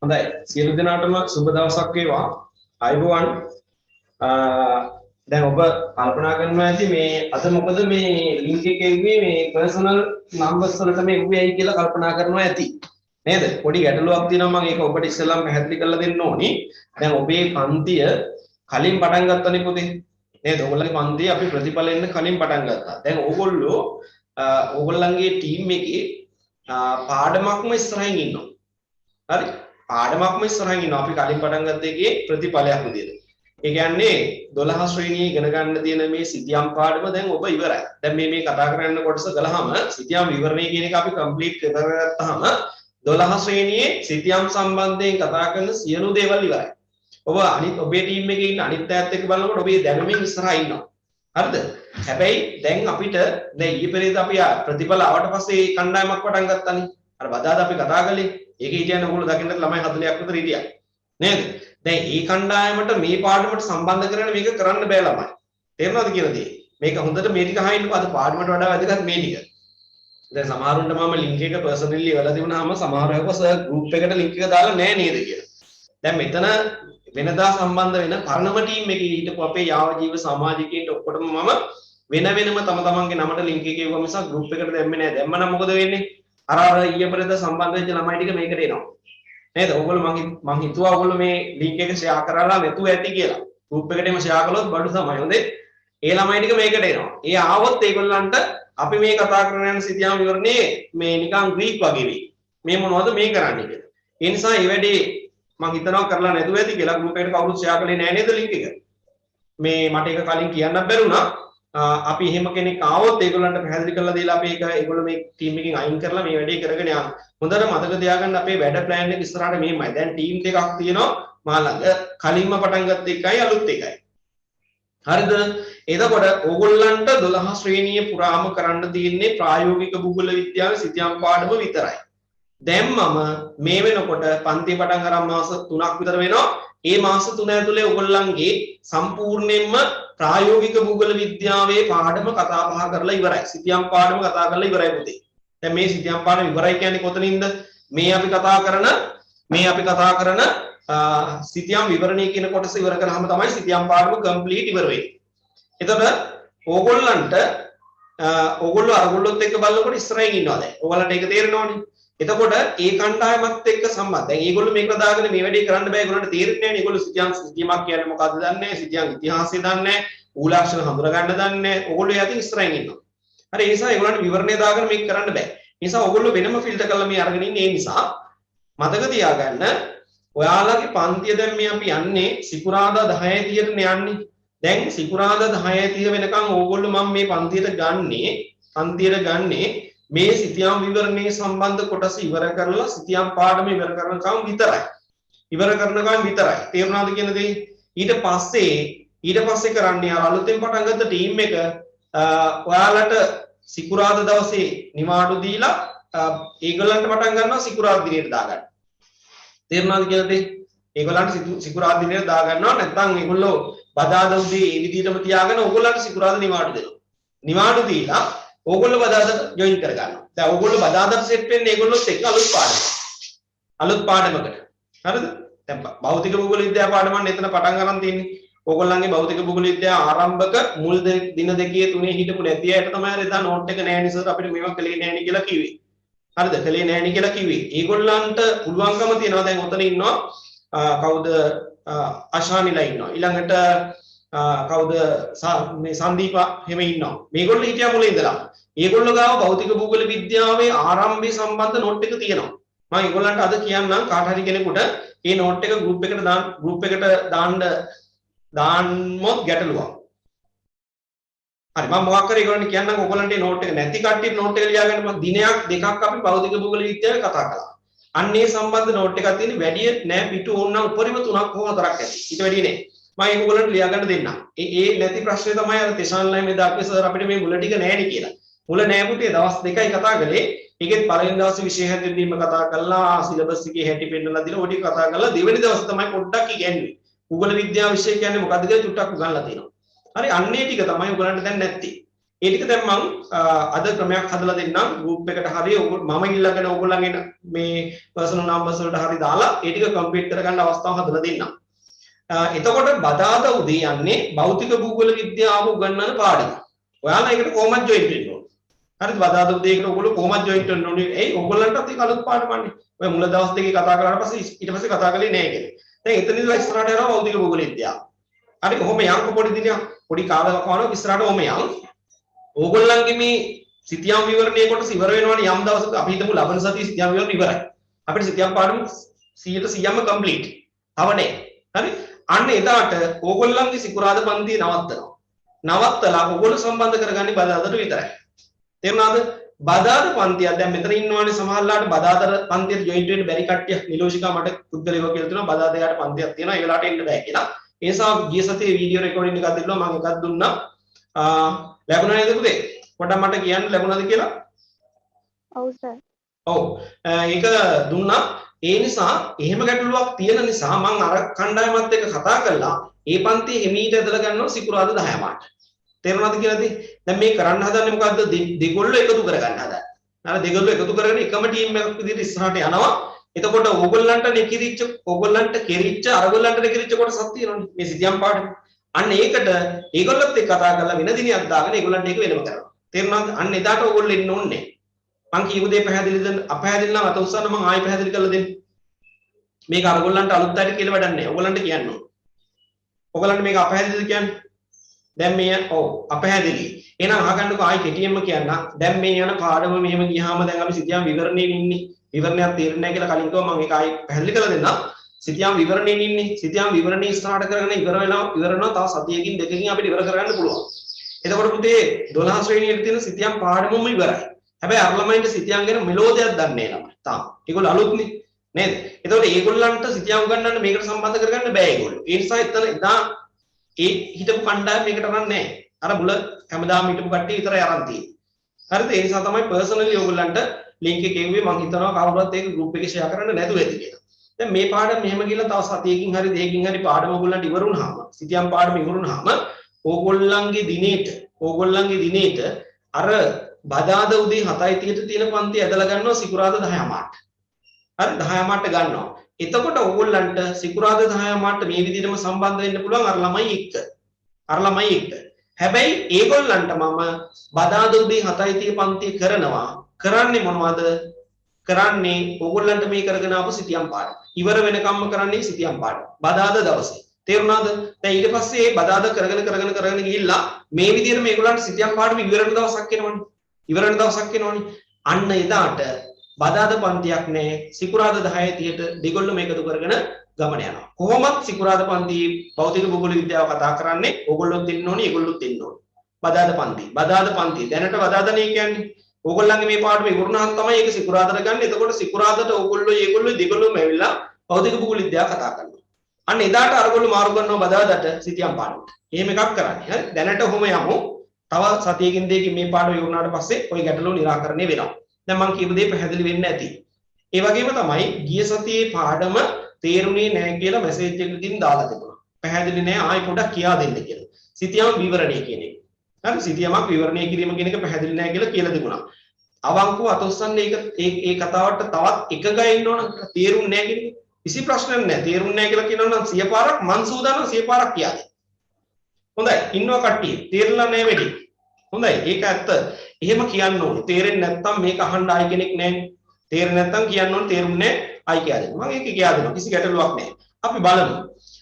හොඳයි සියලු දෙනාටම සුබ දවසක් වේවා අයබෝවන් දැන් ඔබ කල්පනා කරනවා ඇති මේ අද මොකද මේ ලින්ක් එකේ එව්වේ මේ පර්සනල් නම්බර්ස් වලට මේ එව්වේ ඇයි කියලා කල්පනා කරනවා ඇති නේද පොඩි ගැටලුවක් තියෙනවා මම ඒක ඔබට ඉස්සෙල්ලාම පැහැදිලි කරලා දෙන්න ඕනි දැන් ඔබේ පන්තිය කලින් පටන් ගත්තනේ පුතේ නේද ඔයගොල්ලන්ගේ පන්තිය අපි ප්‍රතිඵල එන්න කලින් පටන් ගත්තා දැන් ඕගොල්ලෝ ඕගොල්ලන්ගේ ටීම් එකේ පාඩමක්ම ඉස්සරහින් ඉන්නවා හරි පාඩමක්ම ඉස්සරහින් ඉන්නවා අපි කලින් පටන් ගත්ත එකේ ප්‍රතිඵලයක් විදියට. ඒ කියන්නේ 12 ශ්‍රේණියේ ඉගෙන ගන්න තියෙන මේ සිතියම් පාඩම දැන් ඔබ ඉවරයි. දැන් මේ කතා කරන්න කොටස ගලහම සිතියම් විවරණය කියන එක අපි කම්ප්ලීට් කරගත්තාම 12 ශ්‍රේණියේ සිතියම් සම්බන්ධයෙන් කතා කරන සියලු දේවල් ඉවරයි. ඔබ අනිත් ඔබේ ටීම් එකේ ඉන්න අනිත් අයත් එක්ක බලනකොට ඔබේ දැනුමින් ඉස්සරහා ඉන්නවා. හරිද? හැබැයි දැන් අපිට දැන් ඊයේ පෙරේද අපි ප්‍රතිඵල ආවට පස්සේ කණ්ඩායමක් පටන් ගත්තානේ. අර බදාද අපි කතා කළේ ඒක හිටියන්නේ ඔයගොල්ලෝ දකින්නත් ළමයි 40ක් විතර හිටියා නේද දැන් මේ කණ්ඩායමට මේ පාඩමට සම්බන්ධ කරගෙන මේක කරන්න බෑ ළමයි තේරුණාද කියලා දේ මේක හොඳට මේ ටික අහන්නකෝ අද පාඩමට වඩා වැදගත් මේ ටික දැන් සමහරුන්ට මම ලින්ක් එක පර්සනලි වෙලා තිබුණාම සමහරව සර් ගෲප් එකට ලින්ක් එක දාලා නෑ නේද කියලා දැන් මෙතන වෙනදා සම්බන්ධ වෙන පරණම ටීම් එකේ හිටපු අපේ යාව ජීව සමාජිකයින්ට ඔක්කොටම මම වෙන වෙනම තම තමන්ගේ නමට ලින්ක් එක එවුවා මිසක් ගෲප් එකට දැම්මේ නෑ දැම්මනම් මොකද වෙන්නේ අර ඊයේ පෙරේද සම්බන්ධ වෙච්ච ළමයි ටික මේකට එනවා නේද ඕගොල්ලෝ මං හිතුවා ඕගොල්ලෝ මේ ලින්ක් එක ෂෙයා කරලා නැතුව ඇති කියලා ගෲප් එකට එම ෂෙයා කළොත් බඩු තමයි හොඳේ ඒ ළමයි ටික මේකට එනවා ඒ ආවොත් ඒගොල්ලන්ට අපි මේ කතා කරන යන සිතියම් විවරණේ මේ නිකන් ග්‍රීක් වගේ වෙයි මේ මොනවද මේ කරන්නේ කියලා ඒ නිසා මේ වැඩේ මං හිතනවා කරලා නැතුව ඇති කියලා ගෲප් එකට කවුරුත් ෂෙයා කළේ නැහැ නේද ලින්ක් එක මේ මට ඒක කලින් කියන්න බැරුණා අපි එහෙම කෙනෙක් ආවොත් ඒගොල්ලන්ට පැහැදිලි කරලා දීලා අපි ඒක ඒගොල්ලෝ මේ ටීම් එකෙන් අයින් කරලා මේ වැඩේ කරගෙන යනවා. හොඳට මතක තියාගන්න අපේ වැඩ ප්ලෑන් එක ඉස්සරහට මෙහෙමයි. දැන් ටීම් දෙකක් තියෙනවා. මා ළඟ කලින්ම පටන් ගත්ත එකයි අලුත් එකයි. හරිද? එතකොට ඕගොල්ලන්ට 12 ශ්‍රේණිය පුරාම කරන්න තියෙන්නේ ප්‍රායෝගික භූගෝල විද්‍යාවේ සිතියම් පාඩම විතරයි. දැන් මම මේ වෙනකොට පන්ති පටන් අරන් මාස 3ක් විතර වෙනවා. ඒ මාස 3 ඇතුලේ ඔයගොල්ලන්ගේ සම්පූර්ණයෙන්ම ප්‍රායෝගික භූගෝල විද්‍යාවේ පාඩම කතා බහ කරලා ඉවරයි. සිතියම් පාඩම කතා කරලා ඉවරයි පුතේ. දැන් මේ සිතියම් පාඩම ඉවරයි කියන්නේ කොතනින්ද? මේ අපි කතා කරන සිතියම් විවරණය කියන කොටස ඉවර කරාම තමයි සිතියම් පාඩම කම්ප්ලීට් ඉවර වෙන්නේ. එතකොට ඕගොල්ලෝ අරගොල්ලොත් එක්ක බලනකොට ඉස්සරහින් ඉන්නවා දැන්. ඕගොල්ලන්ට ඒක තේරෙනවනේ. එතකොට ඒ කණ්ඩායමත් එක්ක සම්බන්ධ. දැන් මේගොල්ලෝ මේක දාගෙන මේ වැඩේ කරන්න බෑ. ඒගොල්ලන්ට තේරෙන්නේ නැහැ නේ. ඒගොල්ලෝ සිතියමක් කියන්නේ මොකද්ද දන්නේ නැහැ. සිතියම් ඉතිහාසය දන්නේ නැහැ. ඌලක්ෂණ හඳුනා ගන්න දන්නේ නැහැ. ඕගොල්ලෝ යටින් ඉස්සරහින් ඉන්නවා. හරි ඒ නිසා ඒගොල්ලන්ට විවරණය දාගෙන මේක කරන්න බෑ. ඒ නිසා ඕගොල්ලෝ වෙනම ෆිල්ටර් කරලා මේ අරගෙන ඉන්නේ. ඒ නිසා මතක තියාගන්න ඔයාලගේ පන්තිය දැන් මේ අපි යන්නේ සිකුරාදා 10:30ට යන්නේ. දැන් සිකුරාදා 10:30 වෙනකන් ඕගොල්ලෝ මම මේ පන්තියට ගන්නේ මේ සිතියම් විවරණයේ සම්බන්ධ කොටස ඉවර කරලා සිතියම් පාඩම ඉවර කරනකම් විතරයි. තේරුණාද කියන දේ? ඊට පස්සේ කරන්නේ අර අලුතෙන් පටන් ගත්ත ටීම් එක ඔයාලට සිකුරාදා දවසේ නිවාඩු දීලා ඒගොල්ලන්ට පටන් ගන්නවා සිකුරාදා දිනේට දාගන්න. තේරුණාද කියන දේ? ඒගොල්ලන්ට සිකුරාදා දිනේට දාගන්නවා නැත්නම් ඒගොල්ලෝ බදාදා උදේ ඒ විදිහටම තියාගෙන ඕගොල්ලන්ට සිකුරාදා නිවාඩු දෙනවා. නිවාඩු දීලා ඕගොල්ලෝ බදාදා ජොයින් කර ගන්නවා. දැන් ඕගොල්ලෝ බදාදාට සෙට් වෙන්නේ ඒගොල්ලොත් එක්ක අලුත් පාඩමකට. හරිද? දැන් භෞතික භූගෝල විද්‍යාව පාඩමක් එතන පටන් ගන්න තියෙන්නේ. ඕගොල්ලන්ගේ භෞතික භූගෝල විද්‍යාව ආරම්භක මුල් දින දෙකේ තුනේ හිටපු නැති අයට තමයි එදා නෝට් එක නැහැ නේ සර් අපිට මේවා කලේ නැහැ නේ කියලා කිව්වේ. හරිද? කලේ නැහැ නේ කියලා කිව්වේ. ඒගොල්ලන්ට පුළුවන්කම තියෙනවා දැන් ඔතන ඉන්නවා කවුද අශානිලා ඉන්නවා. ඊළඟට කවුද මේ සංදීපා හැම ඉන්නවා. මේගොල්ලෝ හිටියා මුලින් ඉඳලා. ඒගොල්ලෝ ගාව භෞතික භූගෝල විද්‍යාවේ ආරම්භය සම්බන්ධ නෝට් එක තියෙනවා. මම ඒගොල්ලන්ට අද කියන්නම් කාට හරි කෙනෙකුට මේ නෝට් එක ගෲප් එකට දාන්නොත් ගැටලුවක්. හරි මම මොකක් කරේ ඒගොල්ලන්ට කියන්නම් ඕගොල්ලන්ට මේ නෝට් එක නැති කට්ටිය නෝට් එක ලියාගන්න මම දිනයක් දෙකක් අපි භෞතික භූගෝල විද්‍යාවේ කතා කළා. අන්නේ සම්බන්ධ නෝට් එකක් තියෙන වැඩි නෑ පිටු ඕනනම් උඩරිම 3ක් හෝ 4ක් ඇති. ඊට වැඩි නෑ. මම ඒක ඔයගොල්ලන්ට ලියා ගන්න දෙන්නම්. ඒ නැති ප්‍රශ්නේ තමයි අර තෙසාන්ලයි මේ දාපේ සර් අපිට මේ මුල ටික නෑනේ කියලා. මුල නෑ පුතේ දවස් 2යි කතා කළේ. ඒකෙත් පළවෙනි දවසේ විෂය හැදෙන්නීම කතා කළා, සිලබස් එකේ හැටි පෙන්නලා දීලා ඔය ටික කතා කළා. දෙවෙනි දවසේ තමයි පොඩ්ඩක් ඉගෙනුවේ. භූගෝල විද්‍යාව විෂය කියන්නේ මොකද්ද කියලා චුට්ටක් උගන්ලා තියෙනවා. හරි අන්නේ ටික තමයි ඔයගොල්ලන්ට දැන් නැත්තේ. ඒ ටික දැන් මම අද ක්‍රමයක් හදලා දෙන්නම් group එකට හරිය මම ඉල්ලගෙන ඕගොල්ලන්ගේ මේ personal numbers වලට හරි දාලා ඒ ටික කම්ප්ලීට් කරගන්න අවස්ථාව හදලා දෙන්නම්. එතකොට බදාදා උදේ යන්නේ භෞතික භූගෝල විද්‍යාව උගන්වන පාඩම. ඔයාලා ඒකට කොහොමද ජොයින් වෙන්න ඕන? හරිද? බදාදා උදේ එකට ඔයගොල්ලෝ කොහොමද ජොයින් වෙන්න ඕනේ? ඒ ඔයගොල්ලන්ටත් ඒක අලුත් පාඩමන්නේ. ඔය මුල දවස් දෙකේ කතා කරාට පස්සේ ඊට පස්සේ කතා කළේ නෑ කියලා. දැන් එතන ඉඳලා ඉස්සරහට යනවා භෞතික භූගෝල විද්‍යාව. හරි කොහොම යන්කො පොඩි දිනයක් පොඩි කාලයක් කවනවා ඉස්සරහට ඔහොම යන්. ඕගොල්ලන්ගේ මේ සිතියම් විවරණයේ කොටස ඉවර වෙනවනේ යම් දවසක අපි හිතමු ලබන සතියේ සිතියම් විවරණ ඉවරයි. අපිට සිතියම් පාඩම 100%ම කම්ප්ලීට්. තවනේ. හරි? අන්න එදාට ඕගොල්ලන්ගේ සිකුරාදා පන්තිය නවත්තනවා. නවත්තලා ඕගොල්ලෝ සම්බන්ධ කරගන්නේ බදාදාට විතරයි. තේරුණාද? බදාදා පන්තිය දැන් මෙතන ඉන්නවනේ සමහරලාට බදාදා පන්තියට ජොයින්ට් වෙන්න බැරි කට්ටිය. නිලෝෂිකා මට පුද්ගලයව කියලා තියෙනවා බදාදාට පන්තියක් තියෙනවා. ඒ වෙලාවට එන්න බෑ කියලා. ඒ නිසා ගිය සතියේ වීඩියෝ රෙකෝඩින් එකක් දෙන්නවා මම එකක් දුන්නා. ලැබුණා නේද පුතේ? පොඩ්ඩක් මට කියන්න ලැබුණාද කියලා? ඔව් සර්. ඔව්. ඒක දුන්නා. ඒ නිසා එහෙම ගැටලුවක් තියෙන නිසා මම අර කණ්ඩායමත් එක්ක කතා කළා. ඒ පන්තියේ එමීට ඇදලා ගන්නවා සිකුරාදා 10 මාට. තේරුණාද කියලාද? දැන් මේ කරන්න හදන්නේ මොකද්ද? දෙගොල්ලෝ එකතු කරගන්න හදන්නේ. අර දෙගොල්ලෝ එකතු කරගෙන එකම ටීම් එකක් විදිහට ඉස්සරහට යනවා. එතකොට ඕගොල්ලන්ට නෙකිරිච්ච ඕගොල්ලන්ට කෙරිච්ච අරගොල්ලන්ට නෙකිරිච්ච කොටසක් තියෙනවනේ. මේ සිතියම් පාඩම. අන්න ඒකට ඒගොල්ලොත් එක්ක කතා කරලා වෙන දිනයක් දාගෙන ඒගොල්ලන්ට ඒක වෙනම කරනවා. තේරුණාද? අන්න එදාට ඕගොල්ලෝ එන්න ඕනේ. මං කියපු දේ පැහැදිලිද? අපැහැදිලි නම් අත උස්සන්න මං ආයෙ පැහැදිලි කරලා දෙන්න. මේක අරගොල්ලන්ට අලුත් අයට කියලා වැඩක් නැහැ. ඕගොල්ලන්ට කියන්න ඕනේ. ඕගොල්ලන්ට මේක අපැහැදිලිද කියන්නේ? දැන් මේ ඔව් අපැහැදිලි. එහෙනම් අහගන්නකෝ ආයෙ කෙටියෙන්ම කියන්න. දැන් මේ යන පාඩම මෙහෙම ගියාම දැන් අපි සිතියම් විවරණේ ඉන්නේ. විවරණයක් තේරෙන්නේ නැහැ කියලා කලින් කිව්වා මම ඒක ආයෙ පැහැදිලි කරලා දෙන්නම්. සිතියම් විවරණේ ඉන්නේ. සිතියම් විවරණේ ස්ටාර්ට් කරගෙන ඉවර වෙනවා තව සතියකින් දෙකකින් අපිට ඉවර කරගන්න පුළුවන්. එතකොට පුතේ 12 ශ්‍රේණියේ තියෙන සිතියම් පාඩමම ඉවරයි. හැබැයි අර ළමයින්ට සිතියම් ගැන මෙලෝදියක් දන්නේ නැහැ ළමයි. තාම. ඒගොල්ලෝ අලුත්නේ. නේද? එතකොට ඒගොල්ලන්ට සිතියම් උගන්වන්න මේකට සම්බන්ධ කරගන්න බෑ ඒගොල්ලෝ. ඒ නිසා එතන එදා ඒ හිටපු කණ්ඩායම මේකට අරන් නැහැ. අර මුල හැමදාම හිටපු කට්ටිය විතරයි අරන් තියෙන්නේ. හරිද? ඒ නිසා තමයි පර්සනලි ඕගොල්ලන්ට ලින්ක් එක එව්වේ. මම හිතනවා කවුරුත් ඒක ගෲප් එකේ ෂෙයා කරන්න නැතුව ඇති කියලා. දැන් මේ පාඩම මෙහෙම ගිහලා තව සතියකින් හරි දෙකකින් හරි පාඩම ඕගොල්ලන්ට ඉවර වුණාම සිතියම් පාඩම ඉවර වුණාම ඕගොල්ලන්ගේ දිනේට අර බදාදා උදේ 7:30ට තියෙන පන්ති ඇදලා ගන්නවා සිකුරාදා 10 මාට. හරි 10 මාට ගන්නවා. එතකොට ඕගොල්ලන්ට සිකුරාදා 10 මාට මේ විදිහටම සම්බන්ධ වෙන්න පුළුවන් අර ළමයි එක්ක. හැබැයි ඒගොල්ලන්ට මම බදාදා උදේ 7:30 පන්තිය කරන්නේ මොනවද? කරන්නේ ඕගොල්ලන්ට මේ කරගෙන ආපු සිතියම් පාඩම. ඉවර වෙනකම්ම කරන්නේ සිතියම් පාඩම. බදාදා දවසේ. තේරුණාද? දැන් ඊට පස්සේ මේ බදාදා කරගෙන ගිහිල්ලා මේ විදිහට මේගොල්ලන්ට සිතියම් පාඩම ඉවර වෙන දවසක් එනවනේ. අන්න එදාට බදාදා පන්තියක් නැහැ. සිකුරාදා 10:30ට දෙගොල්ලෝ මේකතු කරගෙන ගමන යනවා. කොහොමත් සිකුරාදා පන්තියේ භෞතික භූගෝල විද්‍යාව කතා කරන්නේ ඕගොල්ලොත් දෙන්න ඕනේ, ඒගොල්ලොත් දෙන්න ඕනේ. බදාදා පන්ති. දැනට බදාදානේ කියන්නේ. ඕගොල්ලන්ගේ මේ පාඩම ඉවරුනහම තමයි ඒක සිකුරාදාට ගන්න. එතකොට සිකුරාදාට ඕගොල්ලෝ දෙගොල්ලෝම ඇවිල්ලා භෞතික භූගෝල විද්‍යාව කතා කරනවා. අන්න එදාට අරගොල්ලෝ මාරු කරනවා බදාදාට සිතියම් පාඩමට. එහෙම එකක් කරන්නේ. හරි. දැනට ඔහොම යමු. තව සතියකින් දෙකකින් මේ පාඩම ඉවරුනාට පස්සේ ওই ගැටලුව निराකරණය වෙනවා. දැන් මම කියපු දේ පැහැදිලි වෙන්න ඇති. ඒ වගේම තමයි ගිය සතියේ පාඩම තේරුණේ නැහැ කියලා මැසේජ් එකකින් දාලා තිබුණා. පැහැදිලි නැහැ ආයෙ පොඩ්ඩක් කියා දෙන්න කියලා. සිතියම් විවරණය කියන එක. හරි සිතියමක් විවරණය කිරීම කියන එක පැහැදිලි නැහැ කියලා තිබුණා. අවංකව අතොස්සන්නේ ඒ කතාවට තවත් එක ගයින්න ඕන තේරුන්නේ නැහැ කියන එක. කිසි ප්‍රශ්නයක් නැහැ. තේරුන්නේ නැහැ කියලා කියනවා නම් 100 පාරක් මං සූදානම් 100 පාරක් කියා දෙන්න. හොඳයි ඉන්නවා කට්ටිය. තේරෙලා නැහැ වැඩි. හොඳයි ඒක ඇත්ත. එහෙම කියන්න ඕනේ. තේරෙන්නේ නැත්නම් මේක අහන්න ආයි කෙනෙක් නැහැ. තේරෙන්නේ නැත්නම් කියන්න ඕනේ තේරුන්නේ ආයි කියලා දෙන්න. මම ඒක කියා දෙනවා. කිසි ගැටලුවක් නැහැ. අපි බලමු.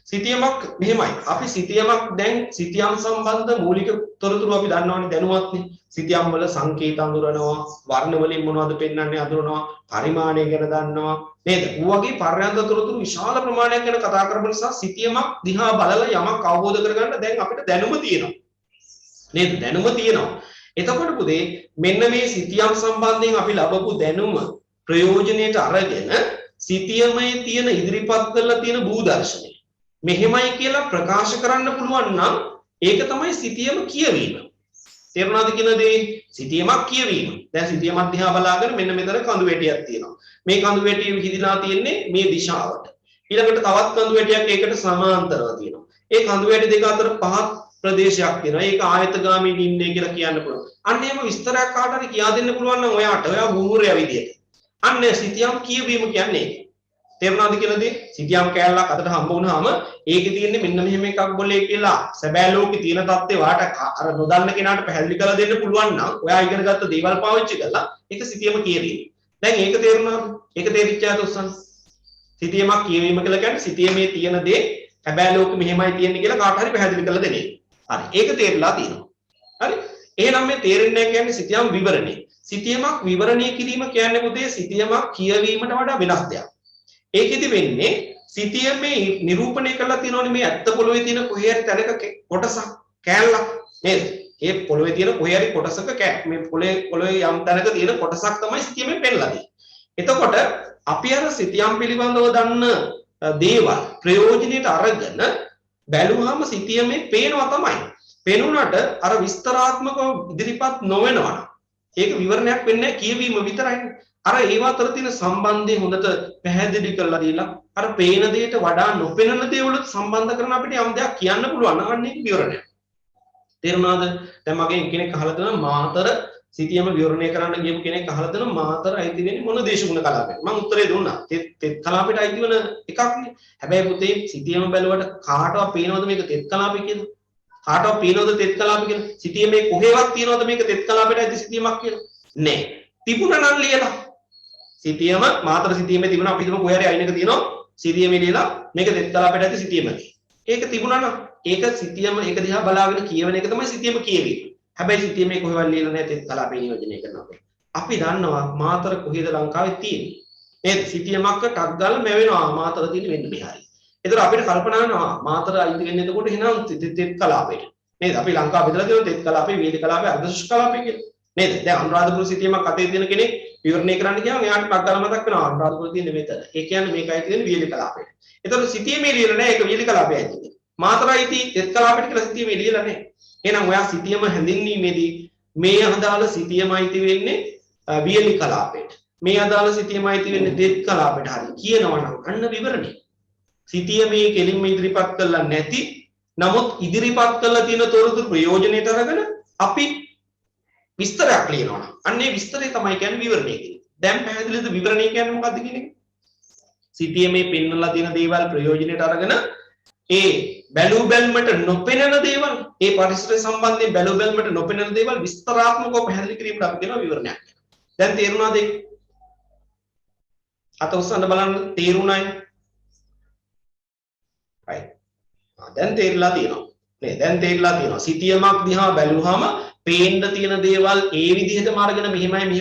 සිතියමක් මෙහෙමයි. අපි සිතියමක් දැන් සිතියම් සම්බන්ධ මූලික තොරතුරු අපි දන්නවනේ දැනුවත්නේ. සිතියම් වල සංකේත අඳුරනවා, වර්ණ වලින් මොනවද පෙන්වන්නේ අඳුරනවා, පරිමාණය ගැන දන්නවා. නේද? ඌවගේ පර්යාන්ත තොරතුරු විශාල ප්‍රමාණයක් ගැන කතා කරපු නිසා සිතියමක් දිහා බලලා යමක් අවබෝධ කරගන්න දැන් අපිට දැනුම තියෙනවා. නේද? දැනුම තියෙනවා. එතකොට පුතේ මෙන්න මේ සිතියම් සම්බන්ධයෙන් අපි ලබපු දැනුම ප්‍රයෝජනෙට අරගෙන සිතියමේ තියෙන ඉදිරිපත් කරලා තියෙන භූදර්ශනය මෙහෙමයි කියලා ප්‍රකාශ කරන්න පුළුවන් නම් ඒක තමයි සිතියම කියවීම. තේරුණාද කියන දේ? සිතියමක් කියවීම. දැන් සිතියමක් දිහා බලාගෙන මෙන්න මෙතන කඳු වැටියක් තියෙනවා. මේ කඳු වැටිය විහිදලා තියෙන්නේ මේ දිශාවට. ඊළඟට තවත් කඳු වැටියක් ඒකට සමාන්තරව තියෙනවා. ඒ කඳු වැටි දෙක අතර පහත් ප්‍රදේශයක් තියෙනවා. ඒක ආයතගාමී නිම්නය කියලා කියන්න පුළුවන්. අන්න එහෙම විස්තරයක් කාට හරි කියා දෙන්න පුළුවන් නම් ඔයා මුහුරයා විදියට. අන්න සිතියම් කියවීම කියන්නේ ඒක. තේරුණාද කියලාද? සිතියම් කෑල්ලක් අතට හම්බ වුණාම ඒකේ තියෙන්නේ මෙන්න මෙහෙම එකක් બોලේ කියලා සැබෑ ලෝකේ තියෙන தත්ත්වේ වාට අර නොදන්න කෙනාට පැහැදිලි කරලා දෙන්න පුළුවන් නම් ඔයා ඉගෙන ගත්ත දේවල් පාවිච්චි කරලා ඒක සිතියම කියවීම. දැන් ඒක තේරුණාද? ඒක තේරිච්චාද උස්සන්? සිතියමක් කියවීම කියලා කියන්නේ සිතියමේ තියෙන දේ හැබැයි ලෝකෙ මෙහෙමයි තියෙන්නේ කියලා කාට හරි පැහැදිලි කරලා දෙන්නේ. හරි. ඒක තේරලා තියෙනවා. හරි. එහෙනම් මේ තේරෙන්නේ නැහැ කියන්නේ සිතියම් විවරණේ. සිතියමක් විවරණය කිරීම කියන්නේ පුතේ සිතියමක් කියවීමට වඩා වෙනස් දෙයක්. ඒකෙදි වෙන්නේ සිතියමේ නිරූපණය කරලා තියෙනවනේ මේ ඇත්ත පොළොවේ තියෙන කොහේ හරි තැනක කොටසක් කෑල්ලක් නේද? ඒ පොළොවේ තියෙන කොහේ හරි කොටසක මේ පොළොවේ යම් තැනක තියෙන කොටසක් තමයි සිතියමෙන් පෙන්නලා තියෙන්නේ. එතකොට අපි අර සිතියම් පිළිබඳව දන්න දේවල් ප්‍රයෝජනෙට අරගෙන බැලුවාම සිතියමේ පේනවා තමයි. පේනුණාට අර විස්තරාත්මකව ඉදිරිපත් නොවෙනවා. ඒක විවරණයක් වෙන්නේ කියවීම විතරයිනේ. අර ඒව අතර තියෙන සම්බන්ධය හොඳට පැහැදිලි කරලා දීලා අර පේන දෙයට වඩා නොපෙනෙන දේවලුත් සම්බන්ධ කරන අපිට යම් දෙයක් කියන්න පුළුවන්. අන්න ඒක විවරණයක්. තේරුණාද? දැන් මගෙන් කෙනෙක් අහලා තියෙනවා මාතර සිතියම විවරණය කරන්න ගියපු කෙනෙක් අහලා තියෙනවා මාතර අයිති වෙන්නේ මොන දේශගුණ කලාපයට? මම උත්තරේ දුන්නා. තෙත් කලාපයට අයිති වෙන එකක්නේ. හැබැයි පුතේ සිතියම බැලුවට කාටවත් පේනවද මේක තෙත් කලාපය කියලා? කාටවත් පේනවද තෙත් කලාපය කියලා? සිතියමේ කොහෙවත් තියනවද මේක තෙත් කලාපයට අයිති සිතියමක් කියලා? නෑ. තිබුණා නම් ලියලා. සිතියම මාතර සිතියමේ තිබුණා අපි හිතමු කොහේ හරි අයිනක තියෙනවා සිතියමේ ලියලා මේක තෙත් කලාපයට ඇති සිතියමයි. ඒක තිබුණා නම් ඒක සිතියම ඒක දිහා බලාගෙන කියවන එක තමයි සිතියම කියවීම. හැබැයි සිතියමේ කොහෙවත් ලියලා නැහැ තෙත් කලාපේ නියෝජනය කරනවා. අපි දන්නවා මාතර කොහෙද ලංකාවේ තියෙන්නේ. නේද? සිතියමක් ටක් ගාලා මැවෙනවා මාතර තියෙන්නේ වෙන්න මෙහාරි. ඒතර අපිට කල්පනා වෙනවා මාතර අයිති වෙන්නේ එතකොට එහෙනම් තෙත් කලාපේට. නේද? අපි ලංකාව බෙදලා තියෙනවා තෙත් කලාපේ, වීලි කලාපේ, අර්ධ ශුෂ්ක කලාපේ කියලා. නේද? දැන් අනුරාධපුර සිතියමක් අතේ තියෙන කෙනෙක් විවරණය කරන්න කියනවා එයාට ටක් ගාලා මතක් වෙනවා අනුරාධපුර තියෙන්නේ මෙතන. ඒ කියන්නේ මේකයි තියෙන්නේ වීලි කලාපේට. ඒතර සිතියමේ ලියලා නැහැ ඒක වීලි කලාපේ ඇයිද? මාතරයිති තෙත් කලාපේට කියලා සිතියමේ ලියලා නැහැ. එහෙනම් ඔයා සිතියම හැඳින්වීමේදී මේ අදාළ සිතියම අයිති වෙන්නේ වියලි කලාපයට. මේ අදාළ සිතියම අයිති වෙන්නේ තෙත් කලාපයට. හරි කියනවා නම් අන්න විවරණේ. සිතියමේ කෙලින්ම ඉදිරිපත් කළා නැති නමුත් ඉදිරිපත් කළා තියෙන තොරතුරු ප්‍රයෝජනෙට අරගෙන අපි විස්තරයක් ලියනවා. අන්නේ විස්තරය තමයි කියන්නේ විවරණය කියන්නේ. දැන් පැහැදිලිද විවරණය කියන්නේ මොකක්ද කියන එක? සිතියමේ පෙන්වලා තියෙන දේවල් ප්‍රයෝජනෙට අරගෙන ඒ බැලූ බැල්මට නොපෙනෙන දේවල් ඒ පරිසරය සම්බන්ධයෙන් බැලූ බැල්මට නොපෙනෙන දේවල් විස්තරාත්මකව පැහැදිලි කිරීමට අපි කියනවා විවරණයක් කියලා. දැන් තේරුණාද ඒක? අත උස්සන්න බලන්න තේරුණායි. right. දැන් තේරිලා තියෙනවා. නේ දැන් තේරිලා තියෙනවා. සිතියමක් දිහා බැලුවාම පේන්න තියෙන දේවල් ඒ විදිහටම අරගෙන මෙහෙමයි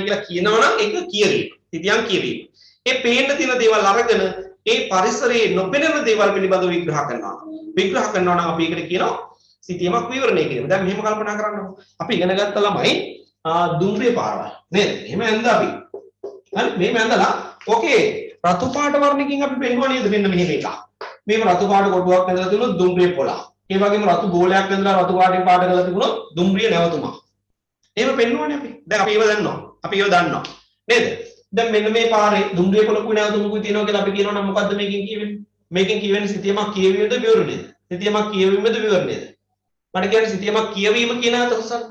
කියලා කියනවනම් ඒක කියවීම. සිතියම් කියවීම. ඒ පේන්න තියෙන දේවල් අරගෙන ඒ පරිසරයේ නොපෙනෙන දේවල් පිළිබඳව විග්‍රහ කරනවා. විග්‍රහ කරනවා නම් අපි ඒකට කියනවා සිතියමක් විවරණය කියලා. දැන් මෙහෙම කල්පනා කරන්න. අපි ඉගෙන ගත්ත ළමයි දුම්රිය පාරවල් නේද? එහෙම ඇඳලා අපි. හරි මෙහෙම ඇඳලා ඕකේ රතු පාට වර්ණකින් අපි පෙන්වුවා නේද? මෙන්න මෙහෙම එකක්. මේක රතු පාට කොටුවක් ඇඳලා තිබුණොත් දුම්රිය පොළක්. ඒ වගේම රතු බෝලයක් ඇඳලා රතු පාටින් පාට කරලා තිබුණොත් දුම්රිය නැවතුමක්. එහෙම පෙන්වුවානේ අපි. දැන් අපි ඒව දන්නවා. අපි ඒව දන්නවා. නේද? දැන් මෙන්න මේ පාරේ දුම්රිය පොළකුයි නැවතුමකුයි තියෙනවා කියලා අපි කියනවනම් මොකද්ද මේකෙන් කියවෙන්නේ? මේකෙන් කියවෙන්නේ සිතියමක් කියවීමද විවරණයද? සිතියමක් කියවීමද විවරණයද? මට කියන්නේ සිතියමක් කියවීම කියන අදහසක්.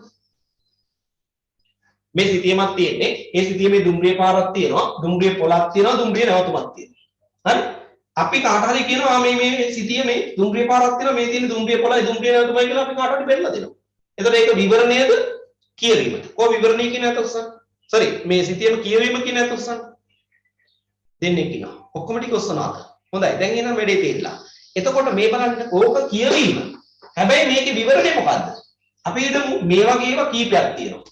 මේ සිතියමක් තියෙන්නේ ඒ සිතියමේ දුම්රිය පාරක් තියෙනවා, දුම්රිය පොළක් තියෙනවා, දුම්රිය නැවතුමක් තියෙනවා. හරි? අපි කාට හරි කියනවා මේ සිතියමේ දුම්රිය පාරක් තියෙනවා, මේ තියෙන දුම්රිය පොළයි, දුම්රිය නැවතුමයි කියලා අපි කාට හරි බෙදලා දෙනවා. එතකොට ඒක විවරණයද කියවීමද? කොහොම විවරණය කියන අදහසක්? sorry මේ සිතියම කියවීම කියන අදහසක්. දෙන්නේ කියනවා. ඔක්කොම ටික ඔස්සනවාද? හොඳයි. දැන් එහෙනම් වැඩේ තේරිලා. එතකොට මේ බලන්න ඕක කියවීම. හැබැයි මේකේ විවරණය මොකද්ද? අපි හිතමු මේ වගේ ඒවා කීපයක් තියෙනවා.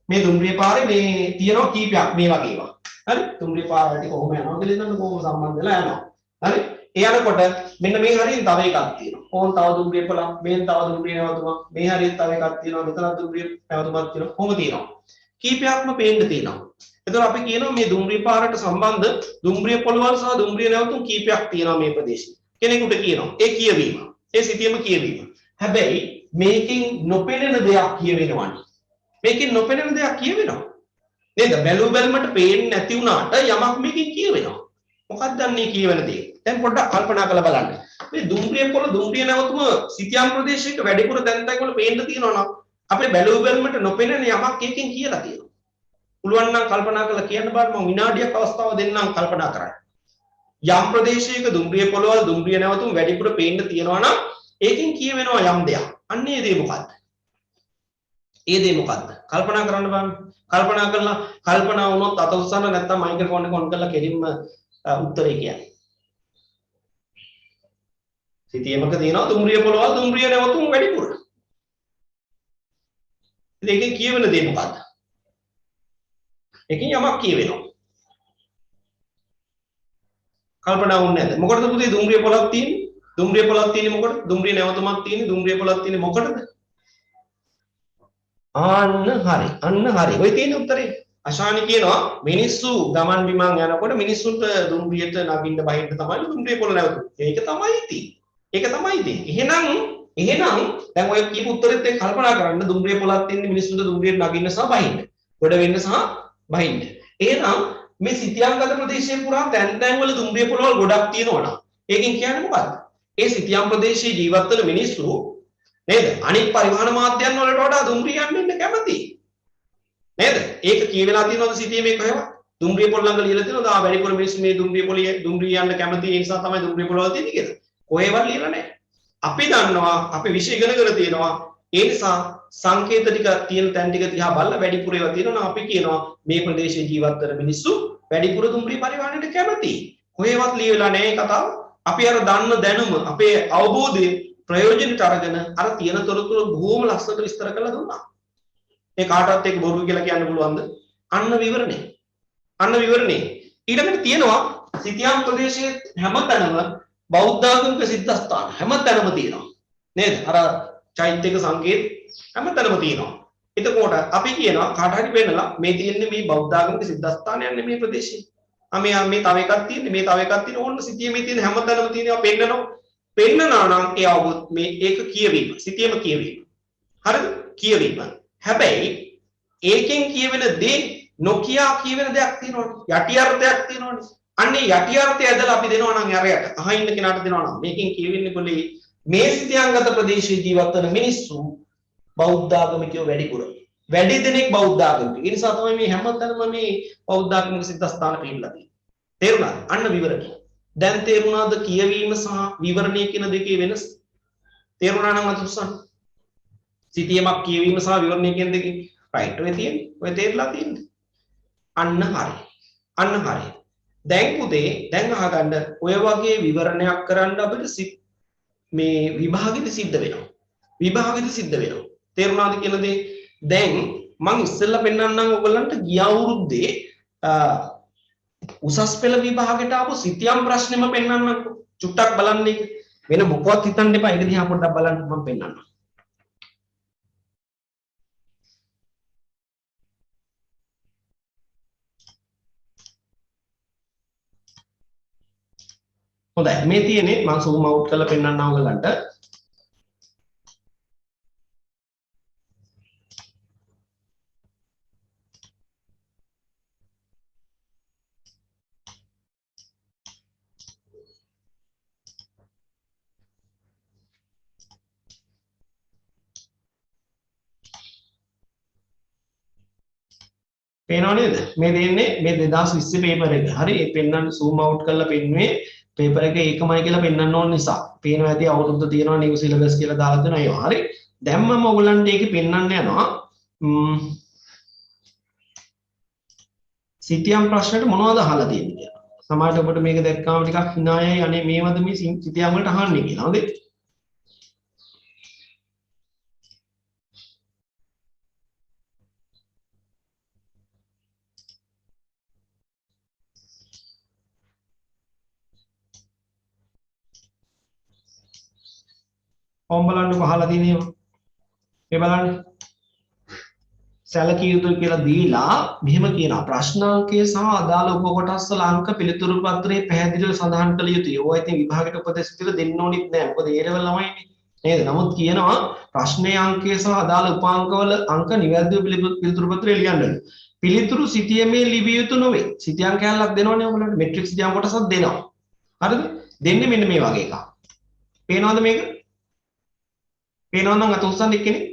මේ දුම්රිය පාරේ මේ තියෙනවා කීපයක් මේ වගේ ඒවා. හරි? දුම්රිය පාර වලට කොහොම යනවා කියලා හිතන්න කොහොම සම්බන්ධ වෙලා යනවා. හරි? ඒ යනකොට මෙන්න මේ හරියෙන් තව එකක් තියෙනවා. ඕන් තව දුම්රිය පොළක්, මේන් තව දුම්රිය නැවතුමක්, මේ හරියෙන් තව එකක් තියෙනවා, මෙතන දුම්රිය නැවතුමක් තියෙනවා. කොහොම තියෙනවා? කීපයක්ම පේන්න තියෙනවා. එතකොට අපි කියනවා මේ දුම්රිය පාරට සම්බන්ධ දුම්රිය පොළවල් සහ දුම්රිය නැවතුම් කීපයක් තියෙනවා මේ ප්‍රදේශයේ. කෙනෙකුට කියනවා. ඒ කියවීම. ඒ සිතියම කියවීම. හැබැයි මේකෙන් නොපෙනෙන දෙයක් කියවෙනවනේ. මේකෙන් නොපෙනෙන දෙයක් කියවෙනවා. නේද? බැලු බැලමට පේන්නේ නැති වුණාට යමක් මේකෙන් කියවෙනවා. මොකක්ද අන්නේ කියවෙන දේ? දැන් පොඩ්ඩක් කල්පනා කරලා බලන්න. මේ දුම්රිය පොළ දුම්රිය නැවතුම සිතියම් ප්‍රදේශයක වැඩිපුර තැන් තැන් වල පේන්න තියෙනවා නම් අපේ බැලුව බැලමට නොපෙනෙන යමක් එකකින් කියලා තියෙනවා. පුළුවන් නම් කල්පනා කරලා කියන්න බලන්න මම විනාඩියක් අවස්ථාව දෙන්නම් කල්පනා කරන්න. යම් ප්‍රදේශයක දුම්රිය පොළවල් දුම්රිය නැවතුම් වැඩිපුර පේන්න තියෙනවා නම් ඒකෙන් කියවෙනවා යම් දෙයක්. අන්න ඒ දේ මොකද්ද? ඒ දේ මොකද්ද? කල්පනා කරන්න බලන්න. කල්පනා කරලා කල්පනා වුණොත් අත උස්සන්න නැත්නම් මයික්‍රොෆෝන් එක ඔන් කරලා කෙලින්ම උත්තරේ කියන්නේ. සිතියමක තියෙනවා දුම්රිය පොළවල් දුම්රිය නැවතුම් වැඩිපුර. ඉතින් ඒකෙන් කියවෙන දේ මොකද්ද? ඒකෙන් යමක් කියවෙනවා. කල්පනා වුන්නේ නැද්ද? මොකටද පුතේ දුම්රිය පොළක් තියෙන්නේ? දුම්රිය පොළක් තියෙන්නේ මොකටද? දුම්රිය නැවතුමක් තියෙන්නේ දුම්රිය පොළක් තියෙන්නේ මොකටද? අන්න හරි. ඔය තියෙන උත්තරේ. අශානි කියනවා මිනිස්සු ගමන් බිමන් යනකොට මිනිස්සුන්ට දුම්රියට නගින්න බහින්න තමයි දුම්රිය පොළ නැවතුම්. ඒක තමයි තියෙන්නේ. එහෙනම් දැන් ඔය කියපු උත්තරෙත් එක්ක කල්පනා කරන්න දුම්රිය පොළක් තියෙන්නේ මිනිස්සුන්ට දුම්රියට නගින්න සහ බහින්න. ගොඩ වෙන්න සහ බහින්න. එහෙනම් මේ සිතියම්ගත ප්‍රදේශයේ පුරා තැන් තැන් වල දුම්රිය පොළවල් ගොඩක් තියෙනවා නම් ඒකෙන් කියන්නේ මොකද්ද? ඒ සිතියම් ප්‍රදේශයේ ජීවත් වෙන මිනිස්සු නේද? අනිත් පරිවහන මාධ්‍යයන් වලට වඩා දුම්රිය යන්න කැමතියි. නේද? ඒක කියවෙලා තියෙනවද සිතියමේ කොහෙවත්? දුම්රිය පොළ ළඟ ලියලා තියෙනවද? වැඩිපුර මිනිස්සු මේ දුම්රිය යන්න කැමති ඒ නිසා තමයි දුම්රිය පොළවල් තියෙන්නේ කියලා. කොහෙවත් ලියලා නැහැ. අපි දන්නවා අපි විශ්ය ඉගෙනගෙන තියෙනවා. ඒ නිසා සංකේත ටික තියෙන තැන් ටික දිහා බලලා වැඩිපුර ඒවා තියෙනවා අපි කියනවා මේ ප්‍රදේශයේ ජීවත් වෙන මිනිස්සු වැඩිපුර දුම්රිය පරිවහනයට කැමතියි. කොහෙවත් ලියලා නැහැ කතාව. අපි අර දන්න දැනුම අපේ අවබෝධයේ ප්‍රයෝජනෙට අරගෙන අර තියෙන තොරතුරු බොහොම ලස්සනට විස්තර කරලා දුන්නා. ඒ කාටවත් එක්ක බොරු කියලා කියන්න පුළුවන්ද? අන්න විවරණේ. ඊළඟට තියෙනවා සිතියම් ප්‍රදේශයේ හැමතැනම බෞද්ධ ආගමික සිද්ධාස්ථාන හැමතැනම තියෙනවා. නේද? අර චෛත්‍යක සංකේත හැමතැනම තියෙනවා. එතකොට අපි කියනවා කාට හරි පෙන්නලා මේ තියෙන්නේ මේ බෞද්ධ ආගමික සිද්ධාස්ථානයක් නෙමේ ප්‍රදේශේ. මේ තව එකක් තියෙන්නේ මේ තව එකක් තියෙන ඕන්න සිතියමේ තියෙන හැමතැනම තියෙනවා පෙන්නනවා. පෙන්නනා නම් ඒ අවබෝධ මේ ඒක කියවීම සිතියම කියවීම. හරිද? කියවීම. හැබැයි ඒකෙන් කියවෙන දේ නොකියා කියවෙන දෙයක් තියෙනවනේ. යටි අර්ථයක් තියෙනවනේ. අන්නේ යටි අර්ථය ඇදලා අපි දෙනවා නම් අරයට අහින්න කෙනාට දෙනවා නම් මේකෙන් කියවෙන්නේ කොලේ මේ සිතියම්ගත ප්‍රදේශයේ ජීවත් වෙන මිනිස්සු බෞද්ධ ආගමිකයෝ වැඩිපුර. වැඩි දෙනෙක් බෞද්ධ ආගමිකයෝ. ඒ නිසා තමයි මේ හැමතැනම මේ බෞද්ධ ආගමික සිද්ධාස්ථාන පිළිලා තියෙන්නේ. තේරුණාද? අන්න විවරණය. දැන් තේරුණාද කියවීම සහ විවරණය කියන දෙකේ වෙනස? තේරුණා නම් අතුස්සන්. සිතියමක් කියවීම සහ විවරණය කියන දෙකේ රයිට් ඔය තියෙන්නේ. ඔය තේරලා තියෙන්නේ. අන්න හරි. දැන් පුතේ දැන් අහගන්න ඔය වගේ විවරණයක් කරන්න අපිට මේ විභාගෙදි සිද්ධ වෙනවා. තේරුණාද කියලා දේ? දැන් මම ඉස්සෙල්ලා පෙන්නන්නම් ඔයගලන්ට ගිය අවුරුද්දේ උසස් පෙළ විභාගයට ආපු සිතියම් ප්‍රශ්නෙම පෙන්නන්නම්. චුට්ටක් බලන්න එක. වෙන මොකවත් හිතන්න එපා. ඒක දිහා පොඩ්ඩක් බලන්න මම පෙන්නන්නම්. හොඳයි මේ තියෙන්නේ මම zoom out කරලා පෙන්නන්නම් ඔයගලන්ට. පේනව නේද? මේ දෙන්නේ මේ 2020 පේපර් එක. හරි ඒ පෙන්නන්න zoom out කරලා පෙන්නුවේ පේපර් එක ඒකමයි කියලා පෙන්වන්න ඕන නිසා. පේනවා ඇති අවුරුද්ද තියෙනවා new syllabus කියලා දාලා දෙනවා ඒවා. හරි. දැන් මම ඔයගලන්ට ඒක පෙන්වන්න යනවා. සිතියම් ප්‍රශ්නට මොනවද අහලා තියෙන්නේ කියලා. සමහරවිට ඔබට මේක දැක්කාම ටිකක් hinaයයි අනේ මේවද මේ සිතියම් වලට අහන්නේ කියලා. හරිද? ඔම් බලන්නකො අහලා තියෙනවා. මේ බලන්න. සැලකිය යුතුයි කියලා දීලා මෙහෙම කියනවා ප්‍රශ්න අංකයේ සහ අදාළ උප කොටස් වල අංක පිළිතුරු පත්‍රයේ පැහැදිලිව සඳහන් කළ යුතුයි. ඕවා ඉතින් විභාගයට උපදෙස් දීලා දෙන්න ඕනෙත් නෑ. මොකද ඒ ලෙවල් ළමයිනේ. නේද? නමුත් කියනවා ප්‍රශ්නයේ අංකයේ සහ අදාළ උපාංක වල අංක නිවැරදිව පිළිතුරු පත්‍රයේ ලියන්න. පිළිතුරු සිතියමේ ලිවිය යුතු නොවේ. සිතියම් කැලලක් දෙනවනේ ඔයගොල්ලන්ට. මෙට්‍රික් සිතියම් කොටසක් දෙනවා. හරිද? දෙන්නේ මෙන්න මේ වගේ එකක්. පේනවද මේක? පේනවද නම් අත උස්සන්න එක්කෙනෙක්?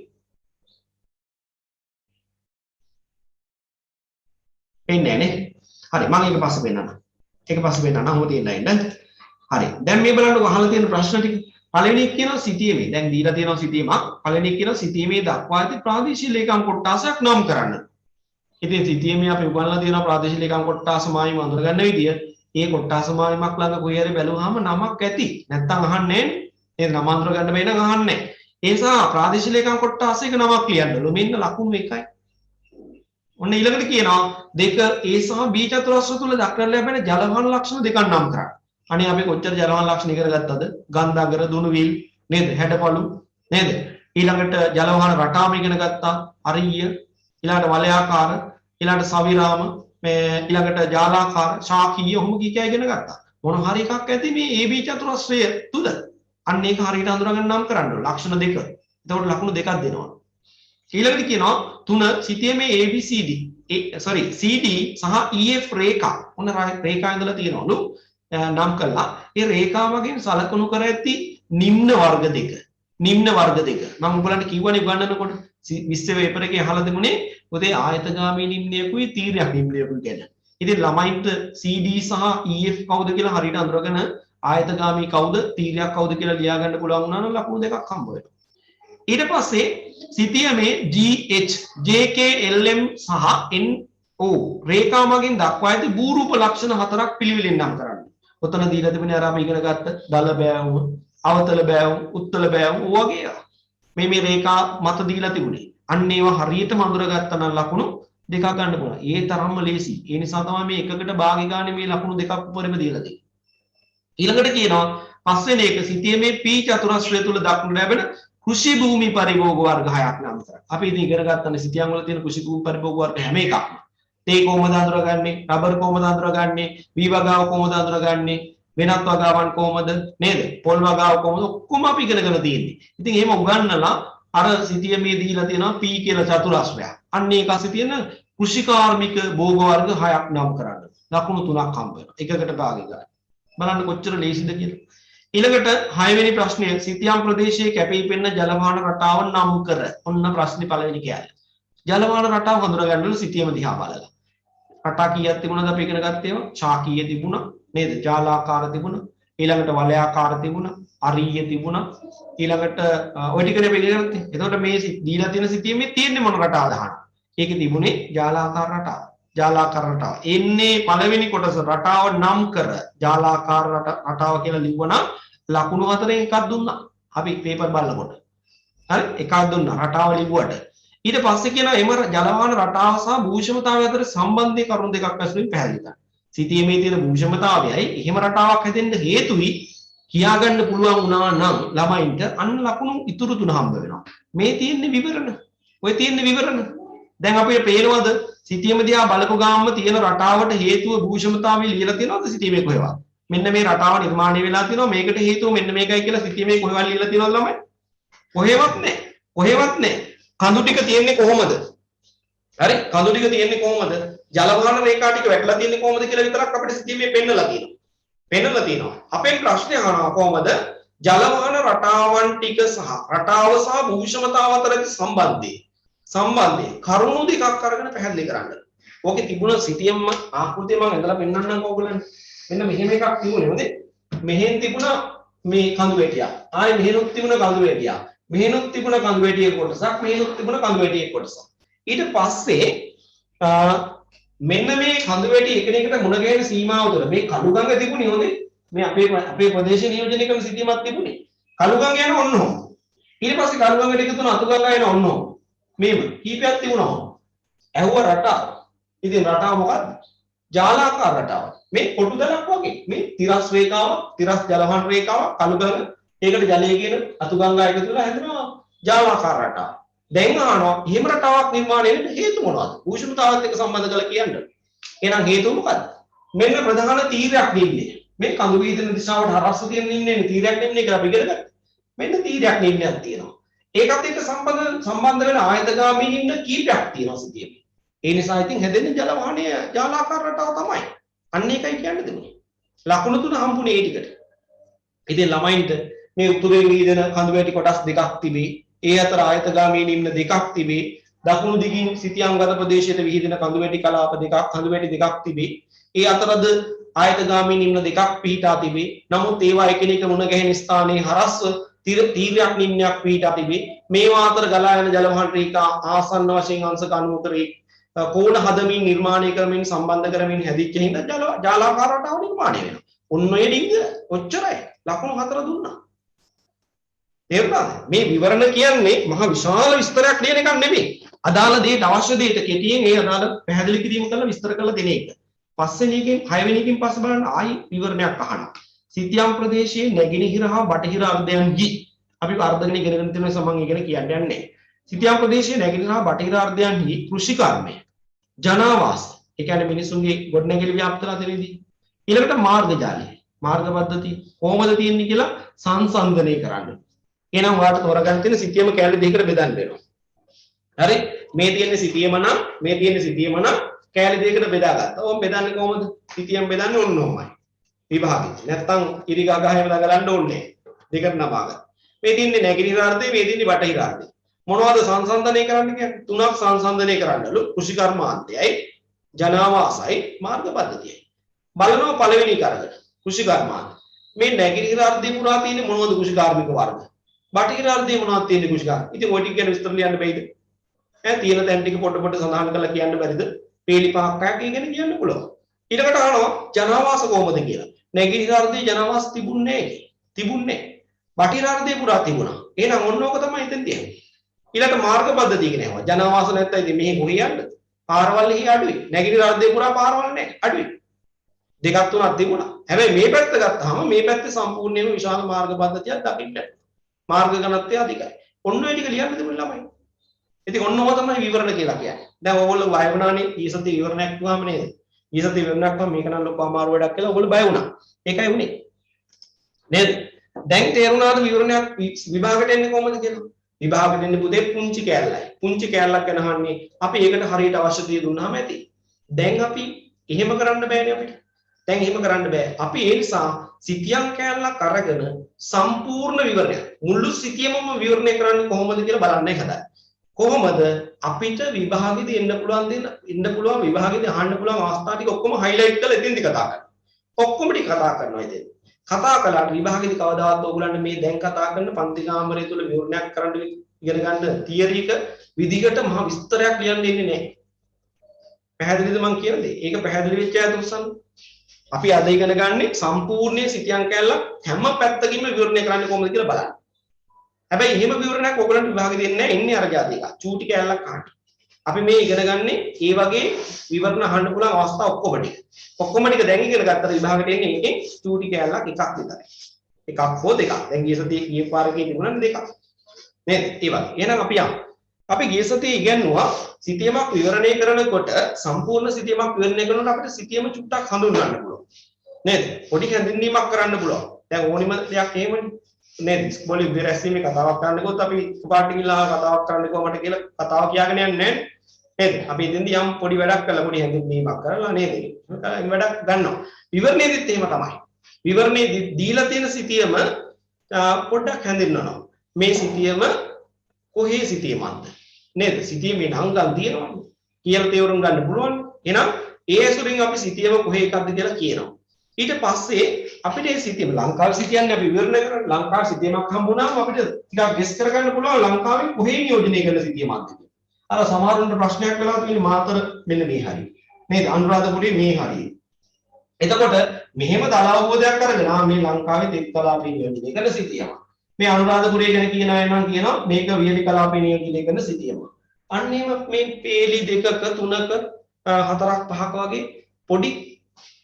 පේන්නේ නැහැ නේ. හරි මම ඒක පස්සේ පෙන්නන්නම්. ඒක පස්සේ පෙන්නන්නම්. ඔහොම තියන්න ඉන්න. හරි. දැන් මේ බලන්නකො අහලා තියෙන ප්‍රශ්න ටික. පළවෙනි එක කියනවා සිටීමේ. දැන් දීලා තියෙනවා සිටීමක්. පළවෙනි එක කියනවා සිටීමේ දක්වා ඇති ප්‍රාදේශීය ලේකම් කොට්ටාසයක් නම් කරන්න. ඉතින් සිටීමේ අපි උගන්ලා තියෙනවා ප්‍රාදේශීය ලේකම් කොට්ටාස මායිම අඳුර ගන්න විදිය. ඒ කොට්ටාස මායිමක් ළඟ කොහේ හරි බැලුවාම නමක් ඇති. නැත්තම් අහන්නේ නේද? නම අඳුර ගන්න බැහැ නම් අහන්නේ. ඒ නිසා ප්‍රාදේශීය ලේකම් කොට්ටාසයක නමක් ලියන්නලු. මෙන්න ලකුණු එකයි. ඔන්න ඊළඟට කියනවා දෙක A සහ B චතුරස්‍ර තුල දක්වන්න ලැබෙන ජලවහන ලක්ෂණ දෙකක් නම් කරන්න. අනේ අපි කොච්චර ජලවහන ලක්ෂණ ඉගෙන ගත්තද? ගන්ධාගර දුනුවිල් නේද? හැඩපළු නේද? ඊළඟට ජලවහන රටාම ඉගෙන ගත්තා. අරිය ඊළඟට වලයාකාර ඊළඟට සවිරාම මේ ඊළඟට ජාලාකාර ශාකීය ඔහොම කීකයා ඉගෙන ගත්තා. මොන හරි එකක් ඇති මේ AB චතුරස්‍රය තුල. අන්න ඒක හරියට අඳුරගන්න නම් කරන්න ඕන. ලක්ෂණ දෙක. එතකොට ලකුණු දෙකක් දෙනවා. ඊළඟට කියනවා තුන සිටීමේ ABCD CD සහ EF රේඛා. ඔන්න රේඛා ඉඳලා තියෙනවලු නම් කළා. ඒ රේඛා වගේ සලකනු කර ඇති නිම්න වර්ග දෙක. නිම්න වර්ග දෙක. මම උඹලන්ට කිව්වනේ උගන්වනකොට 20 පේපර් එකේ අහලා තිබුණේ පොතේ ආයතගාමී නිම්නයකුයි තීරයක් නිම්නයකුයි ගැන. ඉතින් ළමයින්ට CD සහ EF කවුද කියලා හරියට අඳුරගෙන ආයතගාමී කවුද තීරයක් කවුද කියලා ලියා ගන්න පුළුවන් වුණා නම් ලකුණු දෙකක් හම්බ වෙනවා. ඊට පස්සේ සිතියමේ GH JK LM සහ NO රේඛා මගින් දක්වා ඇති භූරූප ලක්ෂණ හතරක් පිළිවෙලින් නම් කරන්න. ඔතන දීලා තිබුණේ අර අපි ඉගෙන ගත්ත දල බෑවුම, අවතල බෑවුම, උත්තල බෑවුම වගේ මේ රේඛා මත දීලා තිබුණේ. අන්න ඒවා හරියටම අඳුරගත්තා නම් ලකුණු දෙකක් ගන්න පුළුවන්. ඒ තරම්ම ලේසි. ඒ නිසා තමයි මේ එකකට භාගය ගන්න මේ ලකුණු දෙකක් උඩරම දීලා තියෙන්නේ. ඊළඟට කියනවා පස්වෙනි එක සිතියමේ P චතුරස්‍රය තුල දක්වනු ලැබෙන කෘෂි භූමි පරිභෝග වර්ග 6ක් නම් කරා. අපි ඉතින් ඉගෙන ගන්නනේ සිතියම් වල තියෙන කෘෂි භූමි පරිභෝග වර්ග හැම එකක්ම. තේ කොහොමද අඳුරගන්නේ? රබර් කොහොමද අඳුරගන්නේ? වී වගාව කොහොමද අඳුරගන්නේ? වෙනත් වගාවන් කොහොමද? නේද? පොල් වගාව කොහොමද? ඔක්කොම අපි ඉගෙනගෙන තියෙන්නේ. ඉතින් එහෙම උගන්වලා අර සිතියමේ දීලා තියෙනවා P කියලා චතුරස්‍රයක්. අන්න ඒක ASCII තියෙන කෘෂි කාර්මික භෝග වර්ග 6ක් නම් කරන්න. ලකුණු 3ක් හම්බ වෙනවා. එකකට භාගය ගන්න. බලන්න කොච්චර ලේසිද කියලා. ඊළඟට 6 වෙනි ප්‍රශ්නය සිතියම් ප්‍රදේශයේ කැපී පෙනෙන ජලවාහන රටාව නම් කර. ඔන්න ප්‍රශ්නේ පළවෙනි කෑල්ල. ජලවාහන රටාව හඳුනා ගන්නවලු සිතියම දිහා බලලා. රටා කීයක් තිබුණාද අපි ඉගෙන ගත්තේ ඒවා? ශාකීය තිබුණා නේද? ජාලාකාර තිබුණා. ඊළඟට වලයාකාර තිබුණා. අරීය තිබුණා. ඊළඟට ඔය ටිකනේ අපි ඉගෙන ගත්තේ. එතකොට මේ දීලා තියෙන සිතියමේ තියෙන්නේ මොන රටාවද අහන්න. ඒකේ තිබුණේ ජාලාකාර රටාව. ජාලාකාර රටාව. එන්නේ පළවෙනි කොටස රටාව නම් කර ජාලාකාර රටාව කියලා ලිව්වනම් ලකුණු හතරෙන් එකක් දුන්නා. අපි පේපර් බලනකොට. හරි එකක් දුන්නා රටාව ලිව්වට. ඊට පස්සේ කියනවා එම ජලවාහන රටාව සහ භූෂමතාවය අතර සම්බන්ධයේ කරුණු දෙකක් ඇසුරින් පැහැදිලි කරන්න. සිතියමේ තියෙන භූෂමතාවයයි එහෙම රටාවක් හැදෙන්න හේතුයි කියාගන්න පුළුවන් වුණා නම් ළමයින්ට අන්න ලකුණු ඉතුරු තුන හම්බ වෙනවා. මේ තියෙන්නේ විවරණ. ඔය තියෙන්නේ විවරණ. දැන් අපිට පේනවද සිතියම දිහා බලපු ගාමම තියෙන රටාවට හේතුව භූෂමතාවය ලියලා තියෙනවද සිතියමේ කොහෙවත්? මෙන්න මේ රටාව නිර්මාණය වෙලා තියෙනවා මේකට හේතුව මෙන්න මේකයි කියලා සිතියමේ කොහෙවත් ලියලා තියෙනවද ළමයි? කොහෙවත් නැහැ. කොහෙවත් නැහැ. කඳු ටික තියෙන්නේ කොහොමද? හරි කඳු ටික තියෙන්නේ කොහොමද? ජලවාහන රේඛා ටික වැටලා තියෙන්නේ කොහොමද කියලා විතරක් අපිට සිතියමේ පෙන්නලා තියෙනවා. පෙන්නලා තියෙනවා. අපෙන් ප්‍රශ්නේ අහනවා කොහොමද? ජලවාහන රටාවන් ටික සහ රටාව සහ භූෂමතාව අතර ඇති සම්බන්ධය කරුණු දෙකක් අරගෙන පැහැදිලි කරන්න. ඕකේ තිබුණ සිටියම්ම ආකෘතිය මම ඇඳලා පෙන්නන්නම් ඕගොල්ලන්ට. මෙන්න මෙහෙම එකක් තිබුණේ හොඳේ. මෙහෙන් තිබුණා මේ කඳු වැටියක්. ආයේ මෙහෙනුත් තිබුණ කඳු වැටියක්. මෙහෙනුත් තිබුණ කඳු වැටියේ කොටසක්, මෙහෙනුත් තිබුණ කඳු වැටියේ කොටසක්. ඊට පස්සේ මෙන්න මේ කඳු වැටි එකිනෙකට මුණ ගැහෙන සීමාව තුළ මේ කළු ගඟ තිබුණේ හොඳේ. මේ අපේ ප්‍රදේශ නියෝජනය කරන සිටියමක් තිබුණේ. කළු ගඟ යන ඔන්න ඔහොම. ඊට පස්සේ කළු ගඟට එකතු වෙන අතු ගඟ යන ඔන්න ඔහොම. මේම කීපයක් තිබුණා. ඇහුව රටාව. ඉතින් රටාව මොකක්ද? ජාලාකාර රටාව. මේ කොටු දලක් වගේ. මේ තිරස් රේඛාව, තිරස් ජලවහන රේඛාව, කළු ගඟ, ඒකට ජලය කියන අතු ගංගා එකතු වෙලා හැදෙනවා ජාලාකාර රටාව. දැන් අහනවා එහෙම රටාවක් නිර්මාණය වෙන්න හේතු මොනවද? භූෂමතාවත් එක්ක සම්බන්ධ කරලා කියන්න. එහෙනම් හේතුව මොකද්ද? මෙන්න ප්‍රධාන තීරයක් නින්නේ. මේ කඳු වීදින දිශාවට හරස්ව තියෙන නින්නේ තීරයක් නින්නේ කියලා අපි ඉගෙන ගත්තා. මෙන්න තීරයක් නින්නයක් තියෙනවා. ඒකත් එක්ක සම්බන්ධ වෙන ආයතගාමී නින්න කීපයක් තියෙනවා සිටියේ. ඒ නිසා ඉතින් හැදෙන්නේ ජලවාහනයේ ජාලාකාර රටාව තමයි. අන්න ඒකයි කියන්න දෙන්නේ. ලකුණු තුන හම්බුනේ ඒ ටිකට. ඉතින් ළමයින්ට මේ උතුරේ විහිදෙන කඳු වැටි කොටස් දෙකක් තිබේ. ඒ අතර ආයතගාමී නිම්න දෙකක් තිබේ. දකුණු දිගින් සිතියම්ගත ප්‍රදේශයට විහිදෙන කඳු වැටි කලාප දෙකක් කඳු වැටි දෙකක් තිබේ. ඒ අතරද ආයතගාමී නිම්න දෙකක් පිහිටා තිබේ. නමුත් ඒවා එකිනෙක මුණ ගැහෙන ස්ථානයේ හරස්ව තීර්යක් නිම්නයක් පිහිටා තිබේ. මේවා අතර ගලා යන ජල වහල් රේඛා ආසන්න වශයෙන් අංශක 90 කෝණ හදමින් නිර්මාණය කරමින් සම්බන්ධ කරමින් හැදිච්ච හින්දා ජාලාකාර රටාව නිර්මාණය වෙනවා. ඔන්න ඔය ඩිංග ඔච්චරයි. ලකුණු 4 දුන්නා. තේරුණාද? මේ විවරණ කියන්නේ මහ විශාල විස්තරයක් දෙන එකක් නෙමෙයි. අදාළ දෙයට අවශ්‍ය දෙයට කෙටියෙන් ඒ අදාළ පැහැදිලි කිරීම කරලා විස්තර කරලා දෙන එක. පස්වෙනි එකෙන් හයවෙනි එකෙන් පස්සේ බලන්න ආයි විවරණයක් අහනවා. සිතියම් ප්‍රදේශයේ නැගෙනහිර හා බටහිර අර්ධයන්හි අපි අර්ධගෙන ඉගෙනගෙන තියෙන නිසා මම ඉගෙන කියන්න යන්නේ. සිතියම් ප්‍රදේශයේ නැගෙනහිර හා බටහිර අර්ධයන්හි කෘෂි කර්මය, ජනාවාස, ඒ කියන්නේ මිනිසුන්ගේ ගොඩනැගිලි ව්‍යාප්තලා තියෙනදී ඊළඟට මාර්ග ජාලය, මාර්ග පද්ධති කොහොමද තියෙන්නේ කියලා සංසන්දනය කරන්න. එහෙනම් ඔයාලට තෝරගන්න තියෙන සිතියම කැලේ දෙකකට බෙදන්න වෙනවා. හරි? මේ තියෙන්නේ සිතියම නම් මේ තියෙන්නේ සිතියම නම් කැලේ දෙකකට බෙදාගත්තා. ඕම් බෙදන්නේ කොහොමද? සිතියම බෙදන්නේ ඔන්න ඔහමයි. විභාගෙ. නැත්තම් ඉරිගා ගහේම දඟලන්න ඕනේ. දෙකට නබා ගන්න. මේ තියෙන්නේ නැගෙනහිර අර්ධය, මේ තියෙන්නේ බටහිර අර්ධය. මොනවද සංසන්දනය කරන්න කියන්නේ? තුනක් සංසන්දනය කරන්නලු. කෘෂි කර්මාන්තයයි, ජනාවාසයි, මාර්ග පද්ධතියයි. බලනවා පළවෙනි කරගෙන. කෘෂි කර්මාන්ත. මේ නැගෙනහිර අර්ධය පුරා තියෙන්නේ මොනවද කෘෂි කාර්මික වර්ග? බටහිර අර්ධය මොනවද තියෙන්නේ කෘෂි කාර්මික? ඉතින් ඔය ටික ගැන විස්තර ලියන්න බැයිද? තියෙන තැන් ටික පොඩ පොඩ සඳහන් කරලා කියන්න බැරිද? පේලි පහක් හයක් ඉගෙන කියන්න පුළුවන්. ඊටකට අහනවා ජනාවාස කොහොමද කියලා. නැගෙනහිර අර්ධයේ ජනාවාස තිබුණේ නැහැ. තිබුණේ. බටහිර අර්ධයේ පුරා තිබුණා. එහෙනම් ඔන්න ඕක තමයි එතෙන් තියෙන්නේ. ඊළඟට මාර්ග පද්ධතිය කියන ඒවා. ජනාවාස නැත්තම් ඉතින් මෙහි කොහේ යන්නද? පාරවල් එහි අඩුයි. නැගෙනහිර අර්ධයේ පුරා පාරවල් නැහැ. අඩුයි. දෙකක් තුනක් තිබුණා. හැබැයි මේ පැත්ත ගත්තාම මේ පැත්තේ සම්පූර්ණයෙන්ම විශාල මාර්ග පද්ධතියක් දකින්න. මාර්ග ඝනත්වය අධිකයි. ඔන්න ඔය ටික ලියන්න තිබුණ ළමයි. ඉතින් ඔන්න ඔය තමයි විවරණ කියලා කියන්නේ. දැන් ඕගොල්ලෝ බය වුණානේ ඊසති විවරණයක් කිව්වම නේද? ඊසති විවරණයක් වම මේක නම් ලොකු අමාරු වැඩක් කියලා ඕගොල්ලෝ බය වුණා. ඒකයි උනේ. නේද? දැන් තේරුණාද විවරණයක් විභාගයට එන්නේ කොහොමද කියලා? විභාගයට එන්නේ පුතේ පුංචි කෑල්ලයි. පුංචි කෑල්ලක් ගැන අහන්නේ අපි ඒකට හරියට අවශ්‍ය දේ දුන්නාම ඇති. දැන් අපි එහෙම කරන්න බෑනේ අපිට. දැන් එහෙම කරන්න බෑ. අපි ඒ නිසා සිතියම් කෑල්ලක් අරගෙන සම්පූර්ණ විවරණය මුළු සිතියමම විවරණය කරන්නේ කොහොමද කියලා බලන්නයි හදන්නේ. කොහොමද අපිට විභාගෙදී එන්න පුළුවන් විභාගෙදී අහන්න පුළුවන් අවස්ථා ටික ඔක්කොම හයිලයිට් කරලා එතෙන්දි කතා කරනවා. ඔක්කොම ටික කතා කරනවා ඉතින්. කතා කළාට විභාගෙදී කවදාවත් ඕගොල්ලන්ට මේ දැන් කතා කරන පන්ති කාමරය තුල විවරණයක් කරන්න ඉගෙන ගන්න තියරි එක විදිහට මහ විස්තරයක් ලියන්න ඉන්නේ නැහැ. පැහැදිලිද මම කියන්නේ? ඒක පැහැදිලි වෙච්ච අය තුස්සන්. අපි අද ඉගෙන ගන්නේ සම්පූර්ණ සිතියම් කැලක් හැම පැත්තකින්ම විවරණය කරන්න කොහොමද කියලා බලන්න. හැබැයි එහෙම විවරණයක් ඔයගලන්ට විභාගෙ දෙන්නේ නැහැ. එන්නේ අර જાති එක. චූටි කැලක් අහන්න. අපි මේ ඉගෙන ගන්නේ ඒ වගේ විවරණ අහන්න පුළුවන් අවස්ථා ඔක්කොම ටික. ඔක්කොම ටික දැන් ඉගෙන ගත්තට විභාගෙට එන්නේ එකෙන් චූටි කැලක් එකක් විතරයි. එකක් හෝ දෙකක්. දැන් ගිය සතියේ කීය පාරකේ තිබුණානේ දෙකක්. නේද? ඒ වගේ. එහෙනම් අපි යමු. අපි ගිය සතියේ ඉගෙනුවා සිතියමක් විවරණය කරනකොට සම්පූර්ණ සිතියමක් විවරණය කරනකොට අපිට සිතියම චුට්ටක් හඳුන්වන්න පුළුවන්. නේද? පොඩි හැඳින්වීමක් කරන්න පුළුවන්. දැන් ඕනිම දෙයක් එහෙමනේ. නේද? ඉස්කෝලේ විරැස්වීමේ කතාවක් කරන්න ගියොත් අපි පාටි ගිහලා කතාවක් කරන්න කොහමද කියලා කතාව කියාගෙන යන්නේ නැහැ. නේද? අපි ඉතින්දී යම් පොඩි වැඩක් කරලා පොඩි හැඳින්වීමක් කරලා නේද? ඒක වැඩක් ගන්නවා. විවරණයේදීත් එහෙම තමයි. විවරණයේ දීලා තියෙන සිතියම පොඩ්ඩක් හැඳින්වනවා. මේ සිතියම කොහේ සිතියමක්ද? නේද? සිතියමේ අංගම් තියෙනවනේ. කියලා තේරුම් ගන්න පුළුවන්. එහෙනම් ඒ ඇසුරින් අපි සිතියම කොහේ එකක්ද කියලා කියනවා. ඊට පස්සේ අපිට මේ සිතියම ලංකාවේ සිතියන්නේ අපි විවරණය කරන ලංකාවේ සිතියමක් හම්බුනාම අපිට ටිකක් ගෙස් කරගන්න පුළුවන් ලංකාවේ කොහේ නියෝජනය කරන සිතියමක්ද කියලා. අර සමහරුන්ට ප්‍රශ්නයක් වෙලා තියෙන්නේ මාතර මෙන්න මේ හරිය. නේද? අනුරාධපුරේ මේ හරිය. එතකොට මෙහෙම දල අවබෝධයක් අරගෙන මේ ලංකාවේ තෙත් කලාපේ නියෝජනය කරන සිතියමක්. මේ අනුරාධපුරය ගැන කියන අය නම් කියනවා මේක වියලි කලාපේ නියෝජනය කරන සිතියමක්. අන්න එහෙම මේ පේලි දෙකක තුනක හතරක් පහක වගේ පොඩි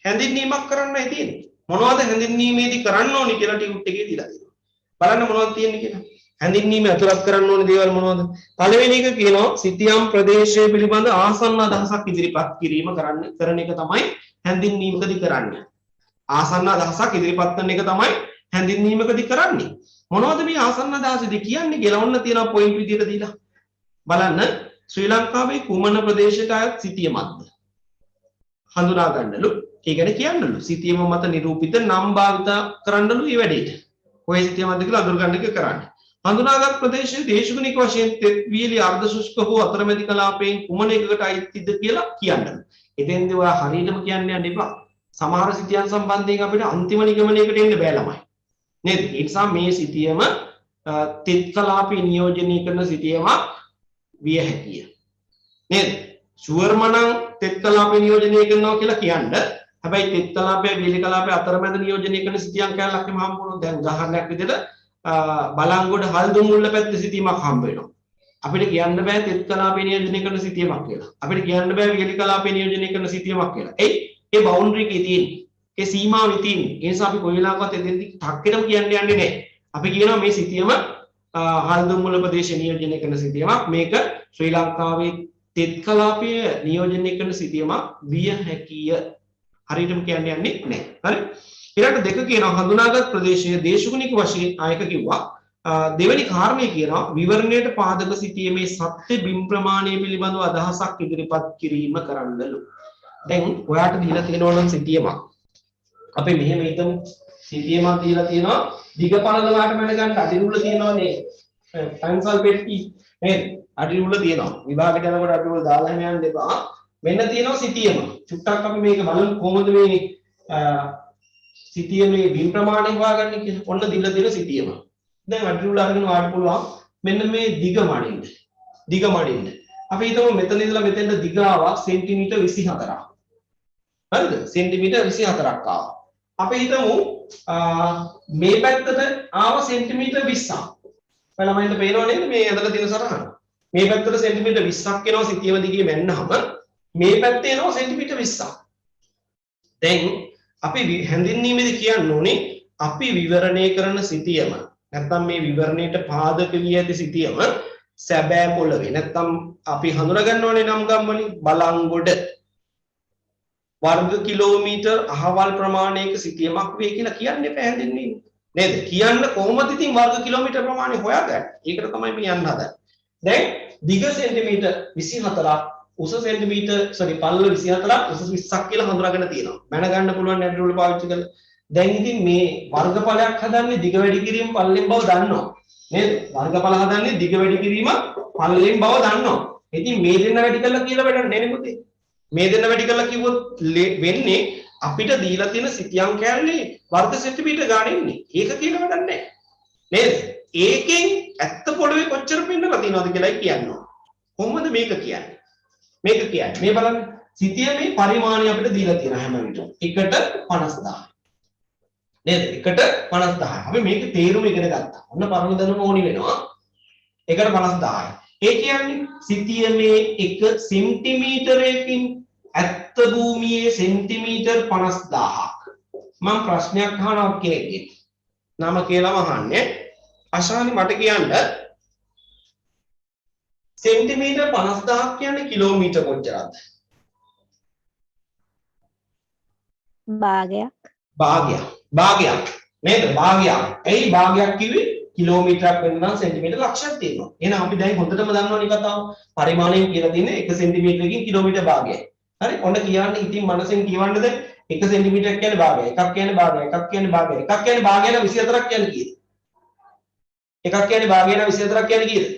හැඳින්වීමක් කරන්නයි තියෙන්නේ. මොනවද හැඳින්වීමේදී කරන්න ඕනි කියලා ටියුට් එකේ දීලා තියෙනවා. බලන්න මොනවද තියෙන්නේ කියලා. හැඳින්වීම ඇතුළත් කරන්න ඕනේ දේවල් මොනවද? පළවෙනි එක කියනවා සිතියම් ප්‍රදේශය පිළිබඳ ආසන්න අදහසක් ඉදිරිපත් කිරීම කරන එක තමයි හැඳින්වීමකදී කරන්නේ. ආසන්න අදහසක් ඉදිරිපත් කරන එක තමයි හැඳින්වීමකදී කරන්නේ. මොනවද මේ ආසන්න අදහසදී කියන්නේ කියලා ඔන්න තියෙනවා පොයින්ට් විදියට දීලා. බලන්න ශ්‍රී ලංකාවේ කුමන ප්‍රදේශයක අයත් සිතියමක්ද? හඳුනා ගන්නලු. ඒ ගැන කියන්නලු. සිතියම මත නිරූපිත නම් භාවිත කරන්නලු මේ වැඩේට. කොයි සිතියමක්ද කියලා අඳුරගන්න එක කරන්නේ. හඳුනාගත් ප්‍රදේශයේ දේශගුණික වශයෙන් තෙත් වියලි අර්ධ ශුෂ්ක හෝ අතරමැදි කලාපයෙන් කුමන එකකට අයිතිද කියලා කියන්න. එතෙන්දී ඔයා හරියටම කියන්න යන්න එපා. සමහර සිතියන් සම්බන්ධයෙන් අපිට අන්තිම නිගමනයකට එන්න බෑ ළමයි. නේද? ඒ නිසා මේ සිතියම තෙත් කලාපේ නියෝජනය කරන සිතියමක් විය හැකිය. නේද? ෂුවර්ම නම් තෙත් කලාපේ නියෝජනය කරනවා කියලා කියන්න. හැබැයි තෙත් කලාපය වියලි කලාපය අතරමැද නියෝජනය කරන සිතියන් කැලලක් එම හම්බ වුණොත් දැන් උදාහරණයක් විදිහට බලංගොඩ හල්දුමුල්ල පැත්තේ සිතීමක් හම්බ වෙනවා. අපිට කියන්න බෑ තෙත් කලාපේ නියෝජනය කරන සිතියමක් කියලා. අපිට කියන්න බෑ වියලි කලාපේ නියෝජනය කරන සිතියමක් කියලා. ඒ බවුන්ඩරි එකේ තියෙන්නේ. ඒ සීමාවේ තියෙන්නේ. ඒ නිසා අපි කොයි වෙලාවකවත් එතෙන්දි ටක්කෙටම කියන්න යන්නේ නැහැ. අපි කියනවා මේ සිතියම හල්දුමුල්ල ප්‍රදේශය නියෝජනය කරන සිතියමක්. මේක ශ්‍රී ලංකාවේ තෙත් කලාපය නියෝජනය කරන සිතියමක් විය හැකිය. හරියටම කියන්න යන්නේ නැහැ. හරි? ඊළඟ දෙක කියනවා හඳුනාගත් ප්‍රදේශයේ දේශගුණික වශයෙන් ආයක කිව්වා. දෙවෙනි කාරණේ කියනවා විවරණයට පාදක සිටීමේ සත්‍ය බිම් ප්‍රමාණය පිළිබඳව අදහසක් ඉදිරිපත් කිරීම කරන්නලු. දැන් ඔයාට දීලා තියෙනවා නම් සිටියමක්. අපි මෙහෙම හිතමු. සිටියමක් දීලා තියෙනවා දිග පළල වාට මැන ගන්න අඩිරුල තියෙනවානේ. පැන්සල් පෙට්ටි නේද? අඩිරුල තියෙනවා. විභාගයට යනකොට අඩිරුල දාලා හැම යන්න එපා. මෙන්න තියෙනවා සිටියම. චුට්ටක් අපි මේක බලමු කොහොමද මේ සිටියමේ බිම් ප්‍රමාණය හොයාගන්නේ කියලා. ඔන්න දීලා තියෙන සිටියම. දැන් අඩිරුල අරගෙන වාට පුළුවන් මෙන්න මේ දිග මඩින්න. දිග මඩින්න. අපි හිතමු මෙතන ඉඳලා මෙතෙන්ට දිග ආවා සෙන්ටිමීටර් 24ක්. හරිද? සෙන්ටිමීටර් 24ක් ආවා. අපි හිතමු මේ පැත්තට ආව සෙන්ටිමීටර් 20ක්. ළමයින්ට පේනව නේද මේ ඇදලා තියෙන සටහන? මේ පැත්තට සෙන්ටිමීටර් 20ක් එනවා සිටියම දිගේ මෙන්නම මේ පැත්තේ එනවා සෙන්ටිමීටර් 20ක්. දැන් අපි හැඳින්වීමේදී කියන්න ඕනේ අපි විවරණය කරන සිටියම නැත්නම් මේ විවරණයට පාදක වී ඇති සිටියම සැබෑ පොළවේ නැත්නම් අපි හඳුනා ගන්න ඕනේ නම් ගම් වලින් බලංගොඩ වර්ග කිලෝමීටර් අහවල් ප්‍රමාණයක සිටියමක් වේ කියලා කියන්න එපා හැඳින්වීම නේද? කියන්න කොහොමද ඉතින් වර්ග කිලෝමීටර් ප්‍රමාණය හොයාගන්නේ? ඒකට තමයි මේ යන්න හදන්නේ. දැන් දිග සෙන්ටිමීටර් 24ක් උස සෙන්ටිමීටර් පළල 24ක් උස 20ක් කියලා හඳුනාගෙන තියෙනවා. මැන ගන්න පුළුවන් නැට් රූල් පාවිච්චි කරලා. දැන් ඉතින් මේ වර්ගඵලයක් හදන්නේ දිග වැඩි කිරීම පළලෙන් බව දන්නවා. නේද? වර්ගඵල හදන්නේ දිග වැඩි කිරීම පළලෙන් බව දන්නවා. ඉතින් මේ දෙන්න වැඩි කරලා කියලා වැඩක් නැහැ නේ පුතේ. මේ දෙන්න වැඩි කරලා කිව්වොත් වෙන්නේ අපිට දීලා තියෙන සිතියම් කැලේ වර්ග සෙන්ටිමීටර් ගානේ ඉන්නේ. ඒක කියලා වැඩක් නැහැ. නේද? ඒකෙන් ඇත්ත පොළවේ කොච්චර පෙන්නලා තියෙනවද කියලායි කියනවා. කොහොමද මේක කියන්නේ? මේක කියන්නේ මේ බලන්න සිතියමේ පරිමාණය අපිට දීලා තියෙන හැම විටම 1/50000. නේද? 1/50000. අපි මේක තේරුම ඉගෙන ගත්තා. ඔන්න පරම දැනුම ඕනි වෙනවා. 1/50000. ඒ කියන්නේ සිතියමේ 1 සෙන්ටිමීටරයකින් ඇත්ත භූමියේ සෙන්ටිමීටර් 50000ක්. මම ප්‍රශ්නයක් අහනවා කෙනෙක්ගෙන්. නම කියලා අහන්නේ. අශානි මට කියන්න සෙන්ටිමීටර් 50000ක් කියන්නේ කිලෝමීටර් කොච්චරද? භාගයක් නේද? භාගයක්. එයි භාගයක් කිව්වේ කිලෝමීටරයක් වෙන්න නම් සෙන්ටිමීටර් ලක්ෂයක් තියෙනවා. එහෙනම් අපි දැන් හොඳටම දන්නවනේ කතාව. පරිමාණයෙන් කියලා තියෙන්නේ 1 සෙන්ටිමීටරකින් කිලෝමීටර් භාගයයි. හරි? ඔන්න කියන්නේ ඉතින් මනසෙන් කියවන්නද 1 සෙන්ටිමීටරයක් කියන්නේ භාගයයි. එකක් කියන්නේ භාගයයි. එකක් කියන්නේ භාගයයි. එකක් කියන්නේ භාගය නම් 24ක් කියන්නේ කීයද? එකක් කියන්නේ භාගය නම් 24ක් කියන්නේ කීයද?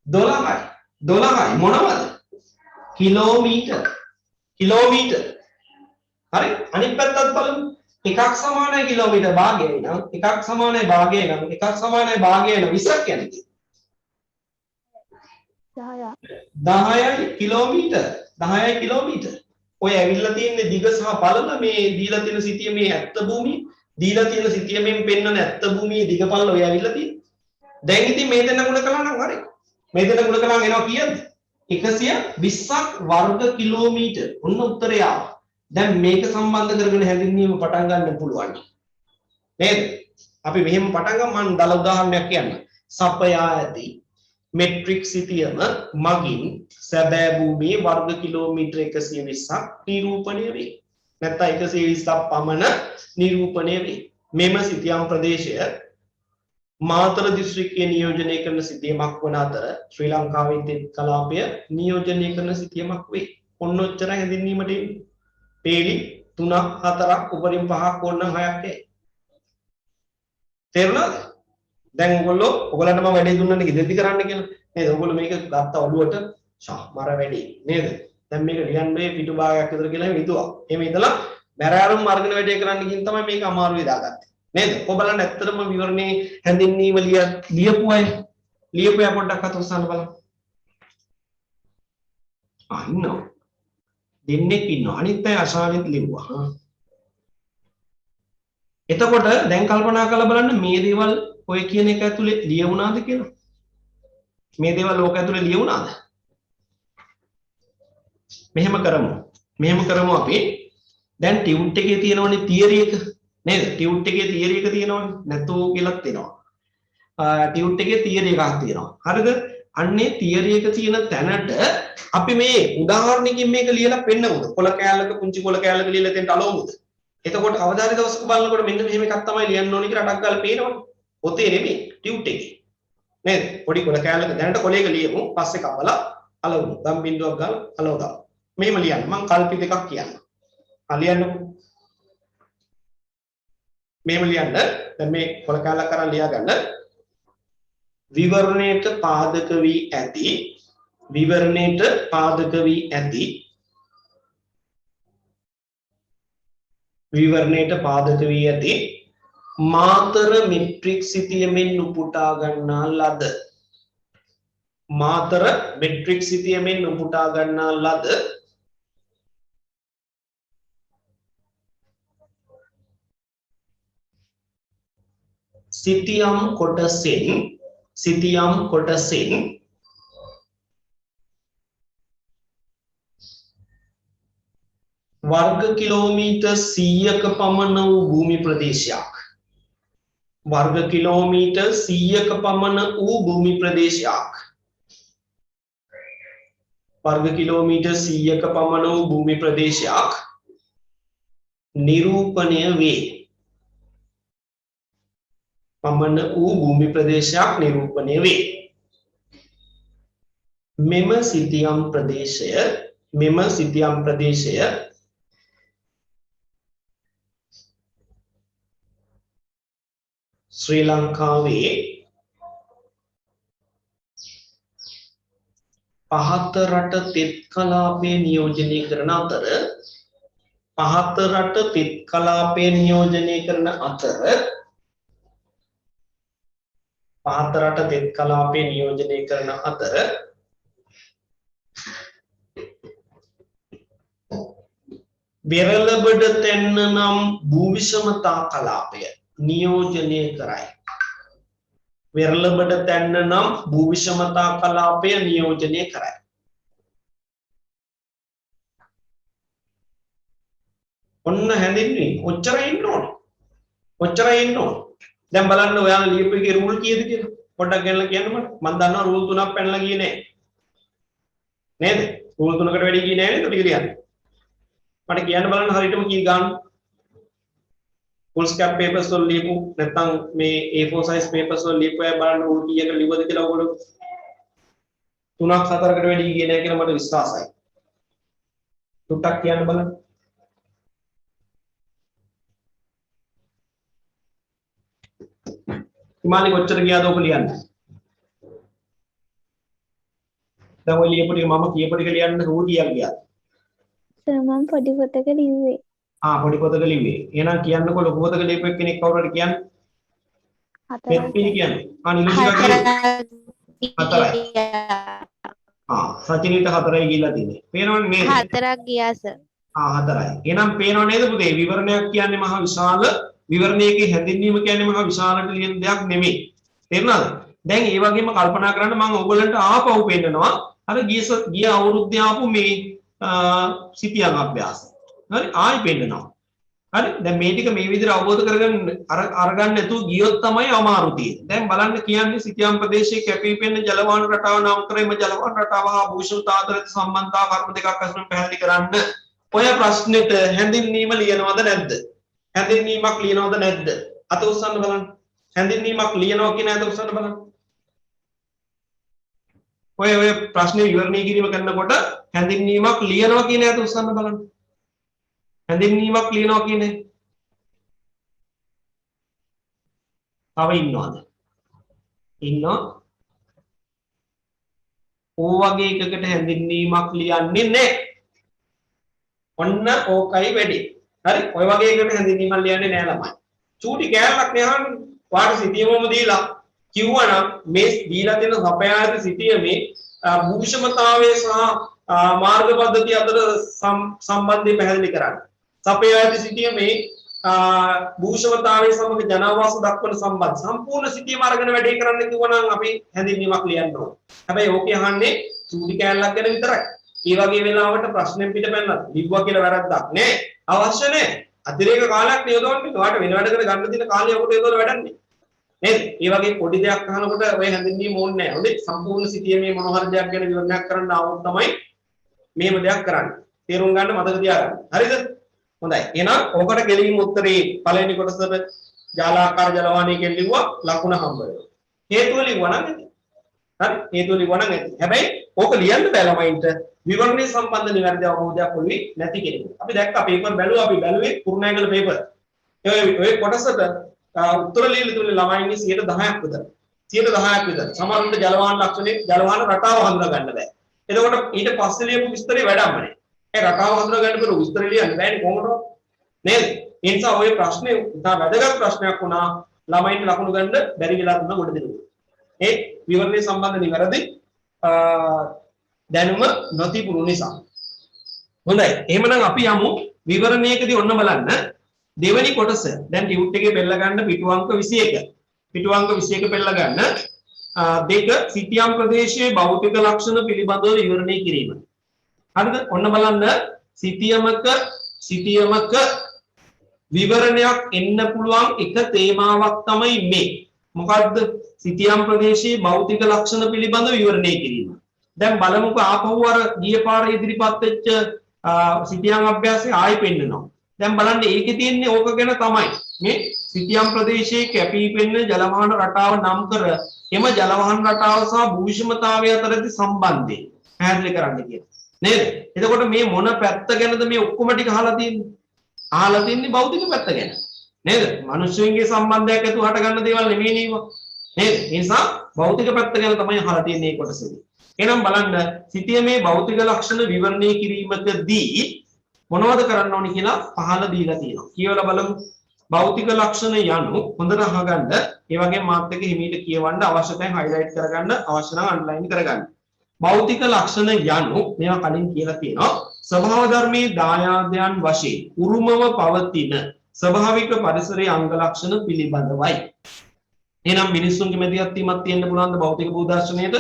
12යි මොනවද? කිලෝමීටර්. හරි අනිත් පැත්තත් බලමු. එකක් සමානයි කිලෝමීටර් භාගයයි නම් එකක් සමානයි භාගයයි නම් එකක් සමානයි භාගයයි නම් 20ක් කියන්නේ 10යි කිලෝමීටර්. ඔය ඇවිල්ලා තියෙන්නේ දිග සහ පළල මේ දීලා තියෙන සිතියමේ ඇත්ත භූමිය දීලා තියෙන සිතියමෙන් පෙන්වන ඇත්ත භූමියේ දිග පළල ඔය ඇවිල්ලා තියෙන්නේ. දැන් ඉතින් මේ දෙන්න ගුණ කළා නම් හරි. මේ දෙන්න ගුණ කළාම එනවා කීයද? 120ක් වර්ග කිලෝමීටර්. ඔන්න උත්තරය ආවා. දැන් මේක සම්බන්ධ කරගෙන හැඳින්වීම පටන් ගන්න පුළුවන්. නේද? අපි මෙහෙම පටන් ගමු මම දල උදාහරණයක් කියන්න. සපයා ඇති මෙට්‍රික් සිතියම මගින් සැබෑ භූමියේ වර්ග කිලෝමීටර් 120ක් නිරූපණය වේ. නැත්නම් 120ක් පමණ නිරූපණය වේ. මෙම සිතියම් ප්‍රදේශය මාතර දිස්ත්‍රික්කයේ නියෝජනය කරන සිතියමක් වන අතර ශ්‍රී ලංකාවේ තෙත් කලාපය නියෝජනය කරන සිතියමක් වේ. ඔන්න ඔච්චර හැඳින්වීමට එන්නේ. පේලි 3ක් 4ක් උපරිම 5ක් ඕනනම් 6ක් එයි. තේරුණාද? දැන් ඔයගොල්ලන්ට මම වැඩේ දුන්නානේ ඉදිරිදි කරන්න කියලා. නේද? ඔයගොල්ලෝ මේක ගත්ත ඔළුවට මර වැඩි නේද? දැන් මේක ලියන්නේ පිටු භාගයක් විතර කියලා එහෙම හිතුවා. එහෙම ඉතලා බැරෑරුම් අරගෙන වැඩේ කරන්න ගිහින් තමයි මේක අමාරුවේ දාගත්තේ. නේද? ඔය බලන්න ඇත්තටම විවරණේ හැඳින්වීම ලියපු අය පොඩ්ඩක් අත උස්සන්න බලන්න. ඉන්නවා. දෙන්නෙක් ඉන්නවා. අනිත් අය අශානිත් ලිව්වා. එතකොට දැන් කල්පනා කරලා බලන්න මේ දේවල් ඔය කියන එක ඇතුලේ ලියුණාද කියලා. මේ දේවල් ඕක ඇතුලේ ලියුණාද? මෙහෙම කරමු අපි. දැන් ටියුට් එකේ තියෙනවනේ තියරි එක නේද? ටියුට් එකේ තියරි එක තියෙනවනේ. නැතෝ කියලාත් තියෙනවා. ටියුට් එකේ තියරි එකක් තියෙනවා. හරිද? අන්නේ තියරි එක තියෙන තැනට අපි මේ උදාහරණකින් මේක ලියලා පෙන්නමුද? කොළ කෑල්ලක පුංචි කොළ කෑල්ලක ලියලා දෙන්න අලවමුද? එතකොට අවදාන දවසක බලනකොට මෙන්න මෙහෙම එකක් තමයි ලියන්න ඕනේ කියලා අටක් ගාලා පේනවනේ. පොතේ නෙමෙයි ටියුට් එකේ. නේද? පොඩි කොළ කෑල්ලක දැනට කොළයක ලියමු. පස්සේ කපලා අලවමු. ගම් බින්දුවක් ගාලා අලවදා. මෙහෙම ලියන්න. මම කල්පි දෙකක් කියන්න. ලියන්නකො. මෙහෙම ලියන්න. දැන් මේ කොළ කෑල්ලක් අරන් ලියා ගන්න. විවරණයට පාදක වී ඇති මාතර මෙට්‍රික් සිතියමෙන් උපුටා ගන්නා ලද සිතියම් කොටසෙන් वर्ग किलोमीटर 100ක පමණ වූ භූමි ප්‍රදේශයක් वर्ग किलोमीटर 100ක පමණ වූ භූමි ප්‍රදේශයක් वर्ग किलोमीटर 100ක පමණ වූ භූමි ප්‍රදේශයක් නිරූපණය වේ මෙම සිතියම් ප්‍රදේශය ශ්‍රී ලංකාවේ පහත රට තෙත් කලාපයේ නියෝජනය කරන අතර වෙරළබඩ තැන්න නම් භූවිෂමතා කලාපය නියෝජනය කරයි. ඔන්න හැඳින්වීම ඔච්චරයි ඉන්න ඕනේ. දැන් බලන්න ඔයාලා ලියපු එකේ රූල් කීයද කියලා පොඩ්ඩක් ගෙනලා කියන්න මට. මම දන්නවා රූල් 3ක් පැනලා ගියේ නෑ. නේද? රූල් 3කට වැඩි ගියේ නෑ නේද ටික ලියන්න. මට කියන්න බලන්න හරියටම කී ගන්න. full scap papers වල ලියපු නැත්නම් මේ A4 size papers වල ලියපු අය බලන්න රූල් කීයක ලිව්වද කියලා ඔයගොල්ලෝ 3ක් 4කට වැඩි ගියේ නෑ කියලා මට විශ්වාසයි. ටුට්ටක් කියන්න බලන්න. හිමාලි කොච්චර ගියාද ඔක ලියන්න. දැන් ඔය ලියපු ටික මම කියපු ටික ලියන්න රූල් කීයක් ගියාද? සර් මම පොඩි පොතක ලිව්වේ. පොඩි පොතක ලිව්වේ. එහෙනම් කියන්නකො ලොකු පොතක ලියපු කෙනෙක් කවුරු හරි කියන්නේ? මෙත්පිනි කියන්නේ. නිලුෂිකා කියන්නේ 4යි. සචිනිට 4යි ගිහිල්ලා තියෙන්නේ. පේනවනේ නේද? 4ක් ගියා සර්. 4යි. එහෙනම් පේනව නේද පුතේ? විවරණයක් කියන්නේ මහා විශාල විවරණයේගේ හැඳින්වීම කියන්නේ මහා විශාලට ලියන දෙයක් නෙමෙයි. තේරුණාද? දැන් ඒ වගේම කල්පනා කරන්න මම ඔයගොල්ලන්ට ආපහු පෙන්නනවා. අර ගිය අවුරුද්දේ ආපු මේ සිතියම් අභ්‍යාස. හරි ආයි පෙන්නනවා. හරි දැන් මේ ටික මේ විදිහට අවබෝධ කරගන්න අරගන්න නැතුව ගියොත් තමයි අමාරු තියෙන්නේ. දැන් බලන්න කියන්නේ සිතියම් ප්‍රදේශයේ කැපී පෙනෙන ජලවාන රටාව නම් කරේම ජලවාන රටාව හා භූෂිතාන්තරිත සම්බන්ධතා කර්ම දෙකක් අතරින් පැහැදිලි කරන්න. ඔය ප්‍රශ්නෙට හැඳින්වීම ලියනවද නැද්ද? හැඳින්වීමක් ලියනවද නැද්ද? අත උස්සන්න බලන්න. හැඳින්වීමක් ලියනවා කියන අත උස්සන්න බලන්න. ඔය ප්‍රශ්නේ විවරණය කිරීම කරනකොට හැඳින්වීමක් ලියනවා කියන අත උස්සන්න බලන්න. හැඳින්වීමක් ලියනවා කියන්නේ තව ඉන්නවද? ඉන්නවා. ඕ වගේ එකකට හැඳින්වීමක් ලියන්නේ නැහැ. ඔන්න ඕකයි වැඩි. හරි. ඔය වගේ එකකට හැඳින්වීමක් ලියන්නේ නැහැ ළමයි. චූටි කෑල්ලක් නෙහන් වාට සිටියමම දීලා කිව්වනම් මේ දීලා තියෙන සපයාත සිටියමේ භූෂමතාවයේ සහ මාර්ග පද්ධතිය අතර සම්බන්ධය පැහැදිලි කරන්න. සපයාත සිටියමේ භූෂමතාවයේ සමග ජනාවාස දක්වන සම්බන්ධ සම්පූර්ණ සිටියම අරගෙන වැඩේ කරන්න කිව්වනම් අපි හැඳින්වීමක් ලියන්න ඕන. හැබැයි ඕකේ අහන්නේ චූටි කෑල්ලක් ගැන විතරයි. මේ වගේ වෙලාවට ප්‍රශ්නෙන් පිට පැනලා ලිව්වා කියලා වැරද්දක් නෑ. අවශ්‍ය නෑ. අතිරේක කාලයක් නියදවන්න ඔයාට වෙන වැඩකට ගන්න තියෙන කාලය ඔකට යොදවලා වැඩන්නේ. නේද? මේ වගේ පොඩි දෙයක් අහනකොට ඔය හැඳින්වීම ඕනේ නෑ. හොඳේ සම්පූර්ණ සිටියමේ මොන හරි දෙයක් ගැන විවරණයක් කරන්න ආවොත් තමයි මේව දෙයක් කරන්නේ. තේරුම් ගන්න මතක තියාගන්න. හරිද? හොඳයි. එහෙනම් ඔකට කෙලින්ම උත්තරේ පළවෙනි කොටසට ජාලාකාර ජලවාහනය කියලා ලිව්වා ලකුණ හම්බ වෙනවා. හේතුව ලිව්වා නම් ඇති. හරි? හේතුව ලිව්වා නම් ඇති. හැබැයි ඕක ලියන්න බෑ ළමයින්ට විවරණේ සම්බන්ධ නිවැරදි අවබෝධයක් ඔළුවේ නැති කෙනෙකුට. අපි දැක්කා පේපර් බැලුවා අපි බැලුවේ කුරුණෑගල පේපර්. ඔය කොටසට උත්තර ලියලා තුනේ ළමයින්ගේ 10%ක් විතර. 10%ක් විතර. සමහරුන්ට ජලවාහන ලක්ෂණේ ජලවාහන රටාව හඳුනා ගන්න බෑ. එතකොට ඊට පස්සේ ලියපු විස්තරේ වැඩක්ම නෑ. ඒ රටාව හඳුනා ගන්න බැරුව විස්තර ලියන්න බෑනේ කොහොමද? නේද? ඒ නිසා ඔය ප්‍රශ්නේ ඉතා වැදගත් ප්‍රශ්නයක් වුණා ළමයින්ට ලකුණු ගන්න බැරි වෙලා තුන කොට දෙනවා. ඒ විවරණේ සම්බන්ධ නිවැරදි දැනුම නොතිබුණු නිසා. හොඳයි. එහෙමනම් අපි යමු විවරණයකදී ඔන්න බලන්න දෙවෙනි කොටස. දැන් ටියුට් එකේ පෙළ ගන්න පිටු අංක 21. පිටු අංක 21 පෙළ ගන්න දෙක සිටියම් ප්‍රදේශයේ භෞතික ලක්ෂණ පිළිබඳව විවරණය කිරීම. හරිද? ඔන්න බලන්න සිටියමක විවරණයක් එන්න පුළුවන් එක තේමාවක් තමයි මේ. මොකද්ද? සිටියම් ප්‍රදේශයේ භෞතික ලක්ෂණ පිළිබඳව විවරණය කිරීම. දැන් බලමුකෝ ආපහු අර ගිය පාර ඉදිරිපත් වෙච්ච සිටියම් අභ්‍යාසය ආයෙ පෙන්නනවා. දැන් බලන්න ඒකේ තියෙන්නේ ඕක ගැන තමයි. මේ සිටියම් ප්‍රදේශයේ කැපී පෙනෙන ජලවාහන රටාව නම් කර එම ජලවාහන රටාව සහ භූෂමතාවය අතරදී සම්බන්ධය පැහැදිලි කරන්න කියන. නේද? එතකොට මේ මොන පැත්ත ගැනද මේ ඔක්කොම ටික අහලා තියෙන්නේ? අහලා තින්නේ භෞතික පැත්ත ගැන. නේද? මිනිස්සුන්ගේ සම්බන්ධයක් ඇතුව හට ගන්න දේවල් නෙමෙයි නේද? නේද? ඒ නිසා භෞතික පැත්ත ගැන තමයි අහලා තියෙන්නේ මේ කොටසේදී. එහෙනම් බලන්න සිටියමේ භෞතික ලක්ෂණ විවරණය කිරීමකදී මොනවද කරන්න ඕනි කියලා පහළ දීලා තියෙනවා. කියවලා බලමු. භෞතික ලක්ෂණ යනු හොඳට අහගන්න. ඒ වගේම මාත් එක්ක හිමීට කියවන්න අවශ්‍ය තැන් highlight කරගන්න අවශ්‍ය නම් underline කරගන්න. භෞතික ලක්ෂණ යනු මේවා කලින් කියලා තියෙනවා. ස්වභාව ධර්මයේ දායාදයන් වශයෙන් උරුමව පවතින ස්වභාවික පරිසරයේ අංග ලක්ෂණ පිළිබඳවයි. එහෙනම් මිනිස්සුන්ගේ මැදිහත් වීමක් තියෙන්න පුළුවන්ද භෞතික භූදර්ශනයේද?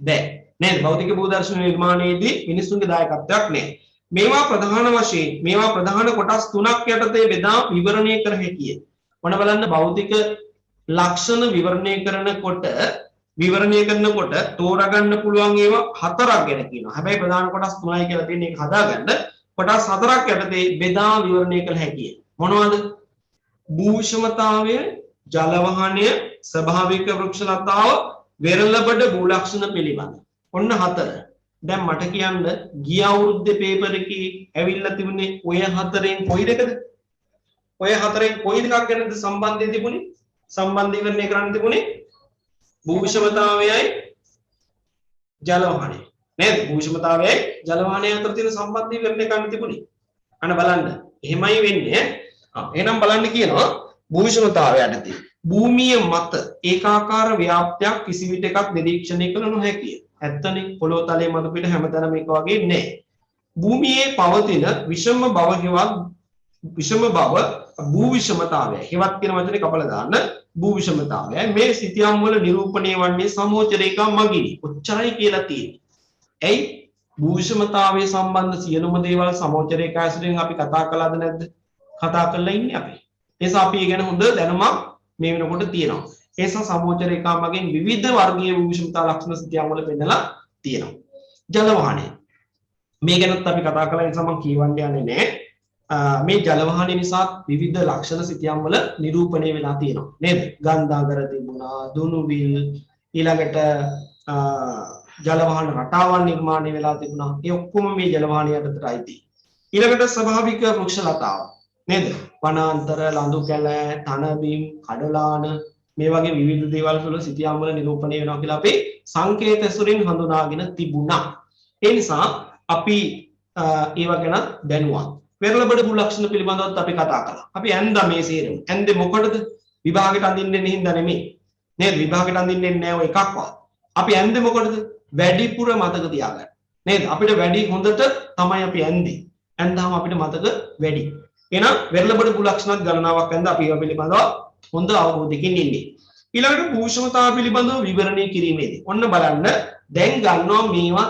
බෑ. නේද? භෞතික භූදර්ශන නිර්මාණයේදී මිනිස්සුන්ගේ දායකත්වයක් නැහැ. මේවා ප්‍රධාන කොටස් තුනක් යටතේ බෙදා විවරණය කර හැකියි. මොන බලන්න භෞතික ලක්ෂණ විවරණය කරනකොට තෝරගන්න පුළුවන් ඒවා හතරක් ගැන කියනවා. හැබැයි ප්‍රධාන කොටස් තුනයි කියලා තියෙන එක හදාගන්න කොටස් හතරක් යටතේ බෙදා විවරණය කළ හැකියි. මොනවද? භූෂමතාවය, ජලවහනය, ස්වභාවික වෘක්ෂලතාව, වෙරළබඩ භූ ලක්ෂණ පිළිබඳ. ඔන්න හතර. දැන් මට කියන්න ගිය අවුරුද්දේ පේපර් එකේ ඇවිල්ලා තිබුණේ ඔය හතරෙන් කොයි දෙකද? ඔය හතරෙන් කොයි දෙකක් ගැනද සම්බන්ධය තිබුණේ? සම්බන්ධ විවරණය කරන්න තිබුණේ භූෂමතාවයයි ජලවහනය. නේද? භූෂමතාවයයි ජලවහනය අතර තියෙන සම්බන්ධය විවරණය කරන්න තිබුණේ. අන්න බලන්න. එහෙමයි වෙන්නේ. එහෙනම් බලන්න කියනවා භූෂමතාවය යටතේ භූමිය මත ඒකාකාර ව්‍යාප්තියක් කිසිවිටකක් නිරීක්ෂණය කළ නොහැකිය. ඇත්තනේ පොළොව තලයේ මත පිට හැමතැනම එක වගේ නැහැ. භූමියේ පවතින විෂම බව භූ විෂමතාවය. හෙවත් කියන වචනේ කපලා දාන්න භූ විෂමතාවය. මේ සිතියම් වල නිරූපණය වන්නේ සමෝච්ච රේඛා මගිනි. ඔච්චරයි කියලා තියෙන්නේ. ඇයි භූ විෂමතාවයේ සම්බන්ධ සියලුම දේවල් සමෝච්ච රේඛා ඇසුරින් අපි කතා කළාද නැද්ද? කතා කරලා ඉන්නේ අපි. ඒ නිසා අපි ඒ ගැන හොඳ දැනුමක් මේ වෙනකොට තියෙනවා. ඒ නිසා සමෝච්ච රේඛා මගින් විවිධ වර්ගීය භූ විෂමතා ලක්ෂණ සිතියම් වල පෙන්නලා තියෙනවා. ජලවහනය. මේ ගැනත් අපි කතා කළා නිසා මම කියවන්න යන්නේ නැහැ. මේ ජලවහනය නිසා විවිධ ලක්ෂණ සිතියම් වල නිරූපණය වෙලා තියෙනවා නේද? ගන්ධාගර තිබුණා, දුනුවිල්, ඊළඟට ජලවහන රටාවන් නිර්මාණය වෙලා තිබුණා. ඒ ඔක්කොම මේ ජලවහනය යටතට අයිති. ඊළඟට ස්වභාවික වෘක්ෂලතාව නේද? වනාන්තර, ලඳු කැල, තනබිම්, කඩලාන මේ වගේ විවිධ දේවල් වල සිතියම් වල නිරූපණය වෙනවා කියලා අපි සංකේත ඇසුරින් හඳුනාගෙන තිබුණා. ඒ නිසා අපි ඒව ගැන දැනුවත්. පෙරළබඩ ලක්ෂණ පිළිබඳවත් අපි කතා කළා. අපි ඇන්දා මේ සේරම. ඇන්දේ මොකටද? විභාගෙට අඳින්නේ හින්දා නෙමෙයි. නේද? විභාගෙට අඳින්නේ නැහැ ඔය එකක්වත්. අපි ඇන්දේ මොකටද? වැඩිපුර මතක තියාගන්න. නේද? අපිට වැඩි හොඳට තමයි අපි ඇන්දේ. ඇන්දාම අපිට මතක වැඩි. එහෙනම් පෙරළබඩ ලක්ෂණත් ගණනාවක් ඇන්දා අපි ඒවා පිළිබඳව හොඳ අවබෝධයකින් ඉන්නේ. ඊළඟට භූෂමතාව පිළිබඳව විවරණය කිරීමේදී ඔන්න බලන්න දැන් ගන්නවා මේවා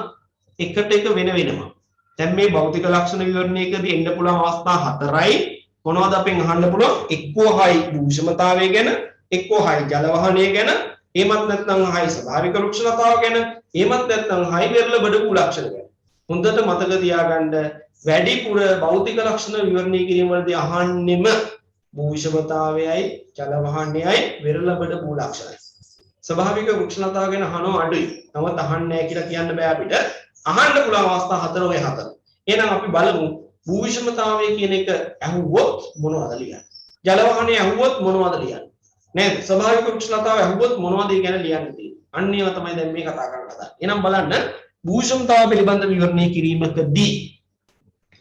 එකට එක වෙන වෙනවා. දැන් මේ භෞතික ලක්ෂණ විවරණයකදී එන්න පුළුවන් අවස්ථා හතරයි. මොනවද අපෙන් අහන්න පුළුවන්? එක්කෝ හයි භූෂමතාවය ගැන, එක්කෝ හයි ජල වහනය ගැන, එහෙමත් නැත්නම් හයි ස්වභාවික වෘක්ෂලතාව ගැන, එහෙමත් නැත්නම් හයි පෙරළබඩ ලක්ෂණ ගැන. හොඳට මතක තියාගන්න වැඩිපුර භෞතික ලක්ෂණ විවරණය කිරීම වලදී අහන්නෙම භූෂමතාවයයි, ජල වහනයයි, පෙරළබඩ ලක්ෂණයි. ස්වභාවික වෘක්ෂලතාව ගැන අහනවා අඩුයි. නමුත් අහන්නේ නැහැ කියලා කියන්න බෑ අපිට. අහන්න පුළුවන් අවස්ථා හතර ඔය හතර. එහෙනම් අපි බලමු භූෂමතාවය කියන එක අහුවොත් මොනවද ලියන්නේ? ජල වහනය අහුවොත් මොනවද ලියන්නේ? නේද? ස්වභාවික වෘක්ෂලතාවය අහුවොත් මොනවද ඒ ගැන ලියන්න තියෙන්නේ? අන්න ඒවා තමයි දැන් මේ කතා කරන්න හදන්නේ. එහෙනම් බලන්න භූෂමතාව පිළිබඳ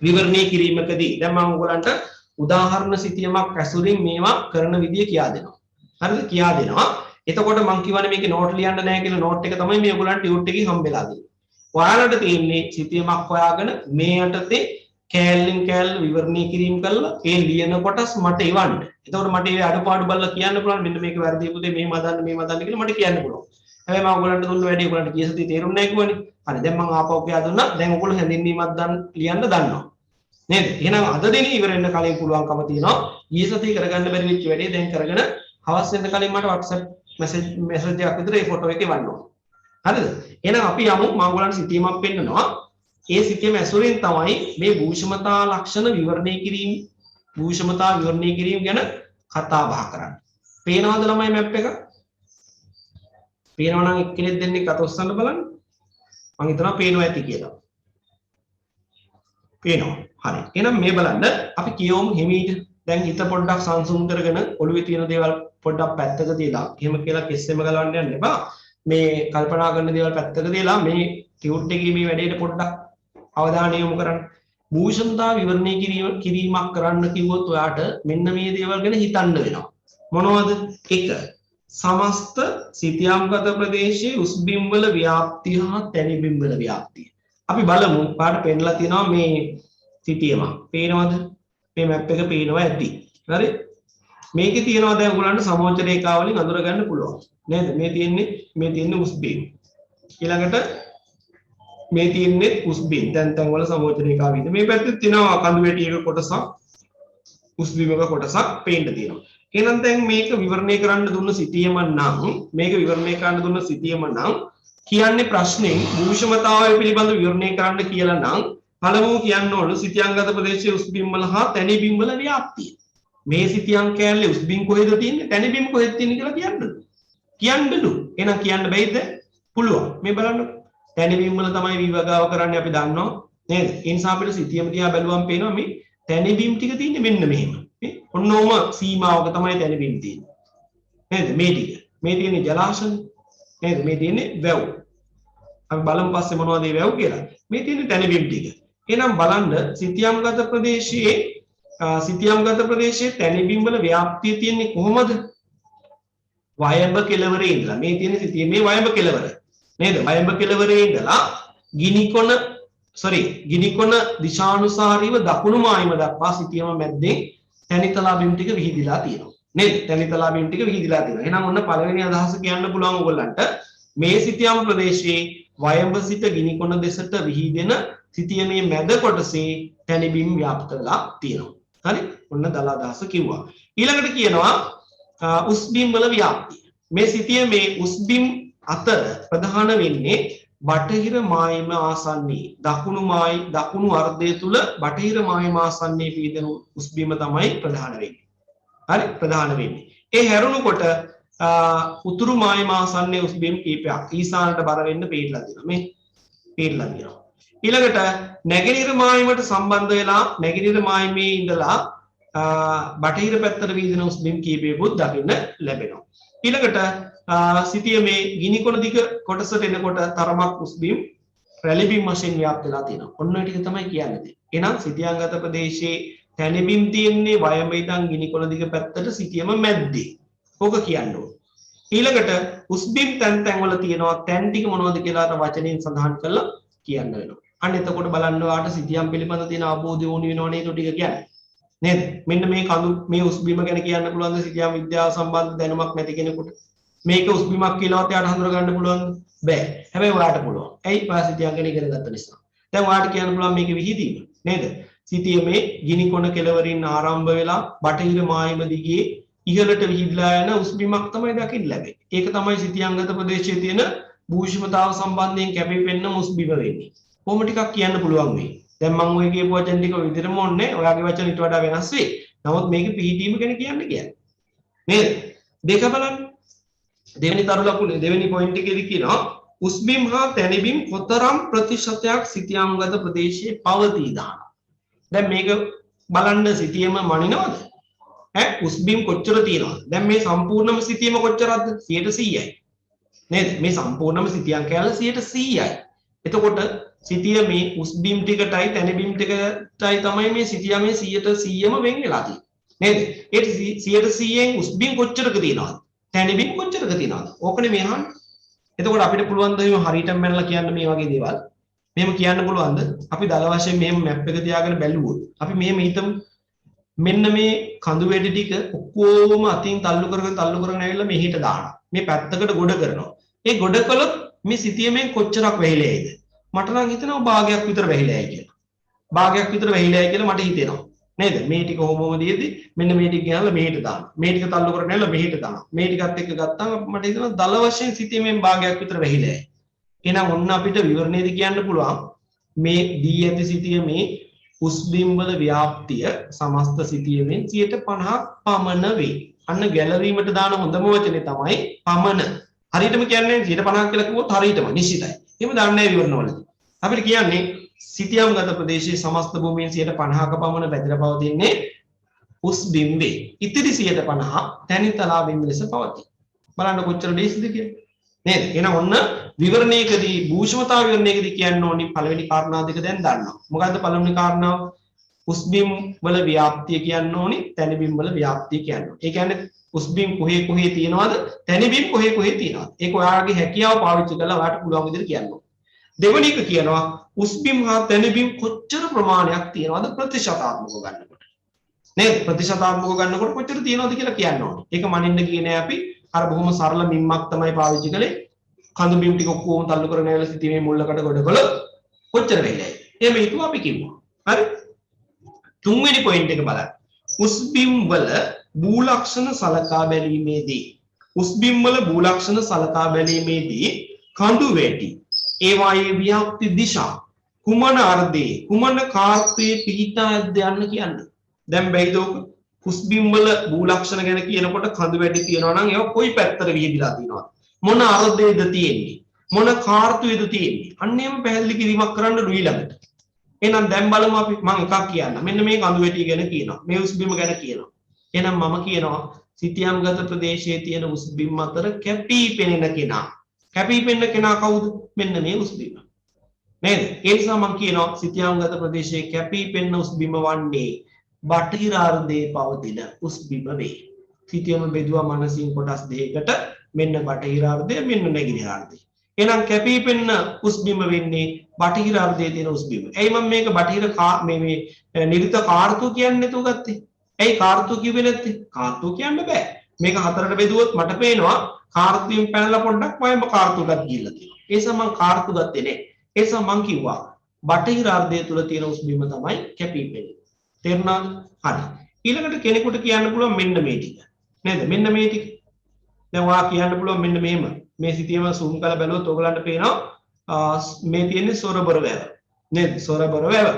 විවරණය කිරීමකදී දැන් මම ඔයගලන්ට උදාහරණ සිතියමක් ඇසුරින් මේවා කරන විදිය කියා දෙනවා. හරිද? කියා දෙනවා. එතකොට මම කියවනේ මේකේ නෝට් ලියන්න නැහැ කියලා නෝට් එක තමයි මේ ඔයගලන්ට ටියුට් එකකින් හම්බෙලා දෙන්නේ. ඔයාලට තියෙන්නේ සිතියමක් හොයාගෙන මේ යටතේ කෑල්ලෙන් කෑල්ල විවරණය කිරීම කරලා ඒ ලියන කොටස් මට එවන්න. එතකොට මට ඒ අඩපාඩු බලලා කියන්න පුළුවන් මෙන්න මේක වැරදි පුතේ මෙහෙම හදන්න කියලා මට කියන්න පුළුවන්. හැබැයි මම ඔයගලන්ට දුන්න වැඩේ ඔයගලන්ට කී සතිය තේරුම් නැහැ කිව්වනේ. හරි දැන් මම ආපහු කියා දුන්නා. දැන් ඔයගොල්ලෝ හැඳින්වීමක් ලියන්න දන්නවා. නේද? එහෙනම් අද දිනේ ඉවර වෙන්න කලින් පුළුවන්කම තියෙනවා. ඊයේ සතියේ කරගන්න බැරි වෙච්ච වැඩේ දැන් කරගෙන හවස් වෙන්න කලින් මට WhatsApp message එකක් විතර ඒ ෆොටෝ එකේ වන්න ඕන. හරිද? එහෙනම් අපි යමු මම ඔයගලන්ට සිතියමක් පෙන්නනවා. ඒ සිතියම ඇසුරින් තමයි මේ භූෂමතා ලක්ෂණ විවරණය කිරීම ගැන කතා බහ කරන්නේ. පේනවද ළමයි මැප් එක? පේනවා නම් එක්කෙනෙක් දෙන්නෙක් අත ඔස්සන්න බලන්න. මම හිතනවා පේනවා ඇති කියලා. පේනවා. හරි. එහෙනම් මේ බලන්න අපි කියවමු හිමීට. දැන් හිත පොඩ්ඩක් සංසුන් කරගෙන ඔළුවේ තියෙන දේවල් පොඩ්ඩක් පැත්තක තියලා එහෙම කියලා කෙස්සෙම ගලවන්න යන්න එපා. මේ කල්පනා කරන දේවල් පැත්තක තියලා මේ ටියුට් එකේ මේ වැඩේට පොඩ්ඩක් අවධානය යොමු කරන්න. භූෂමතා විවරණය කිරීමක් කරන්න කිව්වොත් ඔයාට මෙන්න මේ දේවල් ගැන හිතන්න වෙනවා. මොනවද? 1. සමස්ත සිතියම්ගත ප්‍රදේශයේ උස්බිම් වල ව්‍යාප්තිය හා තැනිබිම් වල ව්‍යාප්තිය. අපි බලමු පාට පෙන්නලා තියෙනවා මේ සිතියම. පේනවද? මේ මැප් එක පේනවා ඇති. හරි? මේකේ තියෙනවා දැන් ඔයගලන්ට සමෝච්ච රේඛාව වලින් අඳුර ගන්න පුළුවන්. නේද? මේ තියෙන්නේ උස්බිම්. ඊළඟට මේ තියෙන්නේ උස්බිම්. තැන් වල සමෝච්ච රේඛාව විදිහට. මේ පැත්තේ තියෙනවා කඳු වැටියක කොටසක් උස්බිමක කොටසක් පේන්න තියෙනවා. එහෙනම් දැන් මේක විවරණය කරන්න දුන්න සිතියම නම් කියන්නේ ප්‍රශ්නේ භූෂමතාවය පිළිබඳ විවරණය කරන්න කියලා නම් පළමුව කියන්න ඕන සිතියම්ගත ප්‍රදේශයේ උස්බිම් වල හා තැනිබිම් වල ව්‍යාප්තිය. මේ සිතියම් කැලේ උස්බිම් කොහෙද තියෙන්නේ? තැනිබිම් කොහෙද තියෙන්නේ කියලා කියන්නලු. එහෙනම් කියන්න බැයිද? පුළුවන්. මේ බලන්න. තැනිබිම් වල තමයි විවගාව කරන්නේ අපි දන්නවා. නේද? ඒ නිසා අපිට සිතියම දිහා බැලුවම පේනවා මේ තැනිබිම් ටික තියෙන්නේ මෙන්න මෙහෙම. ඔන්නෝම සීමාවක තමයි තැනිබිම් තියෙන්නේ. නේද? මේ ටික. මේ තියෙන්නේ ජලාශය. නේද? මේ තියෙන්නේ වැව්. අපි බලමු පස්සේ මොනවද මේ වැව් කියලා. මේ තියෙන්නේ තැනිබිම් ටික. එහෙනම් බලන්න සිතියම්ගත ප්‍රදේශයේ තැනිබිම් වල ව්‍යාප්තිය තියෙන්නේ කොහොමද? වයඹ කෙළවරේ ඉඳලා මේ තියෙන සිතියමේ වයඹ කෙළවර. නේද? වයඹ කෙළවරේ ඉඳලා ගිනිකොන දිශානුසාරීව දකුණු මායිම දක්වා සිතියම මැද්දේ තැනිතලා බිම් ටික විහිදිලා තියෙනවා. නේද? තැනිතලා බිම් ටික විහිදිලා තියෙනවා. එහෙනම් ඔන්න පළවෙනි අදහස කියන්න පුළුවන් ඔයගොල්ලන්ට මේ සිතියම් ප්‍රදේශයේ වයඹ සිට ගිනිකොන දෙසට විහිදෙන සිතියමේ මැද කොටසේ තැනිබිම් ව්‍යාප්ත වෙලා තියෙනවා. හරි? ඔන්න දල අදහස කිව්වා. ඊළඟට කියනවා උස්බිම් වල ව්‍යාප්තිය. මේ සිතියමේ උස්බිම් අතර ප්‍රධාන වෙන්නේ බටහිර මායිම ආසන්නයේ දකුණු අර්ධය තුල බටහිර මායිම ආසන්නයේ පිහිටන උස්බිම තමයි ප්‍රධාන වෙන්නේ. හරි? ප්‍රධාන වෙන්නේ. ඒ හැරුණුකොට උතුරු මායිම ආසන්නයේ උස්බිම් කීපයක් ඊසානට බර වෙන්න පිටලා තියෙනවා. මේ පිටලා තියෙනවා. ඊළඟට නැගෙනහිර මායිමට සම්බන්ධ වෙලා නැගෙනහිර මායිමේ ඉඳලා බටහිර පැත්තට වීදින උස්බිම් කීපයකුත් දකින්න ලැබෙනවා. ඊළඟට සිතියමේ ගිනිකොන දිග කොටසට එනකොට තරමක් උස්බිම් රැලි බිම් වශයෙන් ව්‍යාප්ත වෙලා තියෙනවා. ඔන්න ඔය ටික තමයි කියන්නේ. එහෙනම් සිතියාංගත ප්‍රදේශයේ තැලි බිම් තියෙන්නේ වයඹ ඉඳන් ගිනිකොන දිග පැත්තට සිතියම මැද්දේ. ඕක කියන්න ඕන. ඊළඟට උස්බිම් තැන් වල තියෙනවා තැන් ටික මොනවද කියලා අර වචනෙන් සඳහන් කරලා කියන්න වෙනවා. අන්න එතකොට බලන්න ඔයාලට සිතියම් පිළිබඳ තියෙන අවබෝධය ඕනි වෙනවනේ ඒක ටික කියන්නේ. නේද? මෙන්න මේ කඳු මේ උස්බිම ගැන කියන්න පුළුවන්ද සිතියම් විද්‍යාව සම්බන්ධ දැනුමක් නැති කෙනෙකුට? මේක උස්බිමක් කියලාවත් යාට හඳුනා ගන්න පුළුවන්ද? බෑ. හැබැයි ඔයාලට පුළුවන්. ඇයි? ඔයා සිතියම් ගැන ඉගෙන ගත්ත නිසා. දැන් ඔයාලට කියන්න පුළුවන් මේක විහිදීම නේද? සිතියමේ ගිනි කොන කෙළවරින් ආරම්භ වෙලා බටහිර මායිම දිගේ ඉහළට විහිදලා යන උස්බිමක් තමයි දකින්න ලැබෙන්නේ. ඒක තමයි සිතියංගත ප්‍රදේශයේ තියෙන භූෂිමතාව සම්බන්ධයෙන් කැපිපෙන්න උස්බිම වෙන්නේ. කොහොම ටිකක් කියන්න පුළුවන් මේ. දැන් මම ඔය කියපු වචන ටික විතරම ඕනේ. ඔයාගේ වචන ඊට වඩා වෙනස් වෙයි. නමුත් මේක පිහිටීම ගැන කියන්නේ. නේද? දෙක බලන්න. දෙවෙනි තරු ලකුණේ දෙවෙනි පොයින්ට් එකේදී කියනවා උස්බිම් හා තැනිබිම් කොතරම් ප්‍රතිශතයක් සිතියංගත ප්‍රදේශයේ පවතීද? දැන් මේක බලන්න සිතියම මනිනවද? උස්බිම් කොච්චර තියෙනවද? දැන් මේ සම්පූර්ණම සිතියම කොච්චරද? 100%යි. නේද? මේ සම්පූර්ණම සිතියම් කැලල 100%යි. එතකොට සිතියමේ උස්බිම් ටිකටයි තැනිබිම් ටිකටයි තමයි මේ සිතියමේ 100%ම වෙන් වෙලා තියෙන්නේ. නේද? ඒ 100%න් උස්බිම් කොච්චරක තියෙනවද? තැනිබිම් කොච්චරක තියෙනවද? ඕකනේ මේ අහන්නේ. එතකොට අපිට පුළුවන් ද මේ හරියටම මැනලා කියන්න මේ වගේ දේවල්? මෙහෙම කියන්න පුළුවන්ද? අපි දල වශයෙන් මෙහෙම මැප් එක තියාගෙන බැලුවොත් අපි මෙහෙම හිතමු මෙන්න මේ කඳු වැටි ටික ඔක්කොම අතින් තල්ලු කරගෙන ඇවිල්ලා මෙහෙට දානවා. මේ පැත්තකට ගොඩ කරනවා. ඒ ගොඩ කළොත් මේ සිතියමෙන් කොච්චරක් වැහිලා යයිද? මට නම් හිතෙනවා භාගයක් විතර වැහිලා යයි කියලා. භාගයක් විතර වැහිලා යයි කියලා මට හිතෙනවා. නේද? මේ ටික හොමම දීදී මෙන්න මේ ටික ගෙනල්ලා මෙහෙට දානවා. මේ ටික තල්ලු කරගෙන ඇවිල්ලා මෙහෙට දානවා. මේ ටිකත් එක්ක ගත්තාම මට හිතෙනවා දල වශයෙන් සිතියමෙන් භාගයක් විතර වැහිලා යයි. එහෙනම් ඔන්න අපිට විවරණයේදී කියන්න පුළුවන් මේ දී ඇති සිතියමේ උස්බිම් වල ව්‍යාප්තිය සමස්ත සිතියමෙන් 50% පමණ වේ. අන්න ගැලවීමට දාන හොඳම වචනේ තමයි පමණ. හරියටම කියන්නේ 50% කියලා කිව්වොත් හරියටම නිශ්චිතයි. එහෙම දාන්නේ විවරණවලදී. අපිට කියන්නේ සිතියම්ගත ප්‍රදේශයේ සමස්ත භූමියෙන් 50%ක පමණ වැදිලා පවතින්නේ උස්බිම් වේ. ඉතිරි 50% තැනිතලාවෙන් ලෙස පවතී. බලන්න කොච්චර දේශිද කියලා. නේද? එහෙනම් ඔන්න විවරණයකදී භූෂමතා විවරණයකදී කියන්න ඕනි පළවෙනි කාරණා දෙක දැන් දන්නවා. මොකද්ද පළවෙනි කාරණාව? උස්බිම් වල ව්‍යාප්තිය කියන්න ඕනි, තැනිබිම් වල ව්‍යාප්තිය කියන්න ඕනි. ඒ කියන්නේ උස්බිම් කොහේ තියෙනවද? තැනිබිම් කොහේ තියෙනවද? ඒක ඔයාගේ හැකියාව පාවිච්චි කරලා ඔයාට පුළුවන් විදිහට කියන්න ඕනි. දෙවෙනි එක කියනවා උස්බිම් හා තැනිබිම් කොච්චර ප්‍රමාණයක් තියෙනවද ප්‍රතිශතාත්මකව ගන්නකොට. නේද? ප්‍රතිශතාත්මකව ගන්නකොට කොච්චර තියෙනවද කියලා කියන්න ඕනි. ඒක මනින්න කියන්නේ අපි අර බොහොම සරල මිම්මක් තමයි පාවිච්චි කළේ. කඳු බිම් ටික ඔක්කොම තල්ලු කරගෙන ඇවිල්ලා සිතියමේ මුල්ලකට ගොඩකල කොච්චර වෙයිද? එහෙම හිතුවා අපි කිව්වා. හරි? තුන්වෙනි පොයින්ට් එක බලන්න. උස්බිම් වල භූ ලක්ෂණ සලකා බැලීමේදී කඳු වැටි ඒවායේ ව්‍යාප්ති දිශා කුමන අර්ධයේ කුමන කාර්යයේ පිහිටා යද්ද යන්න කියන්නේ. දැන් බැයිද ඔක? උස්බිම් වල භූ ලක්ෂණ ගැන කියනකොට කඳු වැටි තියෙනවා නම් ඒවා කොයි පැත්තට විහිදලා තියෙනවද? මොන අර්ධයේද තියෙන්නේ? මොන කාර්යයේද තියෙන්නේ? අන්න එහෙම පැහැදිලි කිරීමක් කරන්න ඊළඟට. එහෙනම් දැන් බලමු අපි මම එකක් කියන්න. මෙන්න මේ කඳු වැටි ගැන කියනවා. මේ උස්බිම ගැන කියනවා. එහෙනම් මම කියනවා සිතියම්ගත ප්‍රදේශයේ තියෙන උස්බිම් අතර කැපී පෙනෙන කෙනා. කැපී පෙනෙන කෙනා කවුද? මෙන්න මේ උස්බිම. නේද? ඒ නිසා මම කියනවා සිතියම්ගත ප්‍රදේශයේ කැපී පෙනෙන උස්බිම වන්නේ බටහිර අර්ධයේ පවතින උස්බිම වේ. සිතියම බෙදුවා මනසින් කොටස් දෙකකට මෙන්න බටහිර අර්ධය මෙන්න නැගෙනහිර අර්ධය. එහෙනම් කැපී පෙනෙන උස්බිම වෙන්නේ බටහිර අර්ධයේ තියෙන උස්බිම. එයි මම මේක බටහිර මේ නිරිත කාර්තු කියන්නේ නැතුව ගත්තේ. එයි කාර්තු කිව්වේ නැත්තේ? කාර්තු කියන්න බෑ. මේක හතරට බෙදුවොත් මට පේනවා කාර්තුයෙන් පැනලා පොඩ්ඩක් වයඹ කාර්තුකට ගිහිල්ලා තියෙනවා. ඒ නිසා මම කාර්තු ගත්තේ නේ. ඒ නිසා මම කිව්වා බටහිර අර්ධය තුල තියෙන උස්බිම තමයි කැපී පෙනෙන්නේ. තේරුණාද? හරි. ඊළඟට කෙනෙකුට කියන්න පුළුවන් මෙන්න මේ ටික. නේද? මෙන්න මේ ටික. දැන් ඔයා කියන්න පුළුවන් මෙන්න මෙහෙම. මේ සිතියම zoom කරලා බැලුවොත් ඔයගලන්ට පේනවා මේ තියෙන්නේ සොරබර වැව. නේද? සොරබර වැව.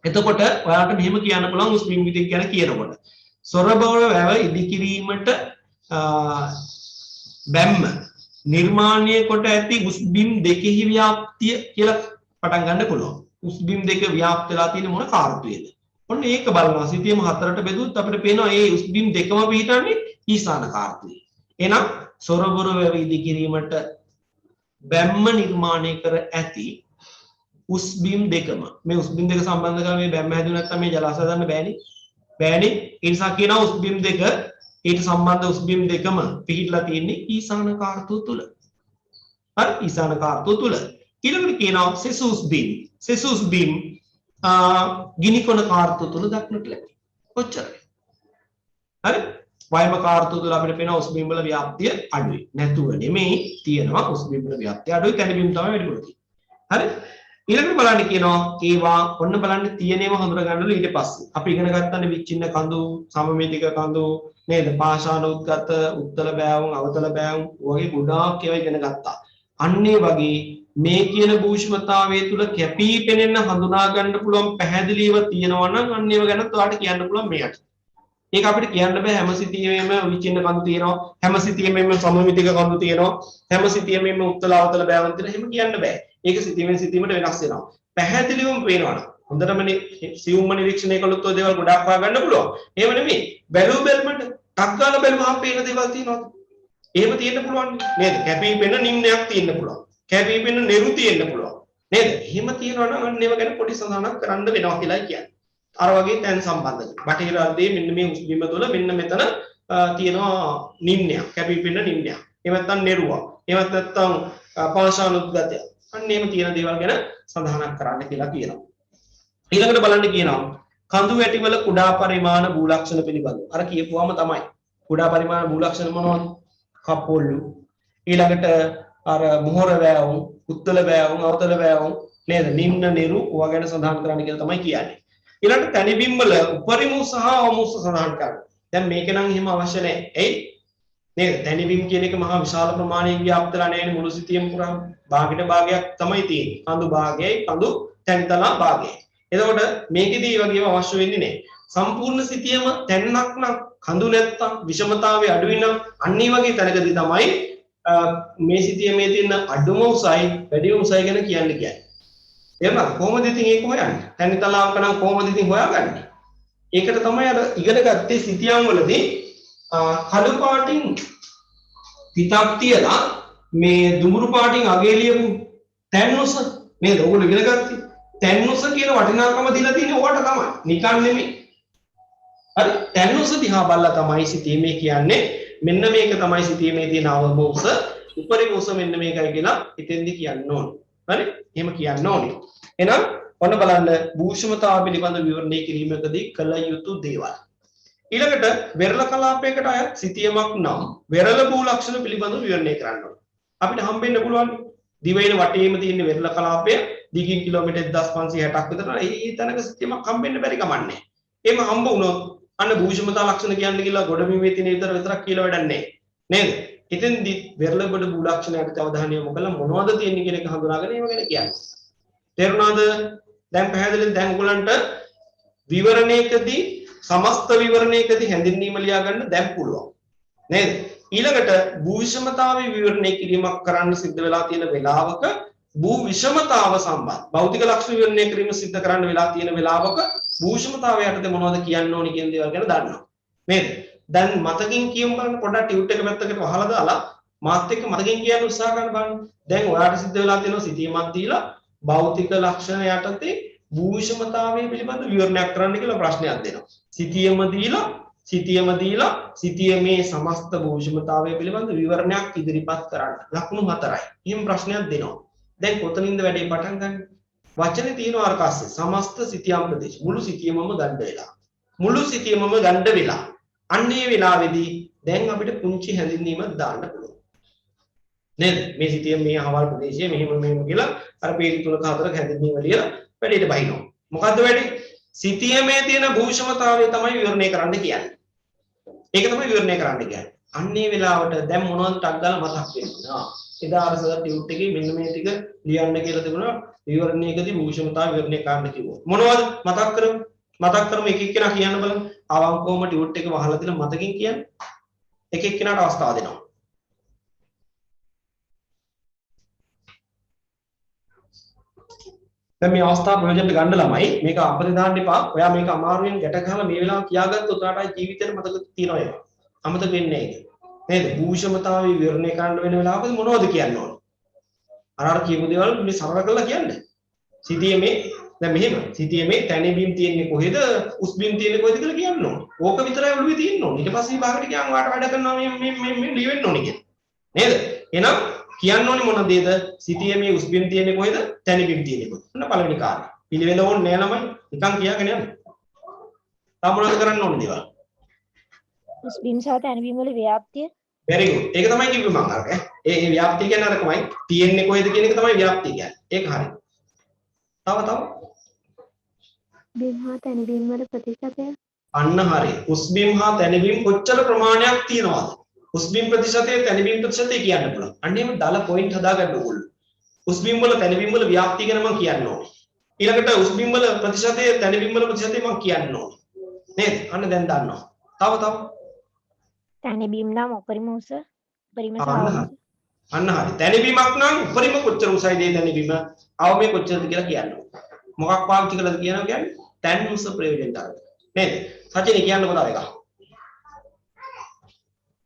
එතකොට ඔයාලට මෙහෙම කියන්න පුළුවන් උස්බිම් විදිහ ගැන කියනකොට. සොරබර වැව ඉදිකිරීමට බැම්ම නිර්මාණය කොට ඇති උස්බිම් දෙකෙහි ව්‍යාප්තිය කියලා පටන් ගන්න පුළුවන්. උස් බීම් දෙක ව්‍යාප්ත වෙලා තියෙන මොන කාර්යයේද? ඔන්න ඒක බලනවා. සිතියම හතරට බෙදුවොත් අපිට පේනවා මේ උස් බීම් දෙකම පිටන්නේ ඊසාන කාර්යයේ. එහෙනම් සොරබොර වැවි ඉදි කිරීමට බැම්ම නිර්මාණය කර ඇති උස් බීම් දෙකම මේ උස් බීම් දෙක සම්බන්ධ කරලා මේ බැම්ම හැදුවේ නැත්නම් මේ ජලාශය දාන්න බෑනේ. බෑනේ. ඒ නිසා කියනවා උස් බීම් දෙක ඊට සම්බන්ධ උස් බීම් දෙකම පිහිටලා තියෙන්නේ ඊසාන කාර්යය තුල. හරි ඊසාන කාර්යය තුල. ඊළඟට කියනවා සෙසුස් බීම්. සෙසුස් බීම් ගිනි කොන කාර්යය තුල දක්නට ලැබේ. කොච්චරයි? හරි වයම කාර්යය තුල අපිට පේනවා උස් බීම් වල ව්‍යාප්තිය අඩුයි. නැතුව නෙමෙයි තියෙනවා උස් බීම් වල ව්‍යාප්තිය අඩුයි. තැන බීම් තමයි වැඩිපුර තියෙන්නේ. හරි ඊළඟට බලන්න කියනවා ඒවා ඔන්න බලන්න තියෙනේම හඳුනා ගන්නලු ඊට පස්සේ අපි ඉගෙන ගන්නනේ විච්ඡින්න කඳු සමමිතික කඳු නේද පාෂාණෝද්ගත උත්තර බෑවුම් අවතල බෑවුම් වගේ ගොඩාක් ඒවා ඉගෙන ගත්තා. අන්නේ වගේ මේ කියන භූෂ්මතාවය තුල කැපී පෙනෙන්න හඳුනා ගන්න පුළුවන් පැහැදිලිව තියෙනවා නම් අන්න ඒව ගැන ඔයාලට කියන්න පුළුවන් මෙයට. ඒක අපිට කියන්න බෑ හැම සිතියෙම විචින්න කඳු තියෙනවා හැම සිතියෙම සමමිතික කඳු තියෙනවා හැම සිතියෙම උත්තර අවතල බෑවුම් තියෙනවා එහෙම කියන්න බෑ. ඒක සිතියෙම සිතියමට වෙනස් වෙනවා. පැහැදිලිවම පේනවනම් හොඳටම සියුම්ම නිරීක්ෂණය කළොත් ඔය දේවල් ගොඩාක් හොයාගන්න පුළුවන්. එහෙම නෙමෙයි. බැලු බැලමට ටක් ගාලා බැලුවාම පේන දේවල් තියෙනවද? එහෙම තියෙන්න පුළුවන් නේද? කැපී පෙනෙන නිම්නයක් තියෙන්න පුළුවන්. කැපී පෙනෙන නිරු තියෙන්න පුළුවන්. නේද? එහෙම තියෙනවා නම් අන්න ඒව ගැන පොඩි සඳහනක් කරන්න වෙනවා කියලා කියන්නේ. අර වගේ තැන් සම්බන්ධයි. බටහිර අර්ධයේ මෙන්න මේ උස්බිම තුළ මෙන්න මෙතන තියෙනවා නිම්නයක්. කැපී පෙනෙන නිම්නයක්. එහෙම නැත්නම් නිරුවක්. එහෙම නැත්නම් පාෂාණෝද්ගතය. අන්න එහෙම තියෙන දේවල් ගැන සඳහනක් කරන්න කියලා කියනවා. ඊළඟට බලන්න කියනවා කඳු වැටිවල කුඩා පරිමාණ භූ ලක්ෂණ පිළිබඳව. අර කියපුවාම තමයි. කුඩා පරිමාණ භූ ලක්ෂණ මොනවද? කපොල්ලු. ඊළඟට අර මොහොර වෑවුම්, උත්තල වෑවුම්, අවතල වෑවුම් නේද? නිම්න නිරු ඔවා ගැන සඳහන් කරන්න කියලා තමයි කියන්නේ. ඊළඟට තනිබිම් වල උපරිම සහ අවම සඳහන් කරන්න. දැන් මේක නම් එහෙම අවශ්‍ය නැහැ. එයි නේද? තනිබිම් කියන එක මහා විශාල ප්‍රමාණයක් ව්‍යාප්තලා නැහැ මුළු සිතියම පුරාම. භාගයට භාගයක් තමයි තියෙන්නේ. කඳු භාගයයි කඳු තැන්තලා භාගයයි. එතකොට මේකෙදී වගේම අවශ්‍ය වෙන්නේ නැහැ. සම්පූර්ණ සිතියම තැන්නක් නම් කඳු නැත්තම් විෂමතාවය අඩුයි නම් අන්න ඒ වගේ තැනකදී තමයි මේ සිතියමේ තියෙන අඩුම උසයි වැඩිම උසයි ගැන කියන්නේ. එහෙනම් කොහොමද ඉතින් ඒක හොයන්නේ? තැන්තලාවක නම් කොහොමද ඉතින් හොයාගන්නේ? ඒකට තමයි අර ඉගෙන ගත්තේ සිතියම් වලදී කළු පාටින් පිටක් තියලා මේ දුඹුරු පාටින් අගේ ලියපු තැන්නුස නේද? ඔයගොල්ලෝ ඉගෙන ගත්තේ. තැන්නුස කියන වටිනාකම දීලා තියෙන්නේ ඔයාට තමයි. නිකන් නෙමෙයි. හරි? තැන්නුස දිහා බලලා තමයි සිතීමේ කියන්නේ. මෙන්න මේක තමයි සිතීමේ තියෙන අවම උස. උපරිම උස මෙන්න මේකයි කියලා හිතෙන්දි කියන්න ඕනේ. හරි? එහෙම කියන්න ඕනේ. එහෙනම් ඔන්න බලන්න භූෂමතාව පිළිබඳ විවරණය කිරීමකදී කළ යුතු දේවල්. ඊළඟට වෙරළ කලාපයකට අයත් සිතියමක් නම් වෙරළ භූ ලක්ෂණ පිළිබඳව විවරණය කරන්න ඕනේ. අපිට හම්බෙන්න පුළුවන් දිවයින වටේම තියෙන වෙරළ කලාපය දිගින් කිලෝමීටර් 1560ක් විතර ඒ තැනක සිතියමක් හම්බෙන්න බැරි කමන්නේ. එහෙම හම්බ වුණොත් අන්න භූෂමතා ලක්ෂණ කියන්නේ කියලා ගොඩබිමේ තියෙන විතරක් කියලා වැඩක් නැහැ. නේද? ඉතින්දි වෙරළ ගොඩ භූ ලක්ෂණයකට අවධානය යොමු කළා මොනවද තියෙන්නේ කියන එක හඳුනාගෙන ඒව ගැන කියන්නේ. තේරුණාද? දැන් පැහැදිලිද? දැන් ඔයගලන්ට විවරණයකදී සමස්ත විවරණයකදී හැඳින්වීම ලියා ගන්න දැන් පුළුවන්. නේද? ඊළඟට භූ විෂමතාවේ විවරණය කිරීමක් කරන්න සිද්ධ වෙලා තියෙන වෙලාවක භූ විෂමතාව සම්බන්ධ භෞතික ලක්ෂණ විවරණය කිරීම සිද්ධ කරන්න වෙලා තියෙන වෙලාවක භූ විෂමතාවය යටතේ මොනවද කියන්න ඕනි කියන දේවල් ගැන දන්නවා. නේද? දැන් මතකින් කියමු බලන්න පොඩ්ඩක් ටියුට් එක පැත්තකට වහලා දාලා මාත් එක්ක මතකින් කියන්න උත්සාහ කරන්න බලන්න. දැන් ඔයාලට සිද්ධ වෙලා තියෙනවා සිතීමක් දීලා භෞතික ලක්ෂණ යටතේ භූ විෂමතාවය පිළිබඳ විවරණයක් කරන්න කියලා ප්‍රශ්නයක් දෙනවා. සිතියම දීලා සිතියමේ සමස්ත භූ විෂමතාවය පිළිබඳ විවරණයක් ඉදිරිපත් කරන්න. ලකුණු 4යි. එහෙම ප්‍රශ්නයක් දෙනවා. දැන් කොතනින්ද වැඩේ පටන් ගන්න? වචනේ තියෙනවා අර පස්සේ සමස්ත සිතියම් ප්‍රදේශ මුළු සිතියමම ගන්න වෙලා. මුළු සිතියමම ගන්න වෙලා. අන්නේ වෙලාවේදී දැන් අපිට පුංචි හැඳින්වීමක් දාන්න පුළුවන්. නේද? මේ සිතියම මේ අහවල් ප්‍රදේශයේ මෙහෙම කියලා අර පේලි 3ක 4ක හැඳින්වීම ලියලා වැඩේට බහිනවා. මොකද්ද වැඩේ? සිතියමේ තියෙන භූෂමතාවය තමයි විවරණය කරන්න කියන්නේ. ඒක තමයි විවරණය කරන්න කියන්නේ. අන්නේ වෙලාවට දැන් මොනවද ටක් ගාලා මතක් වෙනවා. එදා අර සර් ටියුට් එකේ මෙන්න මේ ටික ලියන්න කියලා තිබුණා. විවරණයකදී භූෂමතාව විවරණය කරන්න කිව්වා. මොනවද මතක් කරමු එක එක්කෙනා කියන්න බලන්න. අවංකවම ටියුට් එක වහලා තියලා මතකින් කියන්න. එක එක්කෙනාට අවස්ථාව දෙනවා. දැන් මේ අවස්ථාව ප්‍රයෝජනට ගන්න ළමයි මේක අපතේ දාන්න එපා. ඔයා මේක අමාරුවෙන් ගැට ගහලා මේ වෙලාව කියාගත්තොත් ඔයාට ජීවිතේට මතක තියෙනවා ඒක. අමතක වෙන්නේ නැහැ ඒක. නේද? භූෂමතාවය විවරණය කරන්න වෙන වෙලාවකදී මොනවද කියන්න ඕන? අර කියපු දේවල් මේ සරල කරලා කියන්නේ. සිටියේ දැන් මෙහෙම සිටියේ තැනිබීම් තියෙන්නේ කොහෙද? උස්බීම් තියෙන්නේ කොහෙද කියලා කියන්න ඕන. ඕක විතරයි ඔළුවේ තියෙන්න ඕන. ඊට පස්සේ විභාගෙට ගියාම ඔයාට වැඩ කරනවා මේ ලියවෙන්න ඕනේ කියලා. නේද? එහෙනම් කියන්න ඕනේ මොන දේද? සිටියේ උස්බීම් තියෙන්නේ කොහෙද? තැනිබීම් තියෙන්නේ කොහෙද? ඔන්න පළවෙනි කාරණා. පිළිවෙල ඕනේ නෑ ළමයි. නිකන් කියාගෙන යන්න. තා මොනවද කරන්න ඕනේ දේවල්? උස්බීම් සහ තැනිබීම් වල ව්‍යාප්තිය. very good. ඒක තමයි කිව්වේ මම අර. ඒ ව්‍යාප්තිය කියන්නේ අරකමයි. තියෙන්නේ කොහෙද කියන එක තමයි ව්‍යාප්තිය කියන්නේ. ඒක හරි. තව බිම් හා තැනිබීම් වල ප්‍රතිශතය අන්න හරි. උස්බීම් හා තැනිබීම් කොච්චර ප්‍රමාණයක් තියෙනවද? උස්බීම් ප්‍රතිශතය තැනිබීම් ප්‍රතිශතය කියන්න පුළුවන්. අන්න එහෙම දාලා පොයින්ට් හදාගන්න ඕගොල්ලෝ. උස්බීම් වල තැනිබීම් වල ව්‍යාප්තිය ගැන මම කියන්න ඕනේ. ඊළඟට උස්බීම් වල ප්‍රතිශතය තැනිබීම් වල ප්‍රතිශතය මම කියන්න ඕනේ. නේද? අන්න දැන් දන්නවා. තව තැනිබීම් නම් උපරිම උස උපරිම අන්න හරි. තැනිබීමක් නම් උපරිම කොච්චර උසයිද ඒ තැනිබීම? අවමේ කොච්චරද කියලා කියන්න ඕනේ. මොකක් පාවිච්චි කළාද කියනවා කියන්නේ තැන් උස ප්‍රයෝජනට අරගෙන. නේද? සචින කියන්නකො තව එකක්.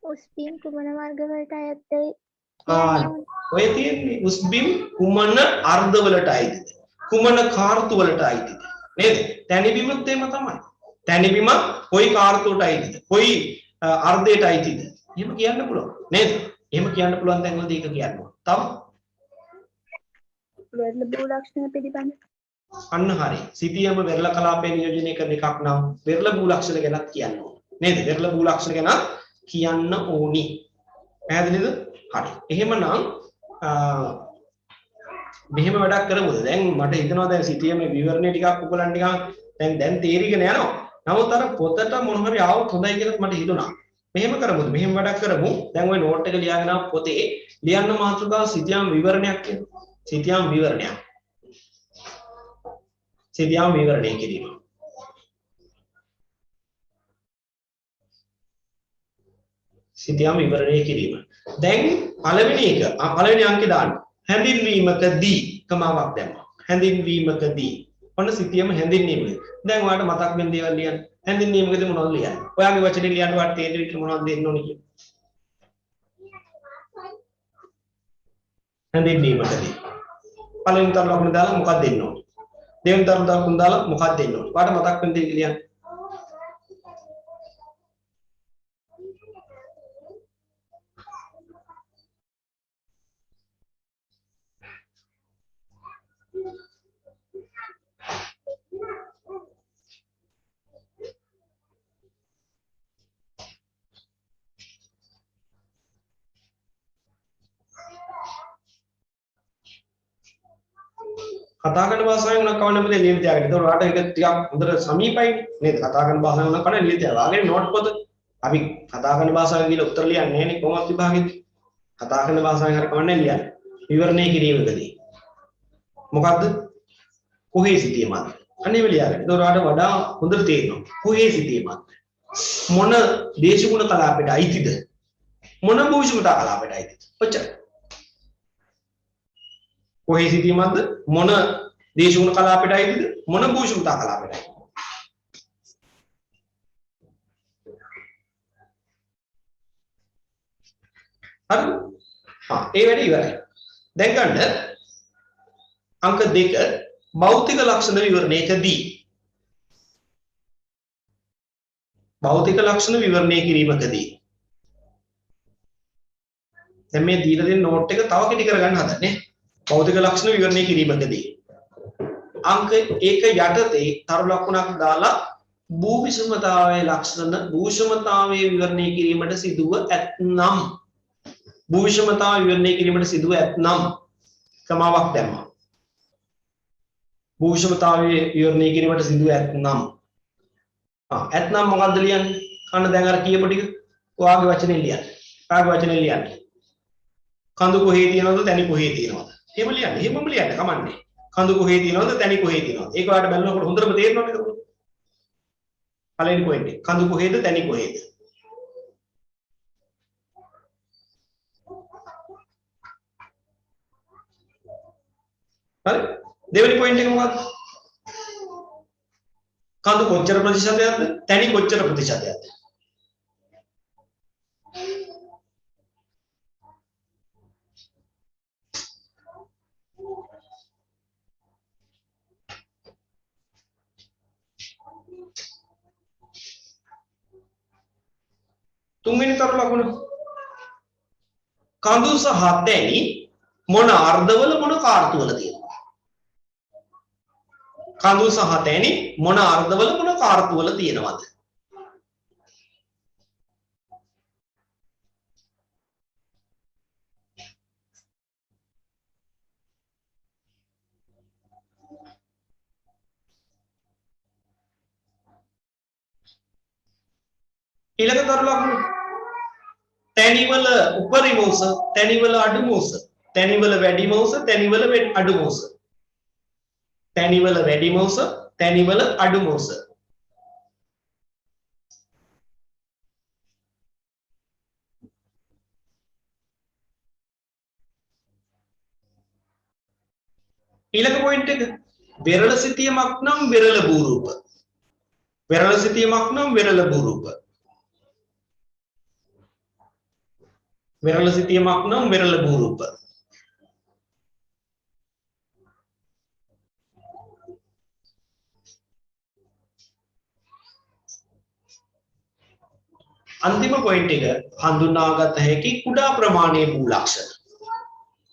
උස්බීම් කුමන වර්ග වලට අයත්දයි ඔය තියෙන්නේ උස්බීම් කුමන අර්ධ වලට අයිතිද? කුමන කාර්තු වලට අයිතිද? නේද? තැනිබීමත් එහෙම තමයි. තැනිබීම කොයි කාර්තුවට අයිතිද? කොයි අර්ධයට අයිතිද? එහෙම කියන්න පුළුවන්. නේද? එහෙම කියන්න පුළුවන් තැන්වලදී ඒක කියන්න ඕන. තව වෙරළ භූ ලක්ෂණ පිළිබඳ අන්න හරි. සිටියම වෙරළ කලාපය නියෝජනය කරන එකක් නම් වෙරළ භූ ලක්ෂණ ගැනත් කියන්න ඕන. නේද? වෙරළ භූ ලක්ෂණ ගැන කියන්න ඕනි. පැහැදිලිද? හරි. එහෙමනම් මෙහෙම වැඩක් කරමුද? දැන් මට හිතෙනවා දැන් සිටියම විවරණේ ටිකක් ඔයගලන් නිකන් දැන් තේරිගෙන යනවා. නමුත් අර පොතට මොන හරි ආවොත් හොඳයි කියලා මට හිතුණා. මෙහෙම කරමුද? මෙහෙම වැඩක් කරමු. දැන් ওই නෝට් එක ලියාගෙන ආව පොතේ ලියන්න මාතෘකාව සිටියම් විවරණයක් කියලා. සිටියම් විවරණයක්. සිටියම් විවරණය කිරීම. සිටියම් විවරණය කිරීම. දැන් පළවෙනි එක පළවෙනි අංකේ දාන්න. හැඳින්වීමකදී කමාවක් දැම්මා. හැඳින්වීමකදී ඔන්න සිටියම හැඳින්වීම. දැන් ඔයාලට මතක් වෙන දේවල් ලියන්න. හැඳින්වීමකදී මොනවද ලියන්නේ? ඔයාගේ වචනේ ලියන්න ඔයාලට තේරෙන විදිහට මොනවද දෙන්න ඕනේ කියලා. හැඳින්වීමකදී පළවෙනි තර ලකුණ දාලා මොකක්ද දෙන්න ඕනේ? දෙවෙනි තර ලකුණ දාලා මොකක්ද දෙන්න ඕනේ? ඔයාලට මතක් වෙන දේ ලියන්න. කතා කරන භාෂාවෙන් උනක් කවන්න බෑ ලියලා තියාගන්න. ඒතකොට ඔයාලට ඒක ටිකක් හොඳට සමීපයි නේද? කතා කරන භාෂාවෙන් උනක් කවන්න ලියලා තියාගන්න. ආගෙන නෝට් පොත අපි කතා කරන භාෂාවෙන් කියලා උත්තර ලියන්නේ නැහැ නේ කොහොමද විභාගෙදී. කතා කරන භාෂාවෙන් හරි කවන්නේ ලියන්න. විවරණය කිරීමකදී. මොකද්ද? කොහේ සිටීමද? අනේ ලියාගන්න. ඒතකොට ඔයාලට වඩා හොඳට තේරෙනවා. කොහේ සිටීමද? මොන දේශගුණ කලාපයට අයිතිද? මොන භූෂිමතා කලාපයට අයිතිද? ඔච්චර. කොහේ සිටීමක්ද මොන දේශගුණ කලාපයට අයිතිද මොන භූෂිමතා කලාපයට අයිතිද හරි ඒ වැඩේ ඉවරයි දැන් ගන්න අංක 2 භෞතික ලක්ෂණ විවරණයකදී භෞතික ලක්ෂණ විවරණය කිරීමකදී දැන් මේ දීලා දෙන නෝට් එක තව කෙටි කරගන්න හදන්නේ භෞතික ලක්ෂණ විවරණය කිරීමකදී අංක 1 යටතේ තරු ලකුණක් දාලා භූ විෂමතාවයේ ලක්ෂණ භූෂමතාවයේ විවරණය කිරීමට සිදුව ඇතනම් භූ විෂමතාව විවරණය කිරීමට සිදුව ඇතනම් කමාවක් දැම්මා භූ විෂමතාවයේ විවරණය කිරීමට සිදුව ඇතනම් ඇතනම් මොකද්ද ලියන්නේ අන්න දැන් අර කියපු ටික ඔයාගේ වචනේ ලියන්න ඔයාගේ වචනේ ලියන්න කඳු කොහේ තියෙනවද තැනි කොහේ තියෙනවද එහෙම ලියන්න. එහෙමම ලියන්න කමන්නේ. කඳු කොහේ තියෙනවද තැනි කොහේ තියෙනවද? ඒක ඔයාලට බලනකොට හොඳටම තේරෙනවද ඒක? පළවෙනි පොයින්ට් එක. කඳු කොහේද තැනි කොහේද? හරි? දෙවෙනි පොයින්ට් එක මොකක්ද? කඳු කොච්චර ප්‍රතිශතයක්ද? තැනි කොච්චර ප්‍රතිශතයක්ද? තුන්වෙනි තරු ලකුණ කඳු සහ තැනි මොන අර්ධවල මොන කාර්තුවල තියෙනවා? කඳු සහ තැනි මොන අර්ධවල මොන කාර්තුවල තියෙනවද? ඊළඟ තරු ලකුණ තැනිවල උපරිම උස තැනිවල අඩුම උස තැනිවල වැඩිම උස තැනිවල අඩුම උස තැනිවල වැඩිම උස තැනිවල අඩුම උස ඊළඟ පොයින්ට් එක විරල සිතියමක් නම් විරල භූරූප විරල සිතියමක් නම් විරල භූරූප විරල සිතියමක් නම් විරල භූරූප अंतिम पॉइंट එක හඳුනාගත හැකි කුඩා ප්‍රමාණයේ භූ ලක්ෂණ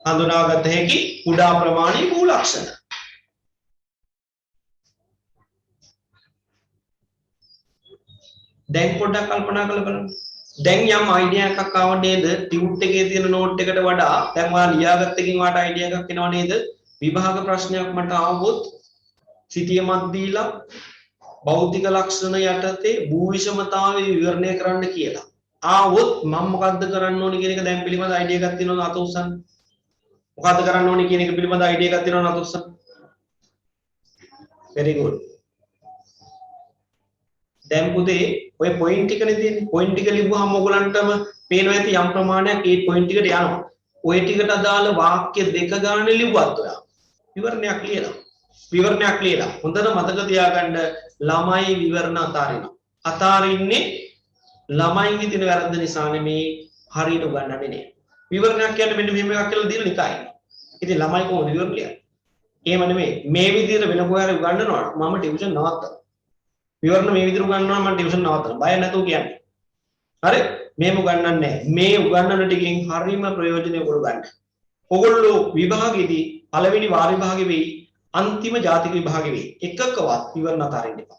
හඳුනාගත හැකි කුඩා ප්‍රමාණයේ භූ ලක්ෂණ දැන් පොඩ්ඩක් කල්පනා කරලා බලන්න දැන් යම් අයිඩියා එකක් ආව නේද ටියුට් එකේ තියෙන නෝට් එකට වඩා දැන් ඔයා ලියාගත්ත එකකින් වාට අයිඩියා එකක් එනවා නේද විභාග ප්‍රශ්නයක් මට ආවොත් සිතියමත් දීලා භෞතික ලක්ෂණ යටතේ භූ විෂමතාවය විවරණය කරන්න කියලා. ආවොත් මම මොකද්ද කරන්න ඕනි කියන එක දැන් පිළිබඳ අයිඩියා එකක් තියෙනවද අත උස්සන්න. මොකද්ද කරන්න ඕනි කියන එක පිළිබඳ අයිඩියා එකක් තියෙනවද අත උස්සන්න. very good. දැන් පුතේ ඔය පොයින්ට් එකනේ තියෙන්නේ. පොයින්ට් එක ලිව්වහම ඔයගලන්ටම පේනවා ඇති යම් ප්‍රමාණයක් ඒ පොයින්ට් එකට යනවා. ඔය ටිකට අදාළ වාක්‍ය දෙක ගන්න ලිව්වත් ඔයා විවරණයක් ලියලා. විවරණයක් ලියලා හොඳට මතක තියාගන්න ළමයි විවරණ අතාරිනවා. අතාරින්නේ ළමයින්ගේ තියෙන වැරද්ද නිසා නෙමේ හරියට උගන්වන්නේ නෑ. විවරණයක් කියන්නේ මෙන්න මෙහෙම එකක් කියලා දීලා නිකයි. ඉතින් ළමයි කොහොමද විවරණ ලියන්නේ? එහෙම නෙමේ. මේ විදිහට වෙන කොහේ හරි උගන්වනවා මම ටියුෂන් නවත්තනවා. විවරණ මේ විදිහට උගන්වනවා මම ටියුෂන් නවත්තනවා. බය නැතුව කියන්නේ. හරි? මේම උගන්වන්නේ නැහැ. මේ උගන්වන ටිකෙන් හරියම ප්‍රයෝජනය ඔයගොල්ලෝ ගන්න. ඔයගොල්ලෝ විභාගෙදී පළවෙනි වාර විභාගෙ වෙයි अंतिम जातिक विभाग वे එකකවත් විවරණ අතාරින්න එපා.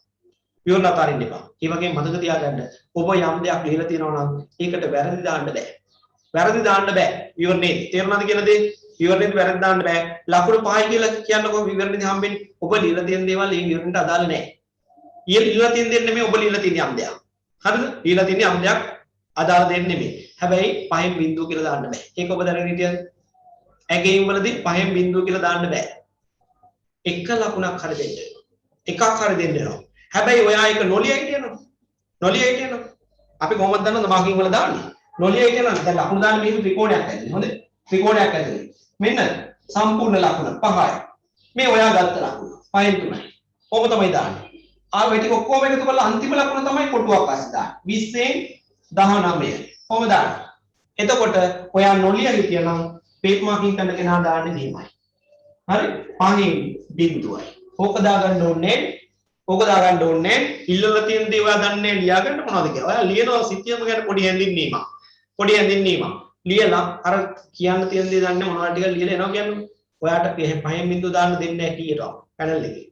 විවරණ අතාරින්න එපා. ඒ වගේම මතක තියාගන්න ඔබ යම් දෙයක් ලියලා තියෙනවා නම් ඒකට වැරදි දාන්න බෑ. වැරදි දාන්න බෑ. විවරණේ තේරුණාද කියන දේ? විවරණේ වැරදි දාන්න බෑ. ලකුණු 5යි කියලා කියන්නකො විවරණේ හම්බෙන්නේ. ඔබ ලියලා තියෙන දේවල් ඒ විවරණයට අදාළ නැහැ. ලියලා තියෙන දේ නෙමෙයි ඔබ ලියලා තියෙන යම් දෙයක්. හරිද? ලියලා තියෙන යම් දෙයක් අදාළ දෙයක් නෙමෙයි. හැබැයි 5න් බිංදුව කියලා දාන්න බෑ. ඒක ඔබ දැනගෙන හිටියද? ඇගීම් වලදී 5න් බිංදුව කියලා දාන්න බෑ. එක ලකුණක් හරි දෙන්න වෙනවා. එකක් හරි දෙන්න වෙනවා. හැබැයි ඔයා ඒක නොලියයි කියනවා. නොලියයි කියනවා. අපි කොහොමද දන්නවද මාකින් වල දාන්නේ? නොලියයි කියනවා. දැන් ලකුණු දාන්න මේක ත්‍රිකෝණයක් ඇතුලේ. හොඳේ. ත්‍රිකෝණයක් ඇතුලේ. මෙන්න සම්පූර්ණ ලකුණ 5යි. මේ ඔයා ගත්ත ලකුණ 5න් 3යි. ඕක තමයි දාන්නේ. ආව ටික ඔක්කොම එකතු කරලා අන්තිම ලකුණ තමයි කොටුවක් පස්සේ දාන්නේ. 20න් 19. කොහොමද දාන්නේ? එතකොට ඔයා නොලිය හිටියනම් පේප් මාකින් කරන කෙනා දාන්නේ මෙහෙමයි. හරි? 5න් බිංදුවයි. ඕක දාගන්න ඕනේ. ඕක දාගන්න ඕනේ. ඉල්ලලා තියෙන දේ ඔයා දන්නේ ලියා ගන්න මොනවද කියලා. ඔයා ලියනවා සිතියම ගැන පොඩි හැඳින්වීමක්. පොඩි හැඳින්වීමක්. ලියලා අර කියන්න තියෙන දේ දන්නේ මොනවද ටික ලියලා එනවා කියන්නේ. ඔයාට 5න් බිංදුව දාන්න දෙන්නේ නැහැ කීයටවත්. පැනල් එකේ.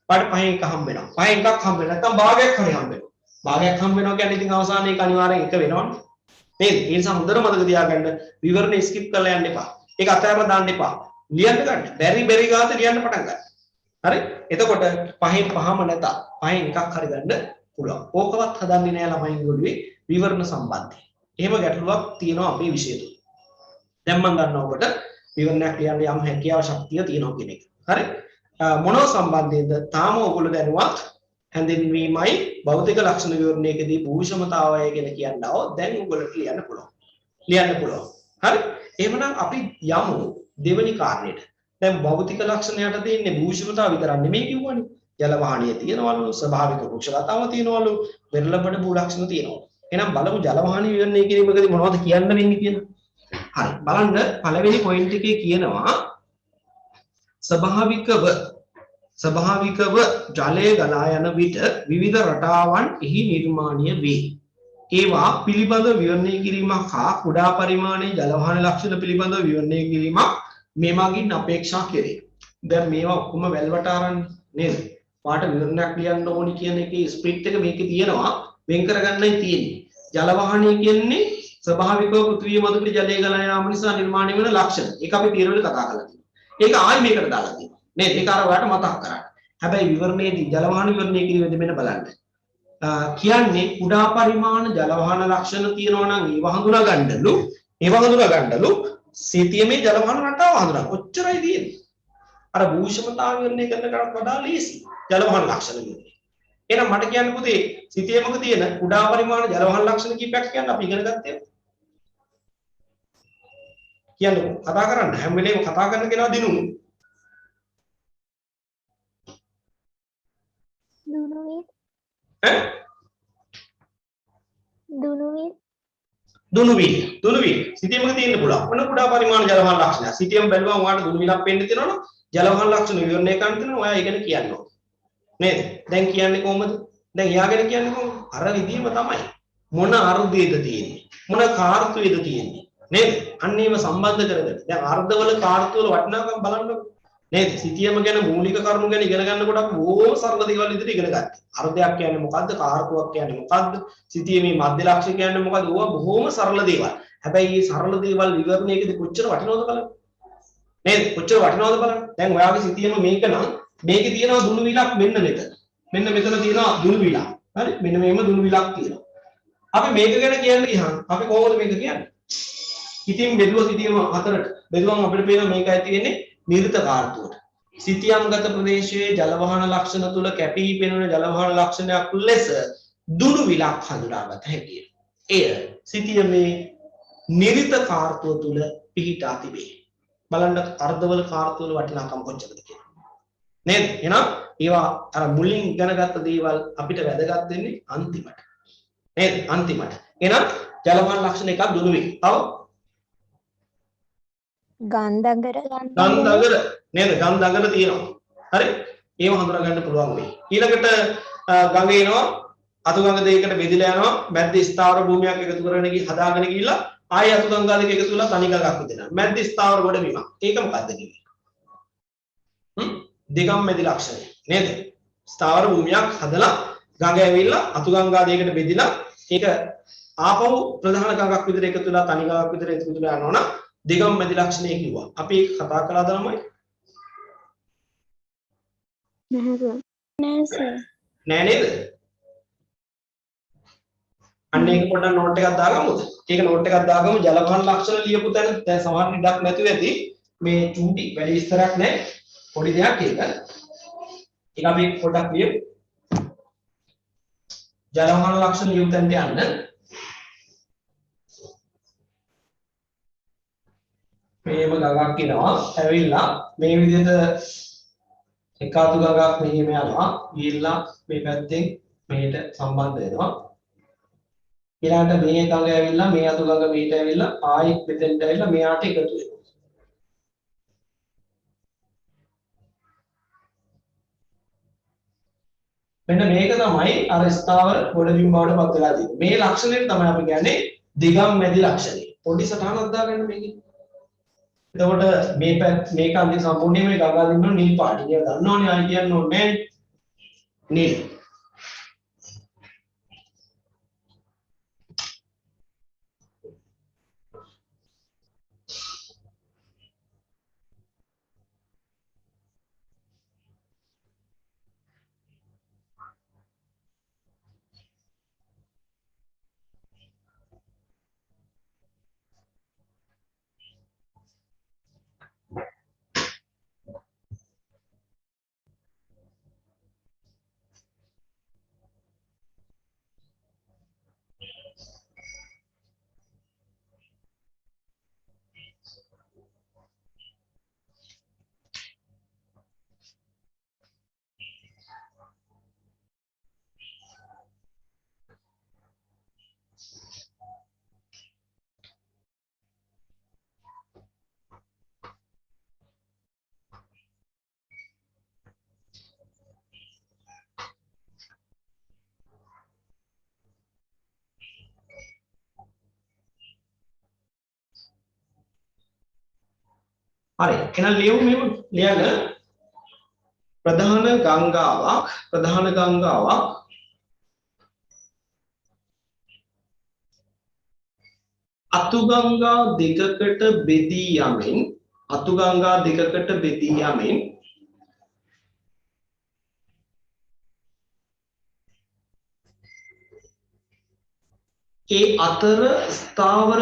ඔයාට 5න් එක හම්බ වෙනවා. 5න් එකක් හම්බ වෙනවා. නැත්නම් භාගයක් හරි හම්බ වෙනවා. භාගයක් හම්බ වෙනවා කියන්නේ ඉතින් අවසානයේ ඒක අනිවාර්යෙන් එක වෙනවනේ. නේද? ඒ නිසා හොඳට මතක තියාගන්න විවරණ ස්කිප් කරලා යන්න එපා. ඒක අතහැරලා දාන්න එපා. ලියන්න ගන්න. බැරි ගාත ලියන්න පටන් ගන්න. හරි? එතකොට 5න් 5ම නැත. 5න් එකක් හරි ගන්න පුළුවන්. ඕකවත් හදන්නේ නැහැ ළමයින් ගොඩුවේ විවරණ සම්බන්ධයෙන්. එහෙම ගැටලුවක් තියෙනවා අපේ විෂය තුල. දැන් මම ගන්නවා ඔබට විවරණයක් ලියන්න යම් හැකියාව ශක්තිය තියෙනවා කියන එක. හරි? මොනව සම්බන්ධයෙන්ද? තාම ඔයගොල්ලෝ දැනුවත් හැඳින්වීමයි භෞතික ලක්ෂණ විවරණයකදී භූෂමතාවය කියලා කියනවා. දැන් ඔයගොල්ලෝ ලියන්න පුළුවන්. හරි? එහෙමනම් අපි යමු දෙවෙනි කාරණේට. දැන් භෞතික ලක්ෂණයට තියෙන්නේ භූෂිතතාව විතරක් නෙමෙයි කිව්වනේ. ජල වාහනිය තියෙනවලු, ස්වභාවික වෘක්ෂලතාව තියෙනවලු, පෙරළපඩ භූ ලක්ෂණ තියෙනවා. එහෙනම් බලමු ජල වාහනිය විවරණය කිරීමකදී මොනවද කියන්න වෙන්නේ කියලා. හරි. බලන්න පළවෙනි පොයින්ට් එකේ කියනවා ස්වභාවිකව ජලය ගලා යන විට විවිධ රටාවන් එහි නිර්මාණය වේ. ඒවා පිළිබඳ විවරණය කිරීමක් හා කුඩා පරිමාණයේ ජල වාහන ලක්ෂණ පිළිබඳ විවරණය කිරීමක් මේවාගින් අපේක්ෂා කෙරේ. දැන් මේවා ඔක්කොම වැල්වට ආරන්නේ නේද? පාට විවරණයක් ලියන්න ඕනි කියන එකේ ස්ප්‍රිට් එක මේකේ තියෙනවා වෙන් කරගන්නයි තියෙන්නේ. ජල වාහනය කියන්නේ ස්වභාවිකව පෘථිවිය මතුපිට ජලය ගලා යාම නිසා නිර්මාණය වෙන ලක්ෂණ. ඒක අපි තීරවල කතා කරලා තියෙනවා. ඒක ආයි මේකට දාලා තියෙනවා. නේද? ඒක අර ඔයාලට මතක් කරගන්න. හැබැයි විවරණයේදී ජල වාහන විවරණය කිරීමේදී මෙන්න බලන්න. කියන්නේ කුඩා පරිමාණ ජල වාහන ලක්ෂණ තියෙනවා නම් ඒව හඳුනාගන්නලු සිතියමේ ජල වාහන රටාව හඳුනා. ඔච්චරයි තියෙන්නේ. අර භූෂමතාව විවරණය කරන කරත් වඩා ලේසි. ජල වාහන ලක්ෂණ විවරණය. එහෙනම් මට කියන්න පුතේ සිතියමක තියෙන කුඩා පරිමාණ ජල වාහන ලක්ෂණ කීපයක් කියන්න අපි ඉගෙන ගත්තේ. කියන්නකෝ කතා කරන්න හැම වෙලේම කතා කරන කෙනා දිනුනේ. දුනුවිල් සිතියමක තියෙන්න පුළුවන්. මොන කුඩා පරිමාණ ජල වාහන ලක්ෂණ. සිතියම බැලුවම ඔයාලට දුනුවිලක් පෙන්න තියෙනවනේ. ජල වාහන ලක්ෂණ විවරණය කරන්න තියෙනවා. ඔයා ඉගෙන කියන්න ඕනේ. නේද? දැන් කියන්නේ කොහොමද? දැන් එයාගෙන කියන්නේ කොහොමද? අර විදිහම තමයි. මොන අර්ධයේද තියෙන්නේ? මොන කාර්තුවේද තියෙන්නේ? නේද? අන්න ඒව සම්බන්ධ කරගන්න. දැන් අර්ධවල කාර්තුවල වටිනාකම් බලන්නකො. නේද? සිතියම ගැන මූලික කරුණු ගැන ඉගෙන ගන්නකොට අපි ඕම සරල දේවල් විදිහට ඉගෙන ගන්නවා. අර්ධයක් කියන්නේ මොකද්ද? කාර්තුවක් කියන්නේ මොකද්ද? සිතියමේ මධ්‍ය ලක්ෂ්‍ය කියන්නේ මොකද්ද? ඕවා බොහොම සරල දේවල්. හැබැයි මේ සරල දේවල් විවරණයකදී කොච්චර වටිනවද බලන්න. නේද? කොච්චර වටිනවද බලන්න. දැන් ඔයාගේ සිතියම මේක නම් මේකේ තියෙනවා දුනු විලක් මෙන්න මෙතන. මෙන්න මෙතන තියෙනවා දුනු විලක්. හරි? මෙන්න මේම දුනු විලක් තියෙනවා. අපි මේක ගැන කියන්න ගියහම අපි කොහොමද මේක කියන්නේ? ඉතින් බෙදුව සිතියම හතරට බෙදුවම අපිට පේනවා මේකයි තියෙන්නේ නිර්ත කාර්තුවට. සිතියම්ගත ප්‍රදේශයේ ජල වහන ලක්ෂණ තුල කැපී පෙනෙන ජල වහන ලක්ෂණයක් ලෙස දුනු විලක් හඳුනාගත හැකිය. එය සිතියමේ නිර්ත කාර්තුව තුල පිහිටා තිබේ. බලන්න අර්ධවල කාර්තුවල වටිනාකම කොච්චරද කියලා. නේද? එහෙනම් ඒවා අර මුලින් ඉගෙනගත්ත දේවල් අපිට වැදගත් වෙන්නේ අන්තිමට. නේද? අන්තිමට. එහෙනම් ජල වහන ලක්ෂණ එකක් දුනු විල. තව ගන්ධගර නේද? ගන්ධගර තියෙනවා. හරි? ඒව හඳුනා ගන්න පුළුවන් වෙයි. ඊළඟට ගඟ එනවා අතු ගඟ දෙකකට බෙදලා යනවා මැද ස්ථාවර භූමියක් එකතු කරගෙන හදාගෙන ගිහිල්ලා ආයෙ අතු ගංගා දෙක එකතු වෙලා තනි ගඟක් වෙනවා. මැද ස්ථාවර ගොඩ බිමක්. ඒක මොකද්ද කියන්නේ? දෙගම් මැදි ලක්ෂණය නේද? ස්ථාවර භූමියක් හදලා ගඟ ඇවිල්ලා අතු ගංගා දෙකකට බෙදලා ඒක ආපහු ප්‍රධාන ගඟක් විදිහට එකතු වෙලා තනි ගඟක් විදිහට එකතු වෙලා යනවනම් දෙගම් මැදි ලක්ෂණය කිව්වා. අපි ඒක කතා කළාද ළමයි? නෑ නේද? අන්න ඒක පොඩ්ඩක් නෝට් එකක් දාගමුද? ඒක නෝට් එකක් දාගමු ජල වහන ලක්ෂණ ලියපු තැන. දැන් සමහර ඉඩක් නැතුව ඇති. මේ චූටි වැඩි විස්තරයක් නෑ. පොඩි දෙයක් ඒක. ඒක අපි පොඩ්ඩක් ලියමු. ජල වහන ලක්ෂණ ලියපු තැනට යන්න. මේම ගඟක් එනවා. ඇවිල්ලා මේ විදිහට එකාතු ගඟක් මෙහෙම යනවා. ගිහිල්ලා මේ පැත්තෙන් මෙහෙට සම්බන්ධ වෙනවා. ඊළඟට මේ ගඟ ඇවිල්ලා මේ අතු ගඟ මෙහෙට ඇවිල්ලා ආයෙත් මෙතෙන්ට ඇවිල්ලා මෙයාට එකතු වෙනවා. මෙන්න මේක තමයි අර ස්ථාවර ගොඩබිම් බවට පත් වෙලා තියෙන්නේ. මේ ලක්ෂණය තමයි අපි කියන්නේ දිගම් මැදි ලක්ෂණය. පොඩි සටහනක් දාගන්න මේකේ. එතකොට මේක අන්තිම සම්පූර්ණයෙන්ම මේ ගඟ අදින්න නිල් පාටි. ඒක දන්නවනේ ආයි කියන්න ඕනේ නෑ. නිල්. හරි එහෙනම් ලියමු මෙහෙම ලියන්න ප්‍රධාන ගංගාවක් අතුගංගා දෙකකට බෙදී යමින් ඒ අතර ස්ථාවර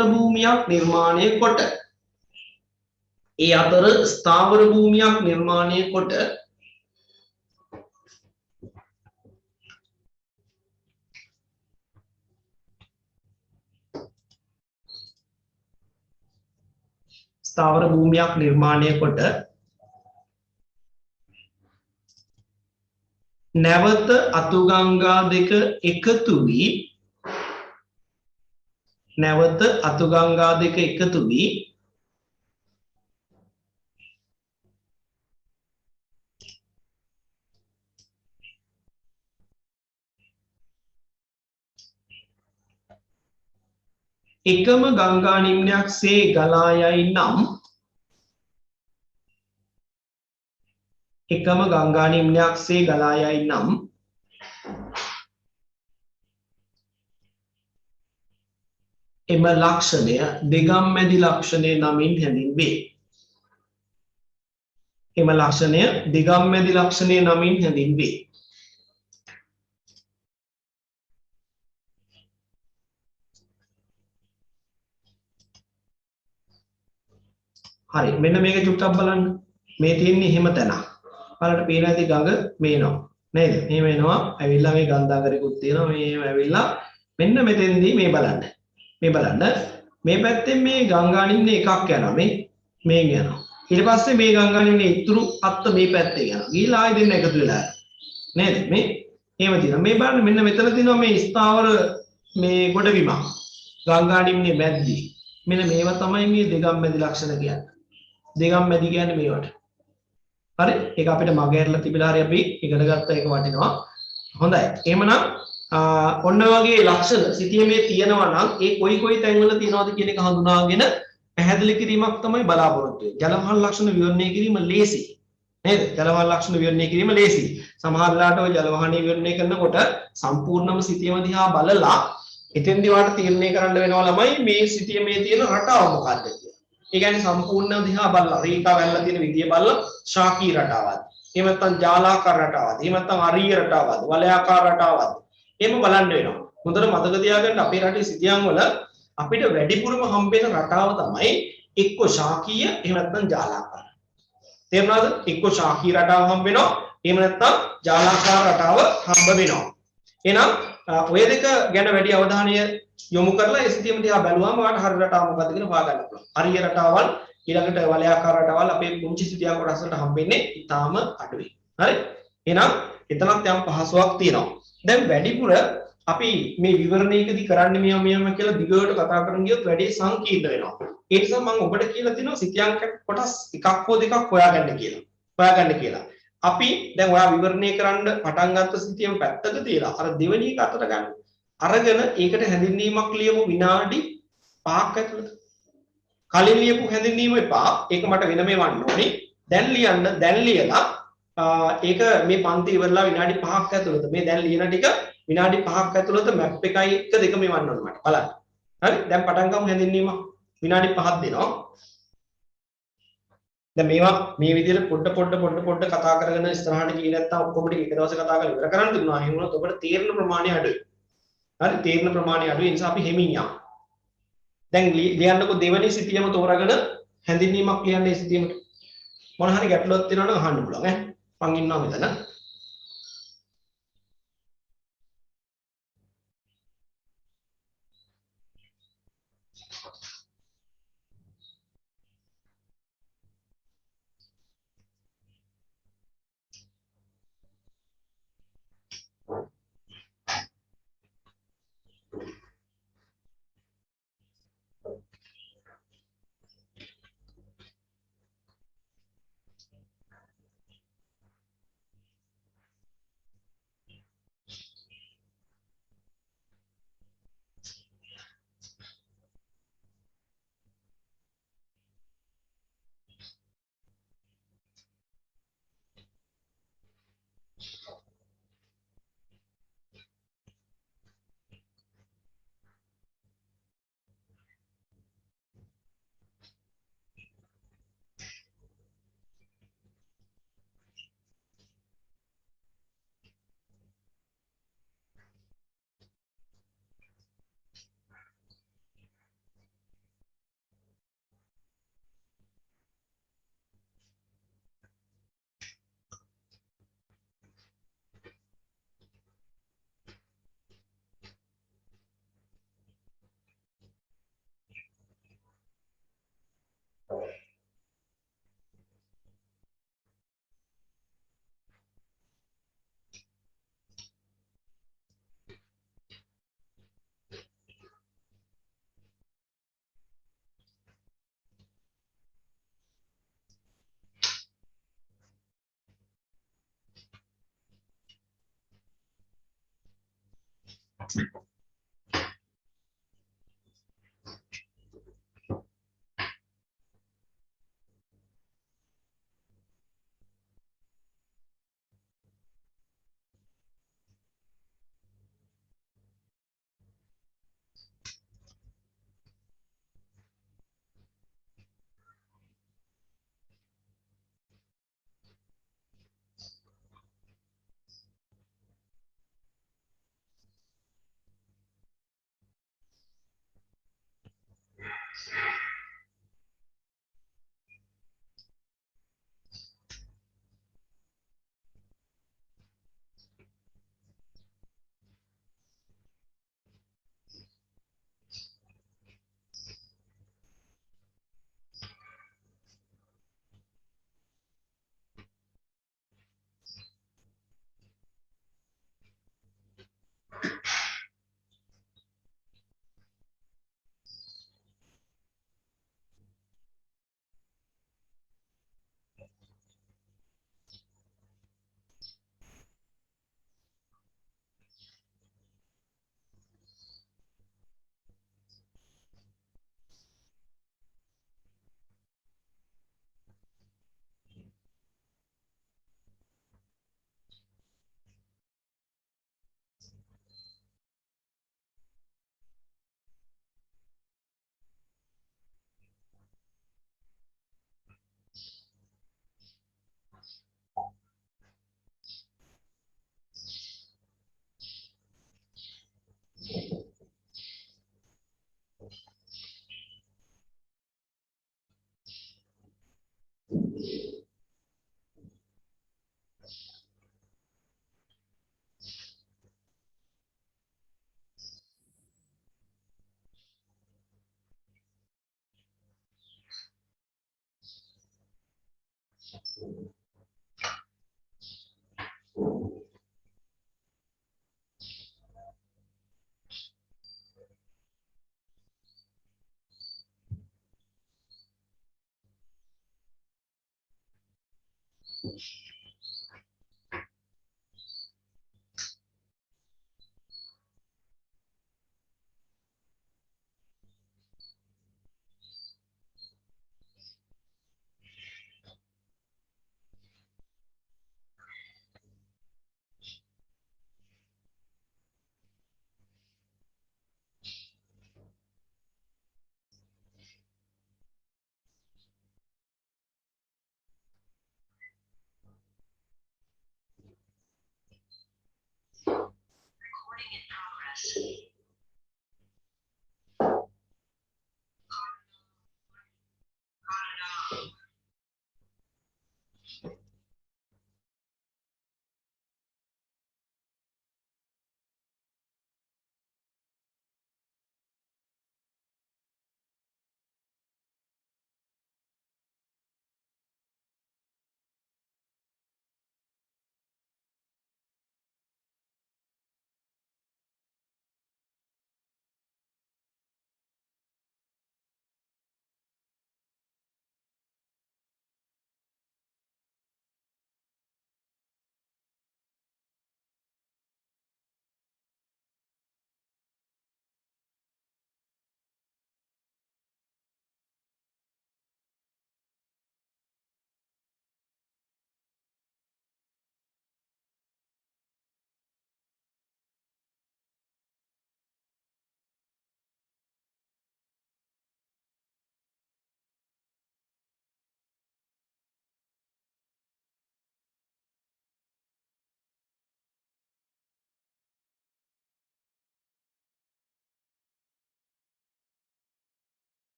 භූමියක් නිර්මාණය කොට නැවත අතුගංගා දෙක එකතු වී එකම ගංගා නිම්නයක් සේ ගලා යයි නම් එම ලක්ෂණය දෙගම්මැදි ලක්ෂණය නමින් හැඳින්වේ. හරි මෙන්න මේක චුට්ටක් බලන්න. මේ තියෙන්නේ එහෙම තැනක්. බලන්න පේන ඇති ගඟ මේනවා. නේද? මෙහෙම එනවා. ඇවිල්ලා මේ ගන්ධාකරෙකුත් තියෙනවා. මේ ඇවිල්ලා මෙන්න මෙතෙන්දී මේ බලන්න. මේ පැත්තෙන් මේ ගංගා නිම්නේ එකක් යනවා. මේ යනවා. ඊට පස්සේ මේ ගංගා නිම්නේ ඉතුරු අත්ත මේ පැත්තේ යනවා. ගිහලා ආයෙ දෙන්න එකතු වෙලා නේද? මේ එහෙම තියෙනවා. මේ බලන්න මෙන්න මෙතන තියෙනවා මේ ස්ථාවර මේ ගොඩබිමක්. ගංගා නිම්නේ මැද්දේ. මෙන්න මේවා තමයි මේ දෙගම්මැදි ලක්ෂණ කියන්නේ. දෙගම්මැදි කියන්නේ මේවට. හරි? ඒක අපිට මගහැරලා තිබිලා හරි අපි ඉගෙන ගත්ත එක වටිනවා. හොඳයි. එහෙමනම් ඔන්න වගේ ලක්ෂණ සිතියමේ තියෙනවා නම් ඒ කොයි තැන්වල තියෙනවද කියන එක හඳුනාගෙන පැහැදිලි කිරීමක් තමයි බලාපොරොත්තු වෙන්නේ. ජල වහන ලක්ෂණ විවරණය කිරීම ලේසි. නේද? ජල වහන ලක්ෂණ විවරණය කිරීම ලේසි. සමහර වෙලාවට ඔය ජල වහන විවරණය කරනකොට සම්පූර්ණම සිතියම දිහා බලලා එතෙන්දී වාට තීරණය කරන්න වෙනවා ළමයි මේ සිතියමේ තියෙන රටාව මොකක්ද කියලා. ඒ කියන්නේ සම්පූර්ණ දිහා බලලා රේඛා වැල්ලා තියෙන විදිය බලලා ශාකී රටාවක්ද එහෙම නැත්නම් ජාලාකාර රටාවක්ද එහෙම නැත්නම් අරීය රටාවක්ද වලයාකාර රටාවක්ද එහෙම බලන්න වෙනවා. හොඳට මතක තියාගන්න අපේ රටේ සිතියම් වල අපිට වැඩිපුරම හම්බෙන රටාව තමයි එක්ක ශාකීය එහෙම නැත්නම් ජාලාකාර. තේරුණාද? එක්ක ශාකී රටාව හම්බ වෙනවා එහෙම නැත්නම් ජාලාකාර රටාව හම්බ වෙනවා. එහෙනම් ඔය දෙක ගැන වැඩි අවධානය යොමු කරලා ඒ සිතියම දිහා බැලුවාම ඔයාලට හරි රටාව මොකක්ද කියලා හොයාගන්න පුළුවන්. අරීය රටාවල් ඊළඟට වලයාකාර රටාවල් අපේ පුංචි සිතියම් කොටස් වලට හම්බෙන්නේ ඉතාම අඩුයි. හරි? එහෙනම් එතනත් යම් පහසුවක් තියෙනවා. දැන් වැඩිපුර අපි මේ විවරණයකදී කරන්නේ මෙයම කියලා දිගට කතා කරන් ගියොත් වැඩි සංකීර්ණ වෙනවා. ඒ නිසා මම ඔබට කියලා තියෙනවා සිතියම් කොටස් එකක් හෝ දෙකක් හොයාගන්න කියලා. අපි දැන් ඔයා විවරණය කරන්න පටන් ගත්ත සිතියම පැත්තක තියලා අර දෙවෙනි එක අතට ගන්න. අරගෙන ඒකට හැඳින්වීමක් ලියමු විනාඩි 5ක් ඇතුළත. කලින් ලියපු හැඳින්වීම එපා. ඒක මට වෙනම එවන්න ඕනේ. දැන් ලියලා ඒක මේ පන්ති ඉවරලා විනාඩි 5ක් ඇතුළත මේ දැන් ලියන ටික විනාඩි 5ක් ඇතුළත මැප් එකයි එක දෙකම එවන්න ඕනේ මට. බලන්න. හරි? දැන් පටන් ගමු හැඳින්වීම. විනාඩි 5ක් දෙනවා. දැන් මේවා මේ විදිහට පොඩ කතා කරගෙන ඉස්සරහට ගියේ නැත්නම් ඔක්කොම ටික එක දවසේ කතා කරලා ඉවර කරන්න තිබුණා. එහෙම වුණොත් ඔබට තේරෙන ප්‍රමාණය අඩුයි. හරි? තේරෙන ප්‍රමාණය අඩුයි. ඒ නිසා අපි හෙමින් යමු. දැන් ලියන්නකෝ දෙවෙනි සිතියම තෝරාගෙන හැඳින්වීමක් ලියන්න ඒ සිතියමට. මොන හරි ගැටලුවක් තියෙනවා නම් අහන්න පුළුවන් ඈ. මං ඉන්නවා මෙතන.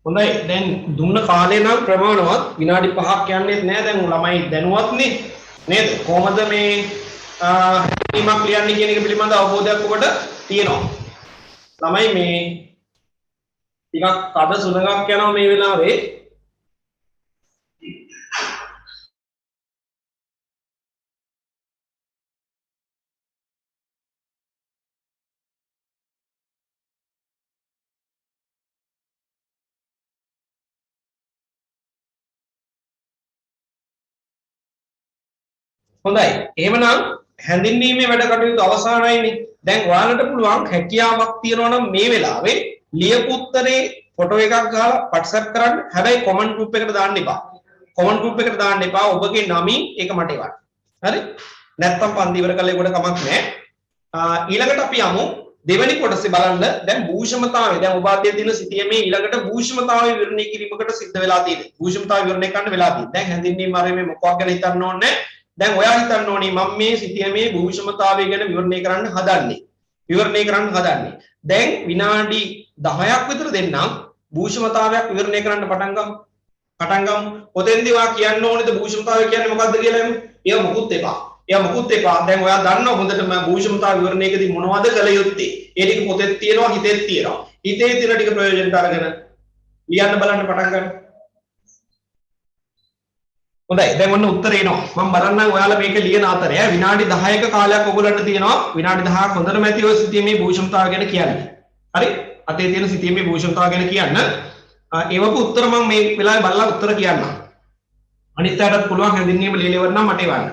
හොඳයි දැන් දුන්න කාලේ නම් ප්‍රමාණවත් විනාඩි 5ක් යන්නේත් නෑ දැන් ළමයි දැනුවත්නේ නේද කොහමද මේ ටීමක් ලියන්නේ කියන එක පිළිබඳ අවබෝධයක් ඔබට තියෙනවා ළමයි මේ ටිකක් කඩ සුළඟක් යනවා මේ වෙලාවේ හොඳයි එහෙමනම් හැඳින්වීමේ වැඩ කටයුතු අවසానයිනේ දැන් ඔයාලට පුළුවන් හැකියාවක් තියනවා නම් මේ වෙලාවේ ලියපු උත්තරේ ෆොටෝ එකක් ගහලා WhatsApp කරන්න හැබැයි කමෙන්ට් ගෲප් එකට දාන්න එපා කමෙන්ට් ගෲප් එකට දාන්න එපා ඔබගේ නමින් ඒක මට එවන්න හරි නැත්තම් පන්ති ඉවර කරලා ඒකට කමක් නැහැ ඊළඟට අපි යමු දෙවෙනි කොටසේ බලන්න දැන් භූෂමතාවය දැන් ඔබ අධ්‍යයනය දින සිටියමේ ඊළඟට භූෂමතාවය විවරණය කිරීමකට සිද්ධ වෙලා තියෙන්නේ භූෂමතාවය විවරණය කරන්න වෙලා තියෙන්නේ දැන් හැඳින්වීම ආරම්භයේ මොකක් ගැන හිතන්න ඕනේ දැන් ඔයා හිතන්න ඕනේ මම මේ සිටියමේ භූෂමතාවය ගැන විවරණය කරන්න හදන්නේ දැන් විනාඩි 10ක් විතර දෙන්නම් භූෂමතාවයක් විවරණය කරන්න පටන් ගමු ඔතෙන්දී ඔයා කියන්න ඕනේද භූෂමතාවය කියන්නේ මොකක්ද කියලා එමු ඒව මොකුත් එපා දැන් ඔයා දන්නවා හොඳටම භූෂමතාව විවරණයකදී මොනවද කළ යුත්තේ ඒ ටික පොතේ තියෙනවා හිතේ තියෙනවා හිතේ තියෙන ටික ප්‍රයෝජනට අරගෙන ලියන්න බලන්න පටන් ගන්න හොඳයි දැන් ඔන්න උත්තරේ එනවා මම බලන්නම් ඔයාලා මේක ලියන අතරේ විනාඩි 10ක කාලයක් ඔයගොල්ලන්ට තියෙනවා විනාඩි 10ක් හොඳටම ඇති ඔය සිතීමේ භූෂමතාව ගැන කියන්න හරි අතේ තියෙන සිතීමේ භූෂමතාව ගැන කියන්න ඒවක උත්තර මම මේ වෙලාවේ බලලා උත්තර කියන්නම් අනිත් අයටත් පුළුවන් හැඳින්වීම ලියලා ඉවර නම් මට එවන්න